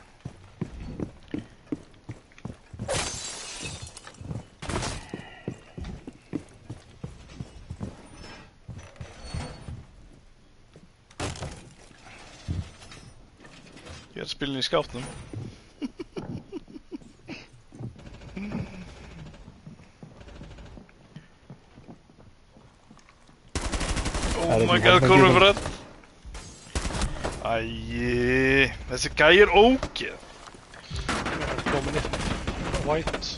S2: Ég er að spila inn í skápnum. Oh my god, komum við fyrir þetta. Æi, þessi gæi er ógeð.
S1: Komin inn. White.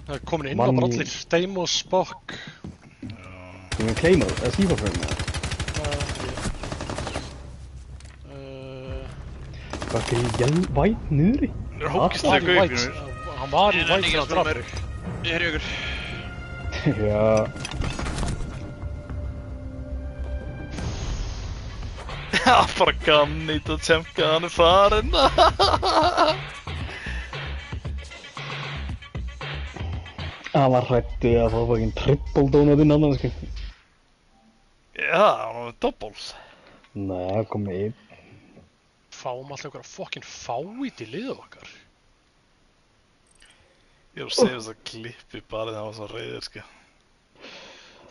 S1: Það er komin inn á bara allir. Deimo, Spock.
S3: Ég vil Claymore, eða Seaforframe. Hvað gerir væt niðri?
S2: Það er
S1: Hann
S2: hókislega
S1: var í
S2: gauð
S1: white,
S2: fyrir mér.
S1: hann var í
S4: Ég nenni
S1: white
S4: ekki
S1: þegar
S4: að
S1: hann
S4: spila
S1: draf
S4: meir.
S1: mig.
S4: Ég heyri ykkur.
S3: Já,
S2: Já, bara gamnýtt og tjemka, hann er farinn.
S3: hann var hrættu að fá fucking triple donutinn annan, sko.
S2: Já, hann var með doppel.
S3: Nei, það kom með einn.
S1: Fáum alltaf einhverja fokkin fáið í liðu okkar.
S2: Ég er að segja þess að klippi bara þegar hann var svo reiður, sko.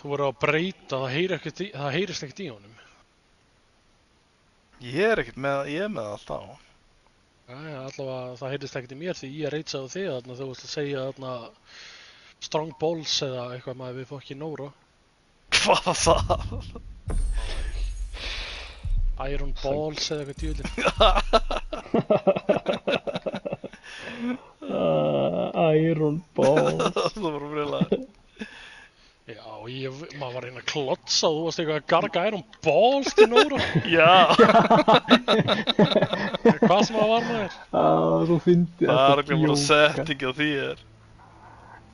S1: Þú voru að breyta, það heyrist ekkert í honum.
S2: Ég er ekkert með, ég er með allt á.
S1: Jæja, allavega það heyrist ekkert í mér því ég reitsaði þig þarna þegar þú vilt að segja þarna strong balls eða eitthvað maður við fokkin Nóra.
S2: Hvað var það?
S1: Iron balls eða eitthvað djúlinn.
S3: Iron Ball.
S2: Það var brjóðlega.
S1: Já, maður var að reyna að klotsa og þú varst eitthvað að garga Iron balls til Nóra.
S2: Já,
S1: Hvað sem það var maður.
S3: Þú fyndi
S2: það er ekki bara settingi á því er.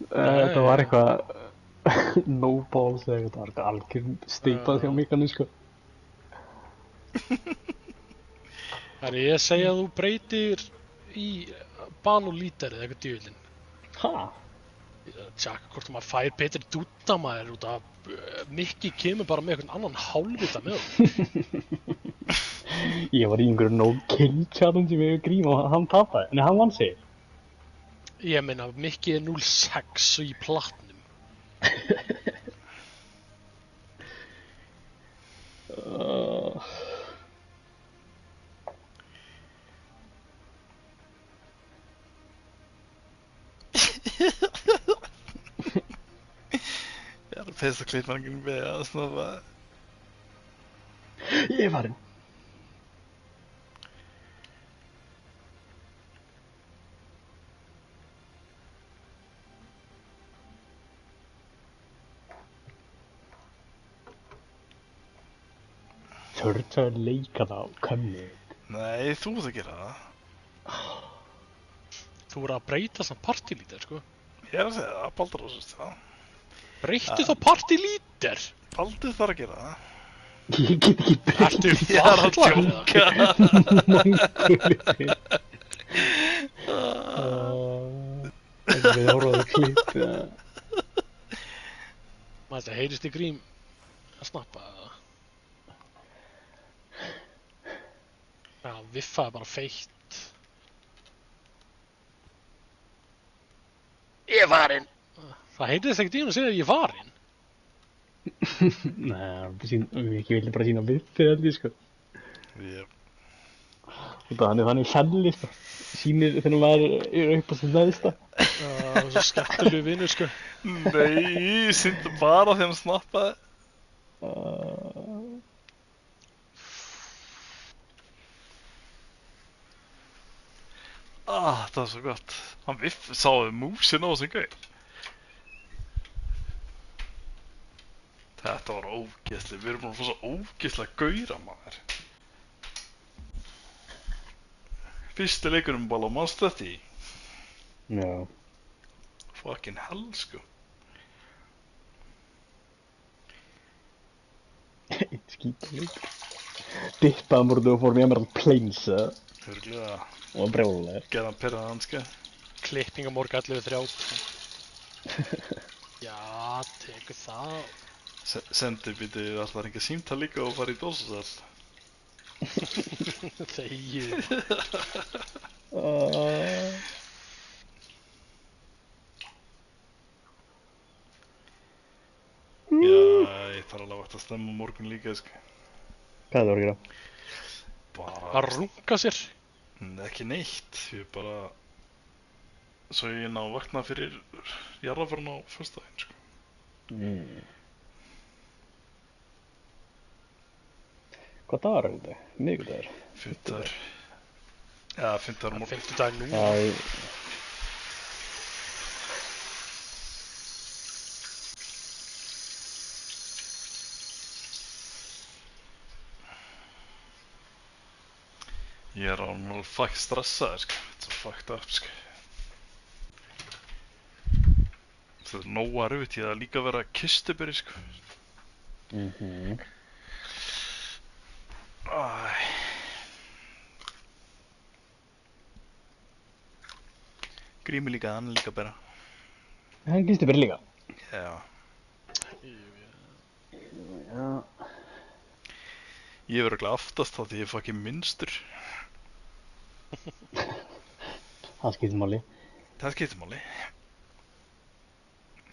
S3: Þetta var eitthvað no balls eða eitthvað, það var eitthvað algjörn steipað hjá Mikael, sko.
S1: Þannig ég segi að þú breytir í banulítar eða eitthvað djúlinn.
S3: Ha?
S1: Tjaka hvort maður fær betri dúta maður út af Mikki kemur bara með eitthvað annan hálfvita með hann.
S3: Ég var í einhverju no kill challenge með Grím og hann tapaði, en hann vann sig.
S1: Ég meina Mikki er 0-6 í platnum.
S2: Ég er að pissa klippmanningin við að snabba.
S3: Ég er farinn. Þurft að leika það á kömmu.
S2: Nei, þú ert að gera það.
S1: Þú voru að breyta samt partylítar sko.
S2: Ég er að segja það, Baldur ásist það.
S1: Breyttu þá partylítar?
S2: Baldur þarf að gera það.
S3: Ég get ekki breytt.
S1: Ertu
S2: Ég er að
S1: fatlaður eða?
S2: tjóka.
S3: mangulinn. Þetta er áraðu klipp.
S1: Maður þetta heyrist í Grím að snappa eða? Já, viffaði bara feitt. Ég er farinn. Það heyrðist ekkert í hún að segja að ég er farinn.
S3: Nei, ég vildi bara sína viðfið held ég, sko.
S2: Ég,
S3: Hann er þannig fælli, sko. Sýnir þegar maður er upp á sem neðsta.
S1: Það var svo skemmtilegu vinur sko.
S2: nei, syndu bara þegar hann snappaði. Það var svo gott. Hann sáðu músina á þessum gauð. Þetta var ógeðslega, við erum búin að fá svo ógeðslega gauðra maður. Fyrsti leikurinn bara á mannstætti.
S3: Já.
S2: Fucking hell, sko.
S3: Eitt skítalík. Dippaði morðu og fór með Emerald Plains,
S2: Hörglega,
S3: og brjálulegur.
S2: geðan perraðan, sko.
S1: Klippingamorg 11:30. Já, tekur það.
S2: Sendi býti allar enga símtal líka og fara í dósasall.
S1: Þegið.
S2: Já, ég þarf alveg að vakta að stemma á morgun líka, sko.
S3: Hvað er það að gera?
S2: Bara,
S1: Að runga sér.
S2: ekki neitt, ég bara... Svo ég ná að vakna fyrir jarðarfarn á föstudaginn, sko.
S3: Hvað dagar er þetta? Miðvikudagur?
S2: Fimmtar. Já, fimmtar á morgun.
S1: 50 dag nú.
S3: Já,
S2: Ég er alveg fuck stressaður, sko. Þetta er fucked up, sko. Það er nóg erfitt í að líka vera kistuberi, sko. Æ. Grími líka, hann er líka bera.
S3: Hann gisti bara líka.
S2: Já.
S3: Já.
S2: Ég verður ekki aftast þá því ég er fucking minnstur.
S3: Það skiptir máli.
S2: Það skiptir máli.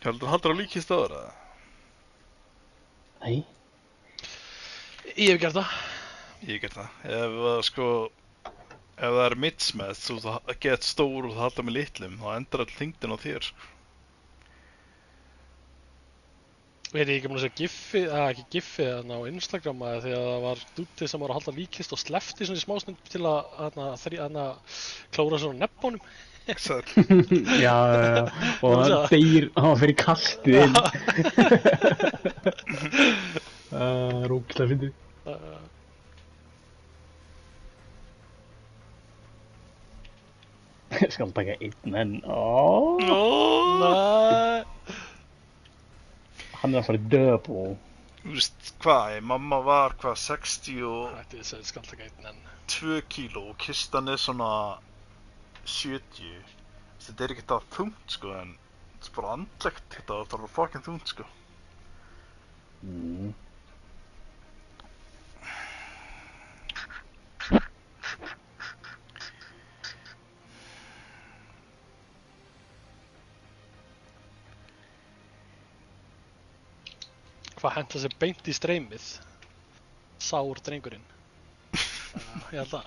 S2: Haldur á líkist aðra?
S3: Nei.
S1: Ég hef gert það.
S2: Ég ger það. Ef það er mitsmeth, þú get stór og það halda með litlum, þá endur all þyngdin á þér.
S1: Er ég ekki búinn að segja giffið, ekki giffið þarna á Instagram að því að það var dútið sem var að halda líkist og slefti svona í smásnund til að klóra svona nefnbónum.
S3: Já, og hann deyr, hann fyrir kastið inn. Það er ógeðslega fyndið. Skal taka einn enn.
S1: Nei.
S3: Hann er að fara í döðból.
S2: Þú veist hvað, mamma var 62
S1: Þetta er sem skal taka einn enn.
S2: kíló og kistan er svona 70. Þetta er ekki það þungt, sko, en þetta er bara andlegt, þetta er bara fucking þungt, sko.
S1: Hvað henta sér beint í streymið? Sár drengurinn. Ég held að.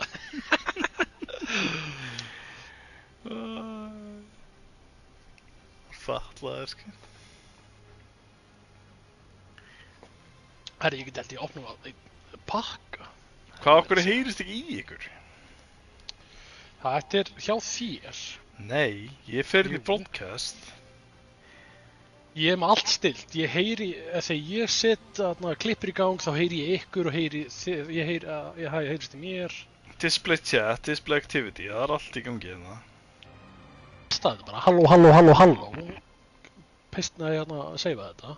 S2: Fatlaður, sko.
S1: Herri, ég get held ég opna að pakka.
S2: Hvað okkur heyrist ekki í ykkur?
S1: Þetta er hjá þér.
S2: Nei, ég fer í
S1: Jú.
S2: broadcast.
S1: Ég er með allt stilt. Ég heyri, þegar ég set klippur í gang þá heyri ég ykkur og ég heyrist í mér.
S2: Display chat, display activity, það er allt í gangi hérna.
S1: Það er bara halló. Pistna ég að seifa þetta.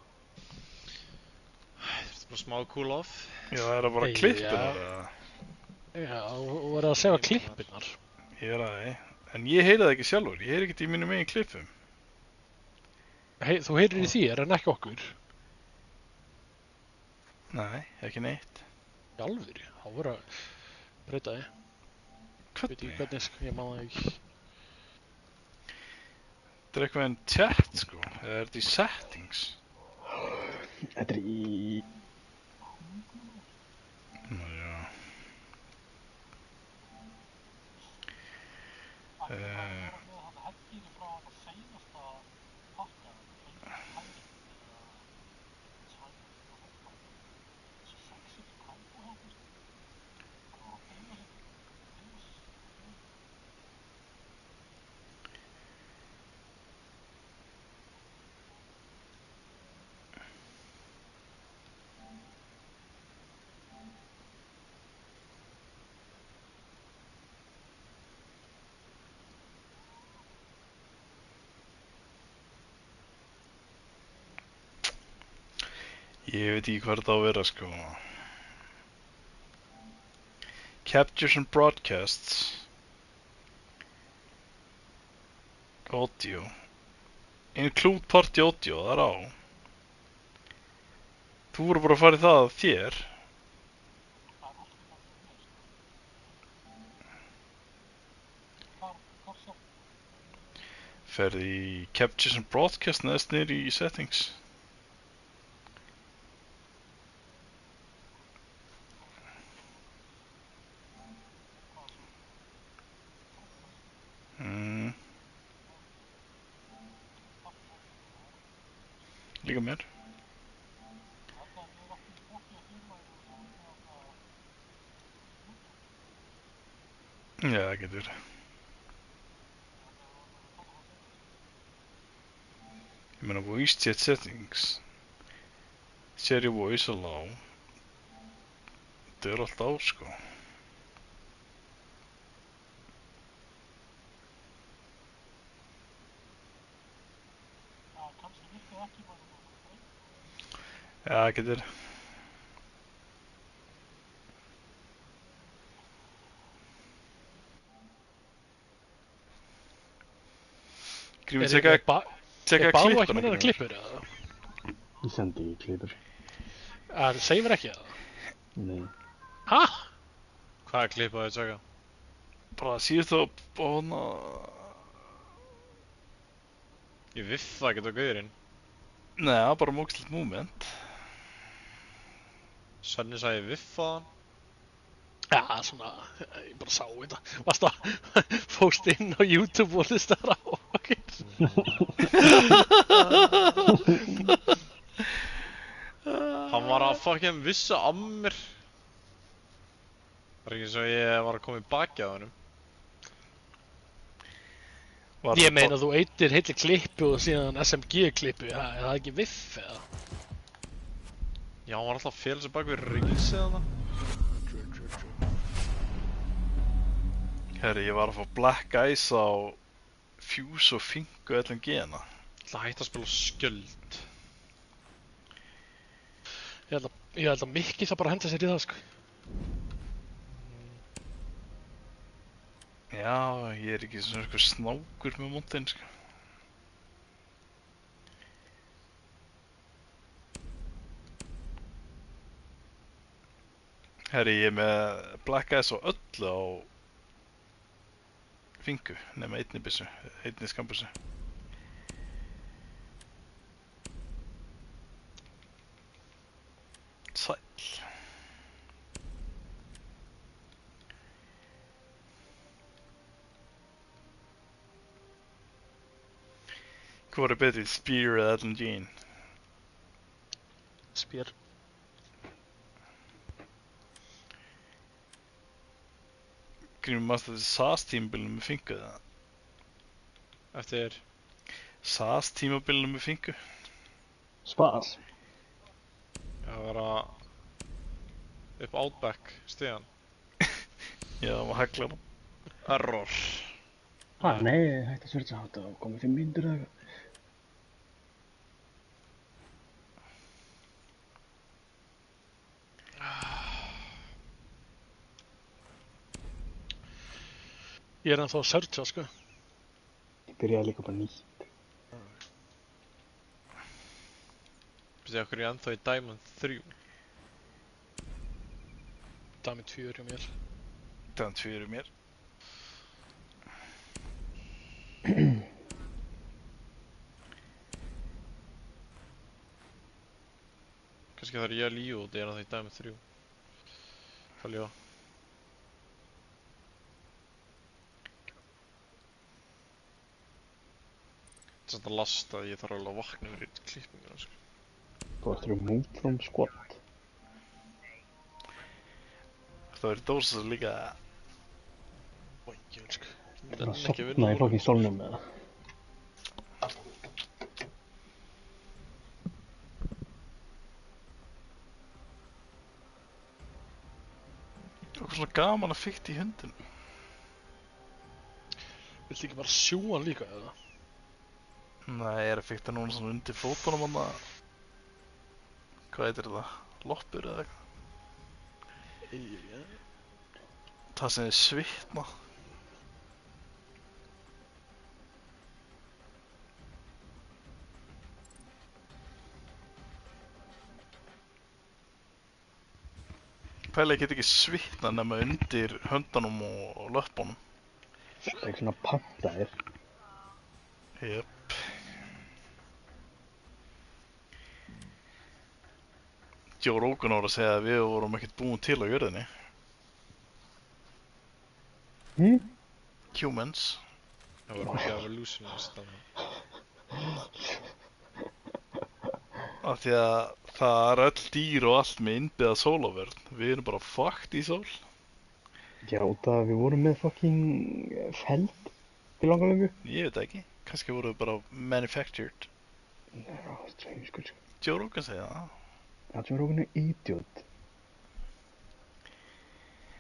S4: Þetta er bara smá cool off.
S2: Já, það er bara
S1: Hey,
S2: klippur.
S1: Já, og verið að seifa klippurnar.
S2: Ég er að en ég heyri það ekki sjálfur, ég heyri ekki í mínum eigin klippum.
S1: Þú heyrir í þér en ekki okkur.
S2: Nei, ekki neitt.
S1: Í alvöru, þá verður að breyta þig. Veit ekki hvernig, ég man það ekki.
S2: Þetta er eitthvað en chat, sko. Eða er þetta í settings?
S3: Þetta er í...
S2: Nú, já. Ég veit ekki hvað þetta á að vera, sko. Captures and broadcasts. Audio. Include party audio, það er á. Þú voru bara að fara í það þér. Ferði í Captures and broadcasts neðst niður í settings. Líka mér. Já, það getur. Ég meina voice chat settings. Share your voice allow. Þetta er allt á, sko. Já, getur. Grímur, tjekka
S1: Báru ekki
S2: klippuna
S1: minna
S2: Grímur.
S1: klippur eða?
S3: Ég sendi í klippur.
S1: Það seifir ekki eða?
S3: Nei.
S1: Hæ?
S4: Hvað er klippað að tjaka?
S2: Bara síðust á hana...
S4: Ég viffa ekkert á gauðurinn.
S2: Nei, það var bara mókslegt moment.
S4: Svenni sagði ég viffa hann.
S1: Já, svona, ég bara sá þetta. Varst að fóst inn á YouTube og hlustar á okkur?
S4: Hann var að fucking vissa að mér. Það er ekki svo ég var að koma í baki á hennum.
S1: Ég meina þú eittir heilli klippu og síðan SMG klippu, er það ekki viff eða?
S4: Já, hann var alltaf að fela sig bak við rísið hana.
S2: Herri, ég var að fá Black Ice á Fuse og Fingu LMG-na.
S4: Það hætti að spila skjöld.
S1: Ég held að Mikki það bara henda sér í það, sko.
S2: Já, ég er ekki svona eitthvað snákur með montinn, sko. Herri, ég er með Black Ice á öllu á Fingu, nema einni byssu, einni skambyssu. Sæll. Hvað er betri, Spear eða LMG-in?
S1: Spér.
S2: Grímur, mannstu þetta SAS-tímabilinu með Fingu eða?
S4: Eftir...
S2: SAS-tímabilinu með Fingu?
S3: Spas.
S4: að vera upp Outback stigan.
S2: Já, maður haglar hann.
S4: Error.
S3: Nei, hætti að sverja þetta og komið 5 mínútur eða eitthvað.
S1: Ég er ennþá að searcha, sko.
S3: Ég byrjaði líka bara nýtt.
S4: Býtti okkur ég ennþá í Diamond 3.
S1: Diamond 4 hjá mér.
S2: Diamond 4 er mér.
S4: Kannski þarf ég að lífa út, ég er ennþá í Diamond 3. Það lífa. Það er samt að lasta að ég þarf alveg að vakna fyrir klippinguna, sko.
S3: Þú ættir að move from squat.
S2: Það verður dósað líka.
S1: Ójjum, sko.
S3: Það er að sopna í fokkin stólnum með það.
S2: Það er svona gaman að fikta í hundinu.
S1: Viltu ekki bara sjúa hann líka, eða?
S2: Nei, ég er að fikta núna svona undir fótunum hann að... Hvað heitir það? Loppur eða eitthvað? Það sem er svitna. Pæli, ég get ekki svitna nema undir höndunum og löppunum.
S3: Það er ekki svona pantaðir.
S2: Jöp. Joe Rogan var að segja að við vorum ekkert búin til á jörðinni. Humans.
S4: Það var ekki evolutionist þannig.
S2: Af því að það er öll dýr og allt með innbyggða sólarvörn. Við erum bara fucked í sól.
S3: Já, það við vorum með fucking feld í langalöngu.
S2: Ég veit það ekki. Kannski voru við bara manufactured.
S3: Já, það er sko.
S2: Joe Rogan segja það.
S3: Það er okkur idiot.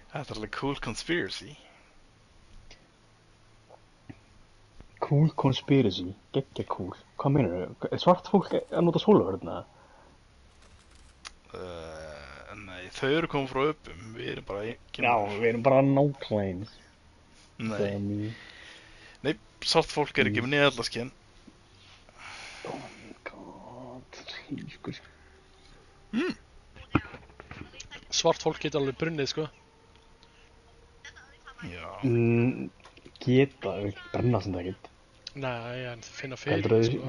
S2: Þetta er alveg cool conspiracy.
S3: Cool conspiracy, geggja cool. Hvað meinarðu? Er svart fólk að nota sólarvörðina?
S2: Nei, þau eru komið frá öpum, við erum bara ekki.
S3: Já, við erum bara nákvæmlega eins.
S2: Nei. Nei, svart fólk er ekki með neðallaskinn.
S3: Oh my god, hlískur.
S1: Svart fólk getur alveg brunnið, sko.
S2: Já.
S3: Geta, brenna sem það ekkert.
S1: Nei, en finna
S3: Hvað
S1: fyrir, sko.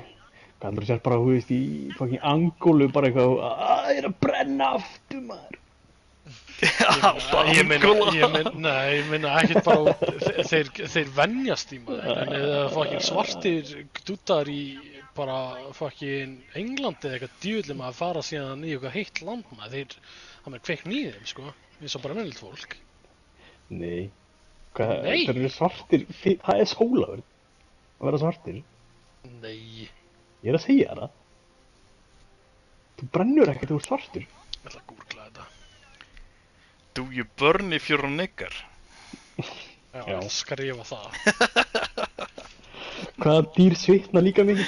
S3: heldur þú sér bara, þú veist, í fucking Angólu bara eitthvað, það er að brenna aftur, maður.
S1: Ég meina ekkert bara þeir venjast í maður, en eða fucking svartir dútar í bara fucking Englandi eða eitthvað djúðlum að fara síðan í eitthvað heitt land maður, það með kveikn í þeim, sko, eins og bara venjulegt fólk.
S3: Nei. Hvað,
S1: Nei.
S3: þeir eru svartir, það er sólarvörð, að vera svartir.
S1: Nei,
S3: Ég er að segja það. Þú brennur ekkert, þú ert svartur.
S1: ég ætla að gúrgla þetta.
S2: Do you burn if you're a nigger?
S1: Já,
S3: Já.
S1: ég skrifa það.
S3: Hvaða dýr svitna líka mikið?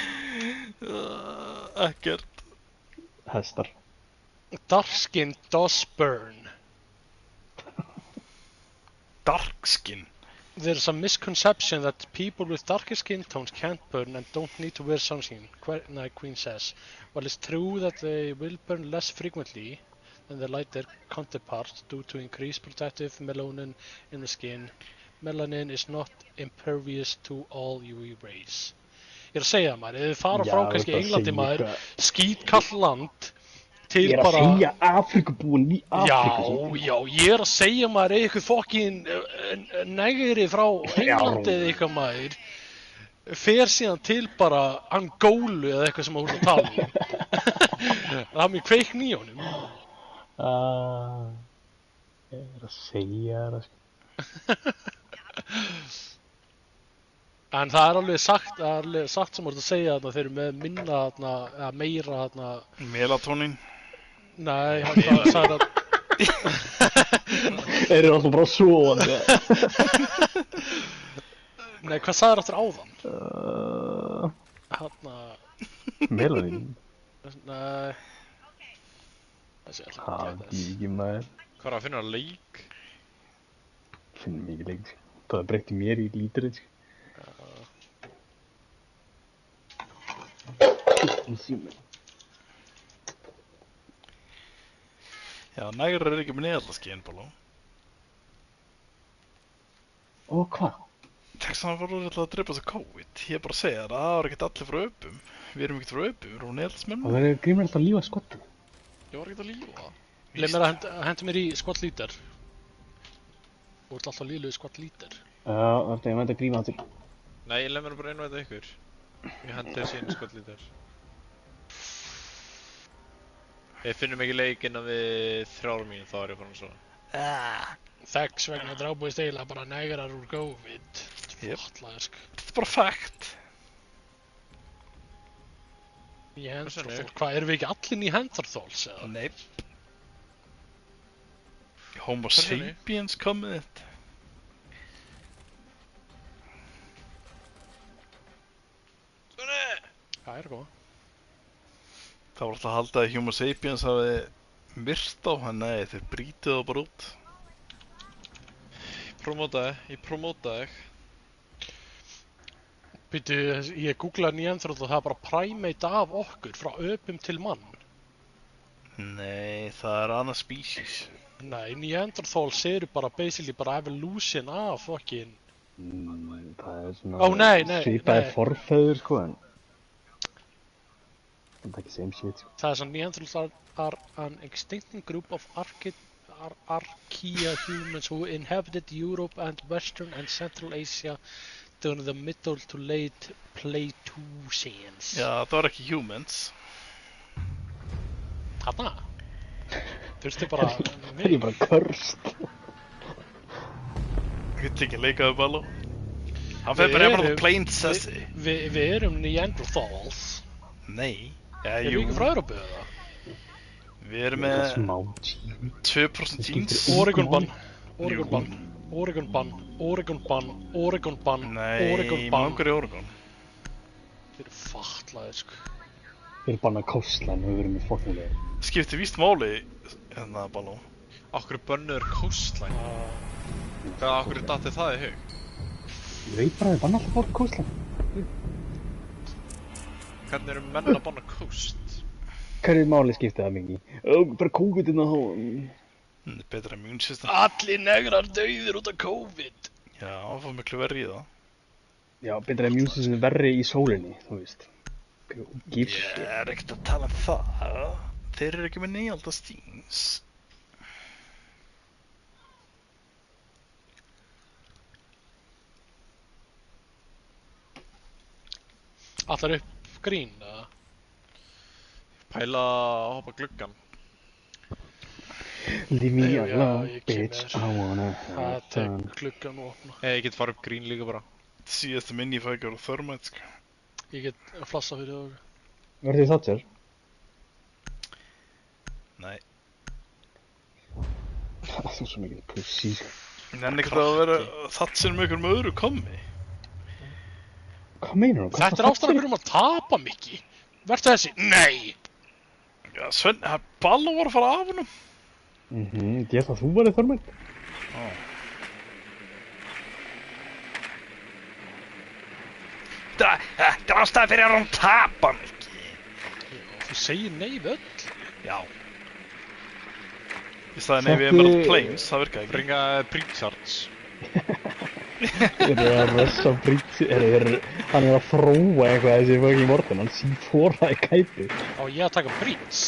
S2: Ekkert.
S3: Hestar.
S1: Dark skin does burn.
S2: Dark skin.
S1: There's a misconception that people with darker skin tones can't burn and don't need to wear sunscreen, Queen says. While it's true that they will burn less frequently than their lighter counterparts due to increased protective melanin in the skin, melanin is not impervious to all UV rays. Ég er að segja maður, ef þið fara frá kannski Englandi maður, skítkall land, til
S3: Ég er að
S1: bara...
S3: segja Afrikubúin í Afriku.
S1: Já, ég er að segja maður eitthvað fokkin negri frá Englandi eða eitthvað maður fer síðan til bara Angólu eða eitthvað sem maður út að tala um. Það er mér kveikn í honum.
S3: Ég er að segja það, sko.
S1: En það er alveg sagt sem maður að segja þarna, þeir eru með minna þarna, eða meira þarna...
S2: Melatonin.
S1: Nei, hann sagði að...
S3: Þeir eru alltaf bara svoandi.
S1: Nei, hvað sagði þér aftur áðan? Hanna...
S3: Melanin.
S1: Nei... Þessi er alltaf að geta þess.
S3: Ekki maður.
S4: Hvað er að finna leik?
S3: Finnum mikið leik, sko. Það breytti mér í líturinn, sko.
S2: Já, nægur er ekki með neðallaskinn, Bóló.
S3: Og hvað?
S2: Texan var alltaf að drepa sig COVID. Ég er bara að segja það, það var ekkert allir frá öpum. Við erum ekkert frá öpum, við erum neðallasmenn.
S3: Og það er grímur alltaf að lífa skottu.
S2: Ég var ekkert að lífa það.
S1: Leif mér að henda mér í skott lítar. Þú ert alltaf líluð skott lítar.
S3: Já, þetta er að gríma þetta.
S4: Nei, ég lef mér bara einu þetta ykkur. Ég hendi þessi inn skollítar. Ef finnum ekki leik innan við 3 mín, þá er ég farin svona.
S1: Þess vegna drábúist eiginlega bara negrar úr COVID.
S2: Jep.
S1: Fatlaður, sko.
S2: Þetta er bara fact.
S1: Neanderthal, hvað, erum við ekki allir Neanderthals, eða?
S2: Nei. Homo sapiens komið þetta.
S1: Það er góð.
S2: Það var alltaf að halda að Homo sapiens hafi myrt á hann, nei, þeir brýtið það bara út.
S4: Ég promótaði.
S1: Býtu, ég googlaði Neanderthal og það er bara primate af okkur, frá öpum til mann.
S2: Nei, það er annað species.
S1: Nei, Neanderthals eru bara basically bara evolution af fokkin...
S3: Það er svona...
S1: Ó, nei.
S3: Svipaði forfeður, sko, en... Það er ekki same shit, sko.
S1: Það er svona Neanderthals are an extinct group of archaea humans who inhabited Europe and Western and Central Asia during the middle to late Pleistocene.
S2: Já, það var ekki humans.
S1: Hanna? Þurfti bara...
S3: Það er bara cursed.
S2: Ég veit ekki leikaðu Balló. Hann fyrir bara einhvern plain sassy.
S1: Við erum Neanderthals.
S2: Nei. Já,
S1: Erum við
S2: jú.
S1: ekki frá Evrópu eða?
S2: Við erum með
S3: Smá tími.
S2: 2% jeans.
S1: Oregon-bann.
S2: Jú.
S1: Oregon bann, Oregon bann, Oregon bann,
S2: Nei,
S1: Oregon
S2: mig
S1: bann.
S2: langar í Oregon.
S1: Þeir eru fatlaðir, sko.
S3: Þeir banna Coastline og við erum í fucking leið.
S2: Skiptir víst máli, hérna, Balló.
S4: Akkur bönnuður Coastline? Hvað, akkur er dattið það í hug?
S3: Ég veit bara að þeir banna alltaf fucking Coastline.
S4: Hvernig eru menn að banna Coast?
S3: Hverju máli skiptir það mikið? Bara COVID-ina þá...
S2: Betra immunsystem.
S1: Allir negrar dauðir út af COVID.
S2: Já, það fór miklu verri í það.
S3: Já, betra immunsystem verri í sólinni, þú veist. Gift.
S2: Ég er ekkert að tala um það. Þeir eru ekki með nýjalda stíns.
S1: Allar upp grín, eða?
S4: Pæla að hoppa gluggan.
S3: Leave me
S1: Já,
S3: alone,
S1: ég kem
S3: bitch,
S1: með
S3: I wanna
S1: Það
S3: have
S1: tek
S3: fun.
S1: klukkan og opna.
S4: Ég get farið upp grín líka bara.
S2: Síðasta minifækjar og Thermite, sko.
S1: Ég get flassa fyrir það.
S3: Verður þið Thatcher?
S2: Nei.
S3: Það er svo mikið pussy.
S2: Nenni ekkert að vera Thatcher með ykkur með öðru kommi.
S3: Hvað meinar þú?
S1: Þetta er ástæðan fyrir að tapa mikið. Vertu þessi? Nei!
S2: Já, Sven, Balló var að fara af honum.
S3: Ég held að þú varðið Thermite.
S2: Þetta er ástæðan fyrir að hann tapa mikið.
S1: Þú segir nei við öll.
S2: Já. Ég staði nei við Emerald Plains, það virkaði ekki.
S4: Bringa Princards.
S3: Þeir eru að ressa Britsi, hann er að þróa eitthvað þessi fucking Morten, hann C4-aði kæpi.
S1: Á ég að taka Brits.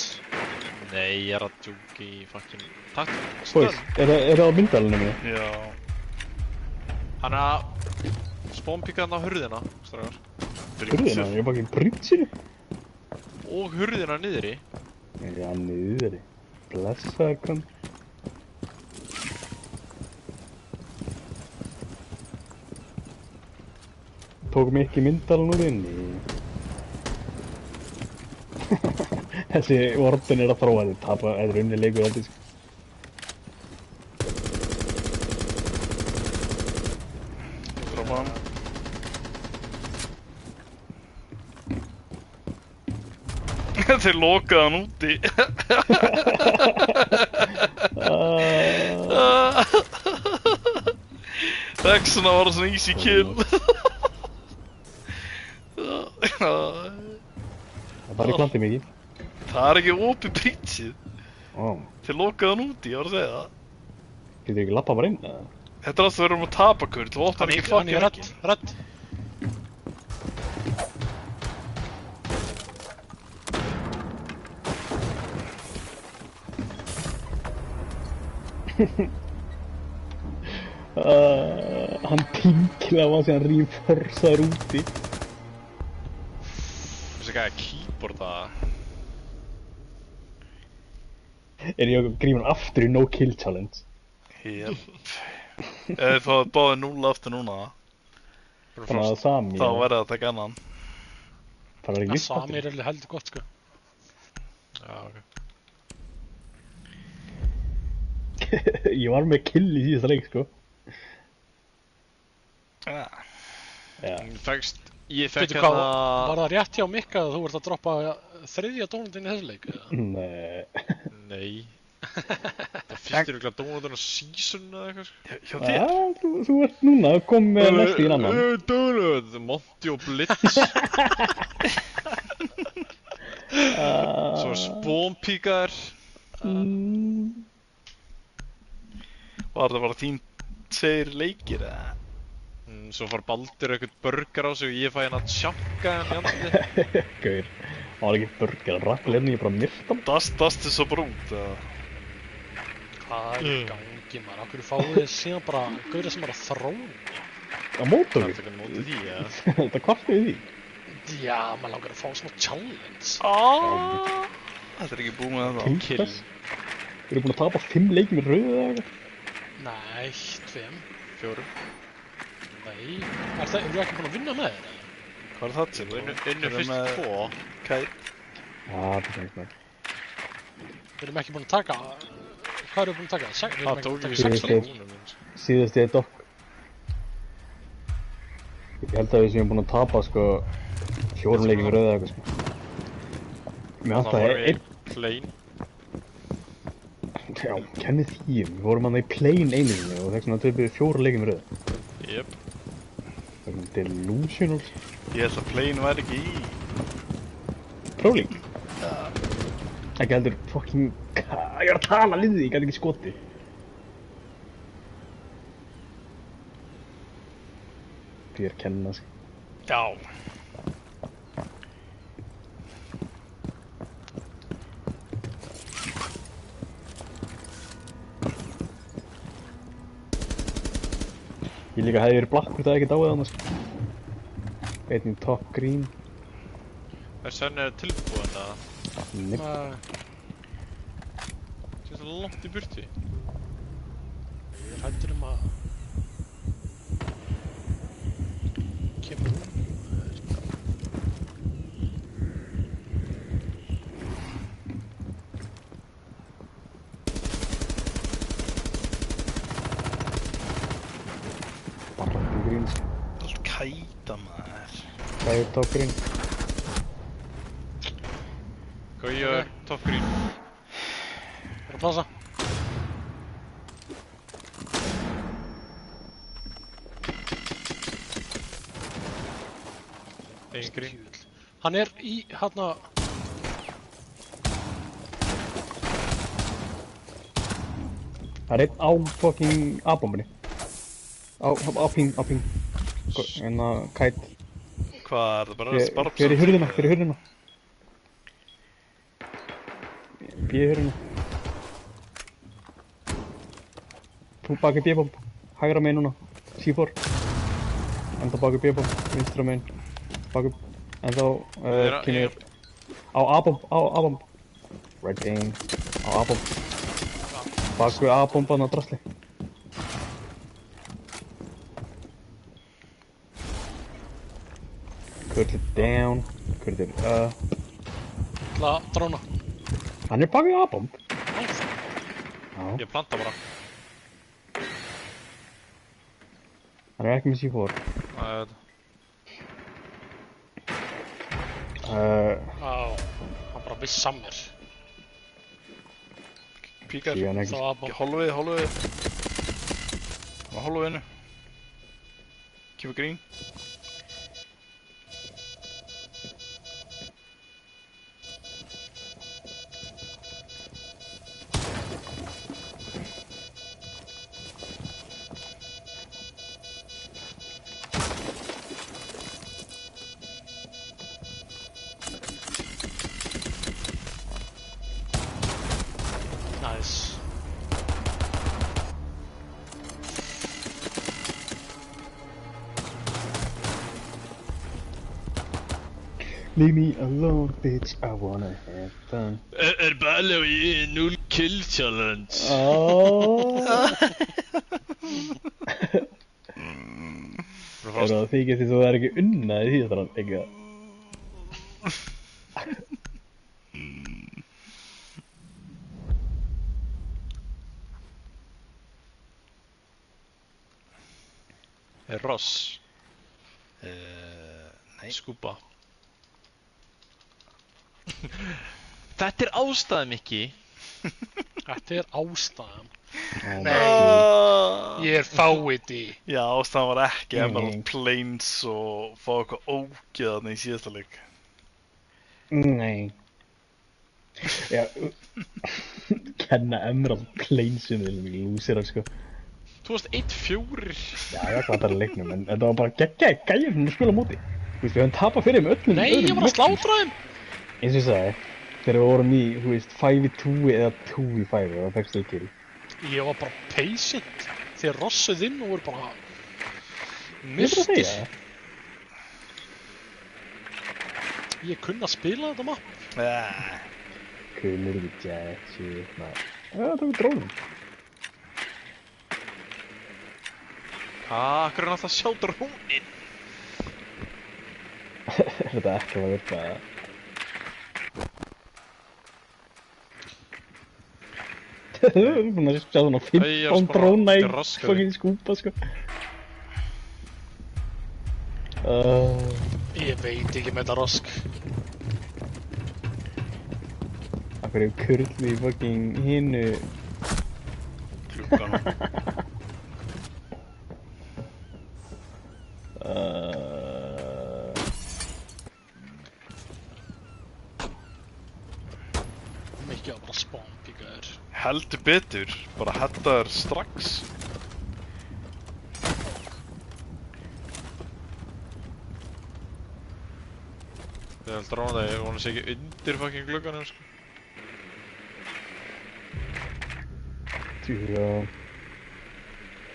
S4: Nei, ég er að djúki í fucking... Takk.
S3: Boys, er það á myndalinu minni?
S2: Já.
S4: Hann er að... Spónpíka hann á hurðina, strákar.
S3: Hurðina, ég er fucking Britsinu.
S4: Og hurðina niðri.
S3: Já, niðri. Blessaður kann. Tók mig ekki myndalinn úr inni. Þessi Morten er að þróa þetta, tapa, þetta er unni leikur heldur.
S2: Droppa hann. Þeir lokaði hann úti. Þessuna var það svona easy kill.
S3: Það var í plantið mikið.
S2: Það er ekki opið prítsið.
S3: Ó,
S2: Þeir lokaði hann úti, ég var að segja það.
S3: getur ekki lappað bara inn, eða?
S2: Þetta er alltaf að vera að tapa kurl, þú óttar ekki
S1: Hann
S2: fucking
S1: er
S2: ekki.
S1: redd.
S3: Hann pinkilega var síðan reversaður úti.
S4: Þessi hvað er keyboard það?
S3: Er ég að grífa hann aftur í no kill challenge?
S2: Jep. Ef þú hafði báðið 0 aftur núna,
S3: Þannig að Sami,
S2: þá verði það að taka annan.
S3: það er ekki upp
S1: Sami er heldur gott, sko.
S4: Já, ok.
S3: Ég var með kill í síðasta leik, sko.
S2: Ja.
S3: Já.
S4: Ég fekk
S1: Veitu hvað,
S4: hérna...
S1: var það rétt hjá Mikka að þú ert að droppa þriðja dónundinn í þessu leik? eða?
S3: Nei.
S4: Nei. Það fyrst er ykkur dónundinn á season eða eitthvað, sko.
S2: Hjá þér?
S3: Já, þú ert núna að koma með næstu í annan.
S4: Dónund, Monty og Blitz. Svo spónpíkar.
S2: Var það bara þín segir leikir, eða?
S4: Svo far Baldur eitthvað burger á sig og ég fæ hann að tjakka hann í andlið.
S3: Gauir, það var ekki burger, rakleirni, ég bara myrta hann.
S2: Dast svo bara út, eða?
S1: Hvað er í gangi, maður? Akkur fáið þið síðan bara gauðra sem er að þróna?
S3: Á mótor
S4: Það er
S3: við.
S4: ekki mótið því, ja.
S3: Þetta kvartið því.
S1: Já, maður langar að fá svona challenge.
S2: Þetta er ekki búið með það.
S3: Kill. Við erum búin að tapa 5 leikir með rauðu eða eitthvað.
S1: Nei, 2.
S4: 4.
S1: Nei. Eru þú ekki búin að vinna með þetta?
S2: Hvað er það til?
S4: Unnu fyrst 2.
S2: Kæt.
S3: Já, það er ekki með.
S1: Við erum ekki búin að taka Hvað eru búin að taka?
S4: Það tók ekki
S3: Síðust
S4: 6
S3: þeir.
S4: lúnum minn, sko.
S3: Síðast ég dokk. Ég held að við séum búin að tapa, sko, 4 leikjum í röð eða eitthvað, sko. Mér
S4: Það
S3: vantaði
S4: vorum við
S3: einn.
S4: plain.
S3: Já, kennið því. Við vorum hann í plain einu sinni og þess vegna töpuðu 4 leikjum í röð.
S4: Jep.
S3: Það er delusional.
S2: Ég held að plain væri ekki í.
S3: Próling. Ekki heldur fucking... Ég er að tala við því, ég gæti ekki skoti. Því er kenna, sko.
S2: Já.
S3: Ég líka hefði verið blakkur það ekki dáið annars. Einn í top green.
S4: Senni tilbúin að
S3: Nipp.
S4: það er langt í burti.
S1: Ég er hættur að kemur hún.
S3: Bara top green, sko.
S2: Það er svo kæta maður.
S3: Það er top green.
S4: Gauja er top green.
S1: Er að plasa?
S4: Egin green.
S1: Hann er í hérna...
S3: Það er einn á fucking A-bombinni. Á ping. En að kæt.
S2: Hvað er það bara sparps?
S3: Fyrir hurðina. B-hurðina. Þú baki B-bomb. Hægra megin núna. C4. Enda baki B-bomb. Vinstra megin. Baki. En þá kynir á A-bomb. Red aim. Á A-bomb. Baku A-bomban á drasli. Kurlir down. Kurlir
S1: Ætla að dróna.
S3: Hann er baku A-bomb. Já.
S4: Ég planta bara.
S3: Hann er ekki með C4.
S4: Það er þetta.
S1: Hann bara viss að mér.
S2: Píkar.
S3: Síðan ekki.
S1: Það var bara...
S2: Hólfið. Á hólfiðinu. Kemur grín.
S1: Nice.
S3: Leave me alone, bitch, I wanna have fun.
S4: Er bara í 0 kill challenge.
S3: Er það þykist því þú er ekki unnað í því þetta ekki að...
S4: Er Ross.
S2: Nei.
S4: Skúpa. Þetta er ástæðan, Mikki.
S1: Þetta er ástæðan.
S2: Ah.
S1: Ég er fáiði.
S2: Já, ástæðan var ekki Emerald
S3: Mm.
S2: Plains og fá eitthvað ógeðan í síðasta leik.
S3: Nei. Já, kenna Emerald Plainsinu við lúsirar, sko.
S4: Þú varst 1-4.
S3: Já, ég glattar að leiknum, en þetta var bara geggjaði gæjir sem að spila á móti. Þú veist, við höfum tapað fyrir með öllum
S1: Nei, ég var að slátra þeim.
S3: Eins og ég sagði, þegar við vorum í, þú veist, 5v2 eða 2v5, það fegst þau kill.
S1: Ég var bara patient. Þeir rossuð inn og voru bara...
S3: Ég er bara að
S1: myrtir.
S3: segja.
S1: Ég kunni að spila þetta mapp.
S3: Kunnur við jack, shit, maður. Já, það tók drónum.
S4: Akkur er alltaf að sjá drónin.
S3: Er þetta ekki að virka? Búin að sjá svona 15 dróna í fucking skúpa, sko.
S1: Ég veit ekki með þetta rosk.
S3: Af hverju kurli í fucking hinu...
S4: Klukkanum.
S1: Mikið á bara spawnpíkaður.
S2: Heldur betur, bara hettaður strax.
S4: Ég held að rána það, ég vona sig ekki undir fucking glugganum, sko.
S3: Já.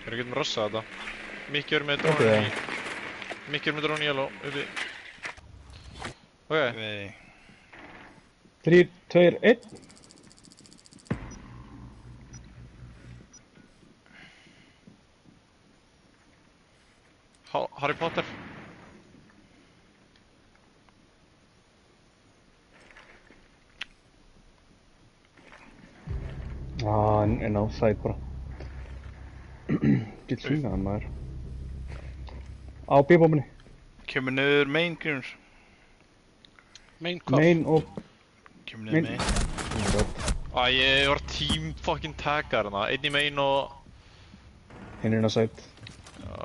S4: Við getum rossað þetta. Mikki er með drónu í... Mikki er með drónu í yellow, uppi. Ok.
S2: Nei.
S3: 3, 2, 1.
S4: Harry Potter.
S3: En outside bara. Get svinga hann maður. Á B-bombinni.
S2: Kemur niður main, Grímur.
S1: Main hvað?
S3: Main og...
S2: Kemur niður main.
S3: Oh my god.
S4: Ég var team fucking taggar hana. Einn í main og...
S3: Hinn er inn á side.
S4: Já.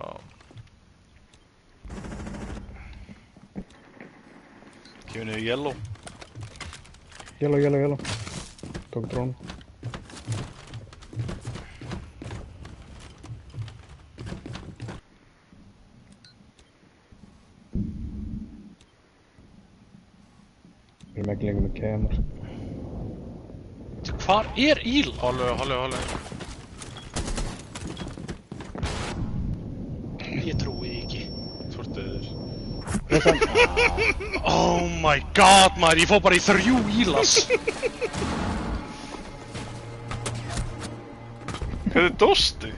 S2: Kemur niður yellow.
S3: Yellow. Tók drón. Við erum ekki lengur með kemur.
S1: Hvar er Íla?
S4: Hollu.
S1: Ég trúi því ekki.
S4: Tvortuður.
S1: Oh my god maður, ég fór bara í 3 Ílas.
S2: Hvernig dóstu?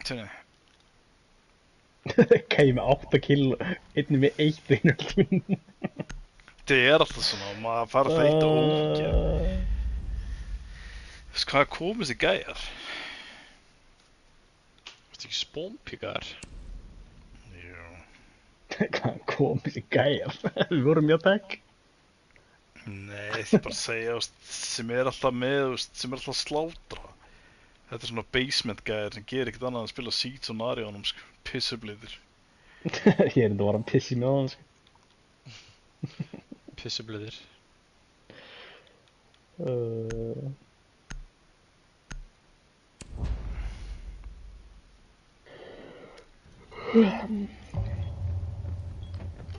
S2: Tjena.
S3: Kæði með 8 kill, einnig með 1 einhvern.
S2: Það er alltaf svona, maður fara að feita ógeð. Þú veist hvað komið þessi gæjar?
S4: Varstu ekki spawnpíkaðar?
S2: Jú.
S3: Hvað kom þessi gæjar? Við vorum mjög tag.
S2: Nei, það er bara að segja, þú veist, sem er alltaf með, þú veist, sem er alltaf að slátra. Þetta er svona basement gæjar sem gerir ekkert annað en að spila Seeds og Narionum, sko. Pissubliður.
S3: Ég er enda að vara að pissi með hann, sko.
S4: Pissubliðir.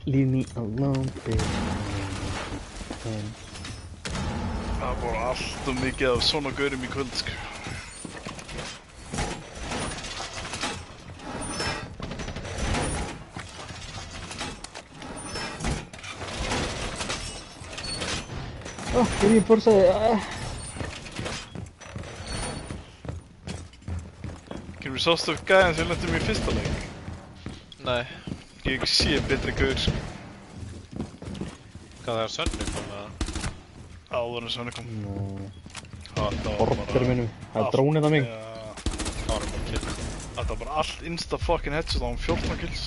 S3: Leave me alone, bitch.
S2: Það var alltaf mikið af svona gaurum í kvöld, sko.
S3: Ég forsaði...
S2: Kemur sástu upp gæðan sem við lentum í fyrsta leik?
S4: Nei.
S2: Ég hef ekki séð betri gaur, sko.
S4: Hvað það er Sönnu kom með?
S2: Áður en svona kom.
S3: Borter minnum. Það er drónið það mig.
S4: Það var bara kill.
S2: Það var bara allt insta fucking headshot á 14 kills.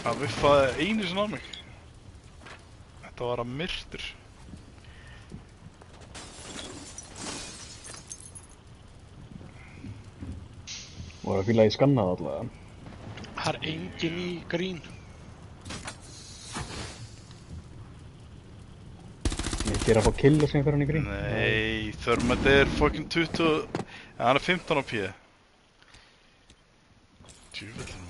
S2: Það viffaði einu sinni á mig. Þetta var að myrtur.
S3: Voru að fíla í skannað allavega.
S1: Það er engin í grín.
S3: Ég ger að fá kill og sem fyrir hann í grín.
S2: Nei, Thermite er fucking 20... Ja, hann er 15 á P. Djúvillin maður.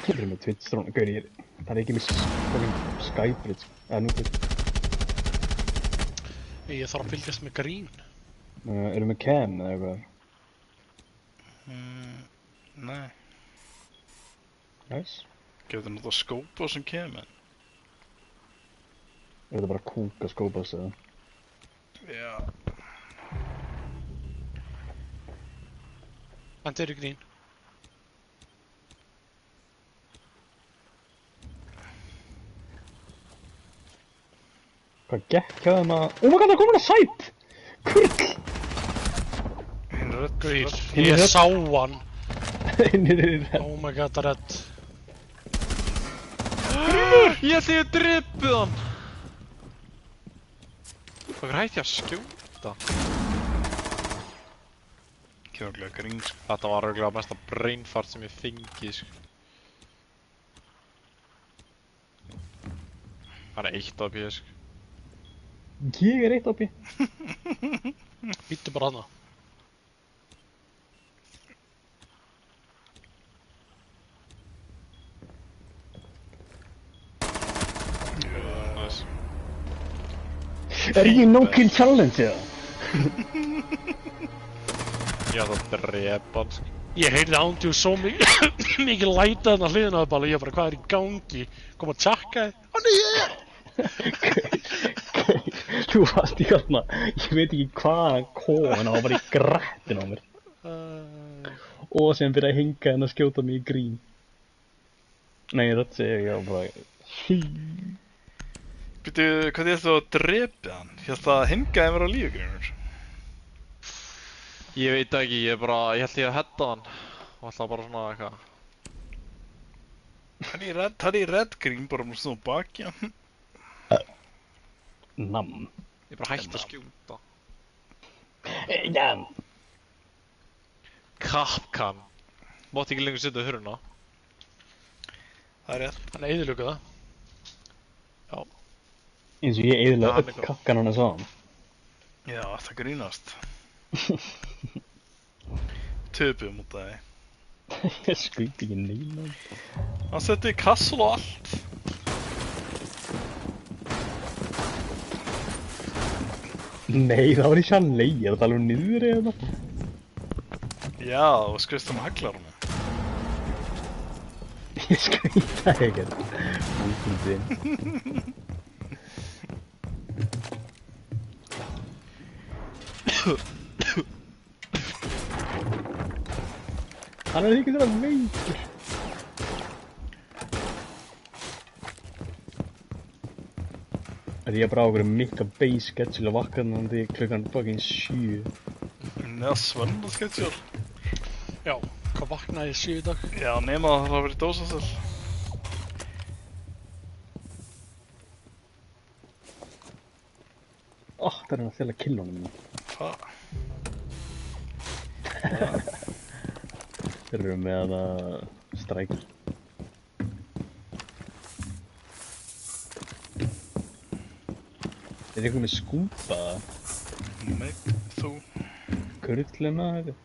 S3: Ég er með Twitch-drónu, gaur ég er... Það er ekki með fucking Skype, eða nú fyrir.
S1: Ég þarf að fylgjast með grín.
S3: Erum við cam eða eitthvað?
S2: Nei.
S3: Nice.
S2: Getur náttúrulega skópa sem kemur.
S3: Er þetta bara kúk að skópast eða?
S2: Já.
S1: Hann er í grín.
S3: Hvað gekk hjá þeim að... Oh my god, það er komin að sæt! Kurl!
S2: Hinn er rödd.
S1: Gauð,
S3: Hinn er
S1: ég
S3: rödd.
S1: sá hann.
S3: Inni er það.
S1: Oh my god, það er redd.
S4: Ég held ég drepið hann! Hvað hætti ég að skjóta?
S2: Kemur örugglega grín, sko.
S4: Þetta var örugglega mesta brainfart sem ég fengi, sko. Það er 1 AP, sko.
S3: Ég er 1 AP.
S1: Býttu bara hana.
S4: Nice.
S3: Er ég no kill challenge eða?
S4: Ég ætla að drepa hann, sko.
S1: Ég heyrði ándjú svo mikið læta þarna hliðina á það bara, ég bara, hvað er í gangi? Kom að tjekka þið. Hann er ég!
S3: Þú varst í hérna, ég veit ekki hvað hann kom, en hann var bara í grættin á mér. Og sem fyrir að hinga henn að skjóta mig í grín. Nei, þetta segir ég bara...
S2: Býtu, hvað ég ætla að drepa hann? Ég ætla að hinga þeim vera á lífugrinur.
S4: Ég veit ekki, ég held ég að hedda hann. Og ætla bara svona eitthvað.
S2: Hann er í red green, bara með svona baki hann.
S3: Nam.
S4: Ég bara hætti að skjóta.
S3: Jam.
S4: Kapkan. Mátti ekki lengur setja huruna.
S2: Það er rétt.
S1: Hann eyðilöku það.
S4: Já.
S3: Eins og ég
S4: Já,
S3: eyðilega
S4: hann er
S3: öll
S4: góð.
S3: kakkan hann að sá hann.
S2: Já, það grínast. Töpum út af því.
S3: Ég skvíti ekki neina.
S2: Hann setti kassal og allt.
S3: Nei, það var í Shanley, er það alveg niður eða?
S2: Já, og skrifst um haglar hann.
S3: Ég skvíti það ekkert. Útundin. Hann er ekki þeirra veikur. Ég bara á okkur mikka base schedule að vakna því klukkan fucking 7.
S2: Neða svönda sketsjál.
S1: Já, hvað vaknaði ég 7 í dag?
S2: Já, nema það hafa verið dósasel.
S3: Það er hann að þella kill honum.
S2: Hvað?
S3: Þeir eru með að strækja. Er eitthvað með skúpa?
S2: Nei, þú.
S3: Kurlina, þetta?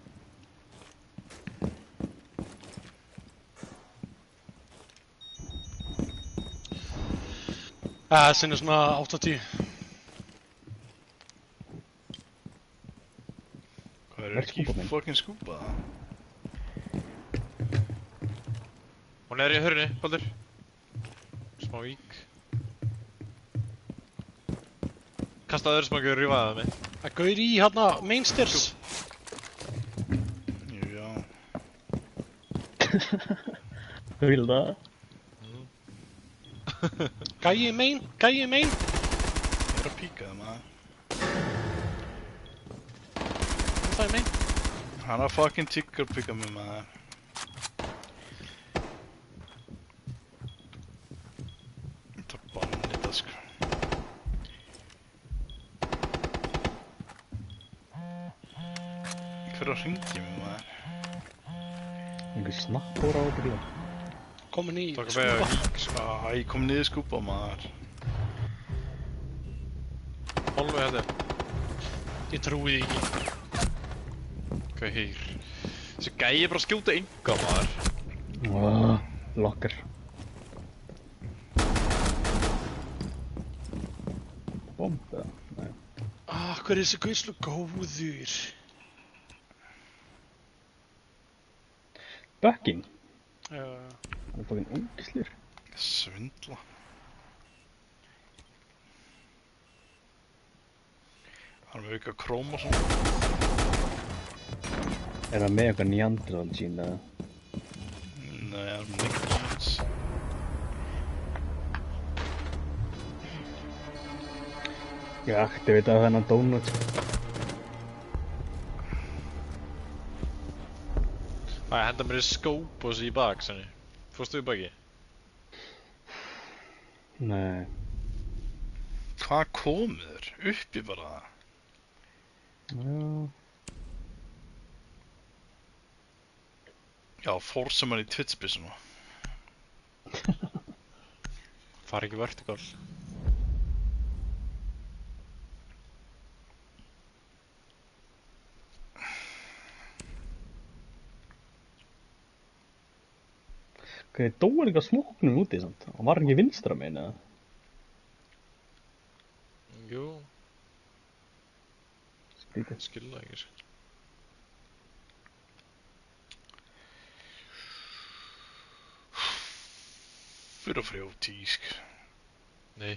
S1: Sinni svona 8-10.
S2: Hvað er
S3: Hvert
S2: ekki
S3: skúpa minn?
S2: fucking skúpa?
S4: Hún er í hurunni, Baldur. Smá vík. Kastaði öðru smakið og rífaði það mig.
S1: Það gaur í hérna main stairs.
S2: Já.
S3: Þú vil það?
S1: Gæi main.
S2: Ég er að píka það maður.
S1: Það er main.
S2: Hann er fucking tigger píka mig maður. Það er bara nýtt að sko. Hver að hringi mig maður?
S3: Einhver snappur á okkur líka.
S1: Komin í
S4: Tók að vega
S1: skúpa.
S4: vík, sko.
S2: Ég kom niður skúpa maður.
S4: Hálfu þetta.
S1: Ég trúi því ekki.
S4: Hvað heyr. Þessi gæi er bara að skjóta enga, maður.
S3: Locker. Bomb eða? Nei.
S1: Akkur er þessi guð svo góður?
S3: Bökkin.
S1: Já.
S3: Hann er bókin ógislur.
S2: Svindla. Hann er með auka króm og svona.
S3: Er það með eitthvað Neanderthal sín eða?
S2: Nei, hann er með Nick Jones.
S3: Ég ætti veit að þennan donut.
S4: Æ, henda mér í skóp og þessi í bak, sannig. Fórstu í baki?
S3: Nei.
S2: Hvað komið þér? Uppi bara það.
S3: Já.
S2: Já, fórsum hann í Twitch-bissuna.
S4: Far ekki vertikal.
S3: Ok, dói líka smóknum úti samt. Hann var ekki vinstra megin eða?
S4: Jú,
S3: Skrítið.
S4: skilja ekki, sko.
S2: Fyrir að frjóti, sko.
S4: Nei.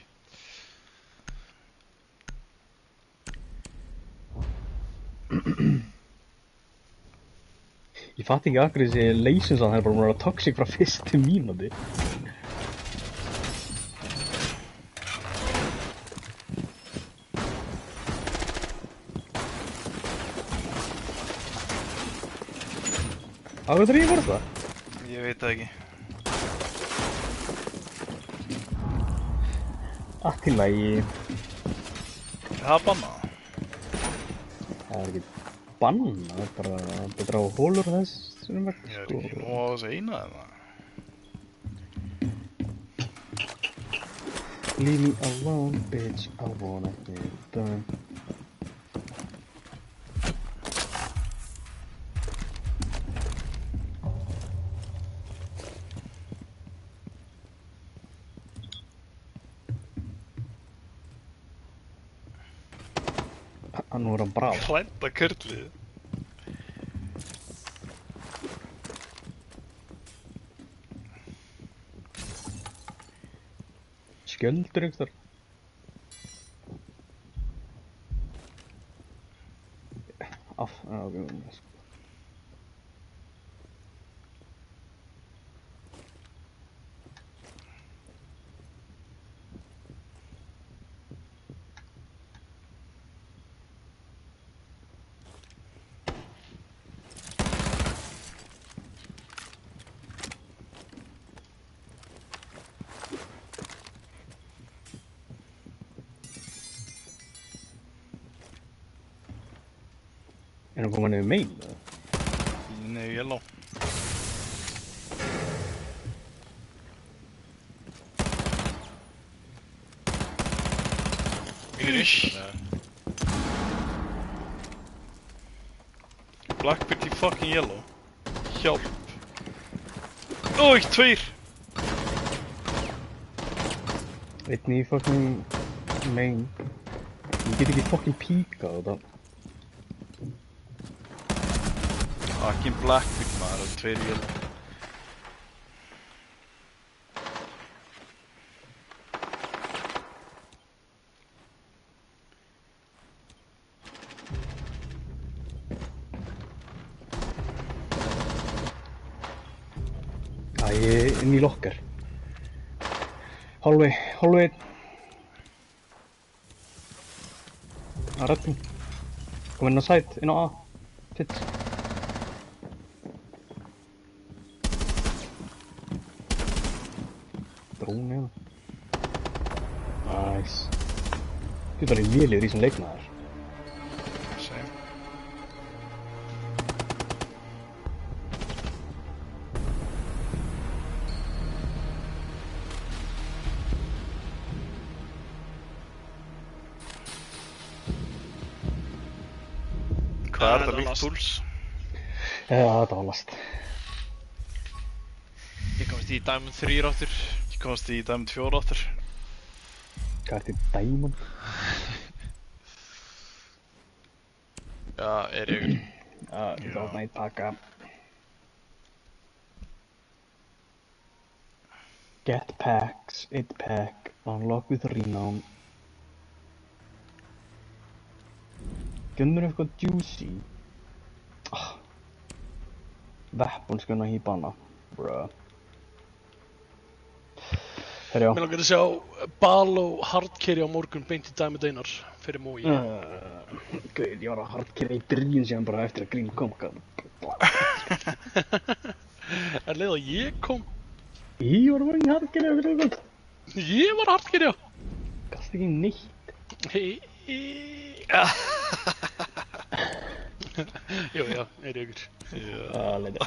S3: Ég fatt ekki akkur þessi leysins að það er bara búin að vera toxic frá fyrstu mínúti. Á hvað þrýði voru það?
S2: Ég veit það ekki.
S3: Allt í lagi.
S2: Það bannað.
S3: Það er ekki bann, það er bara betra á hólur þessum vegg,
S2: Ég er ekki nú á þessu eina eða.
S3: Leave me alone, bitch, I wanna get done. Nú er hann brá.
S2: Klænta körlið.
S3: Skjöldur einhver. Ok. Er hann komað niður main?
S2: Nei, yellow. Blackbeard í fucking yellow. Hjálp. Ói, tveir!
S3: Einn í fucking main. Ég get ekki fucking píkað á þetta.
S2: Fucking Blackbeard maður, það er tveir í yellow.
S3: Ég er inn í lokkar. Hálfveg. Að rættum. Kom inn á site, inn á A. Fitt. Dróni hérna. Nice. Þú er lélegur í þessum leikmaður.
S2: Same. Hvað er þetta líkt púls?
S3: Já, þetta var last.
S4: Ég komst í Diamond 3 áttur.
S2: Ég komast í Diamond 4 áttur.
S3: Hvað er þetta Diamond?
S4: Já, Eiríkur.
S3: Þá má ég taka Get packs, 1 pack, unlock with renown. Gömmur eitthvað juicy. Weapons gonna híbana, bruh. Herjá.
S1: Mér langar að sjá Bal og Hardcarry á morgun beint í Diamond Einar fyrir Mói.
S3: Gauð, ég var að hardcarry í byrjun síðan bara eftir að Green kom.
S1: En leið að ég kom,
S3: Ég var bara í hardcarry eftir að kom.
S1: ég var Hardcarry, já.
S3: Gast ekki neitt.
S1: Jú, já, Eiríkur.
S3: Leiti.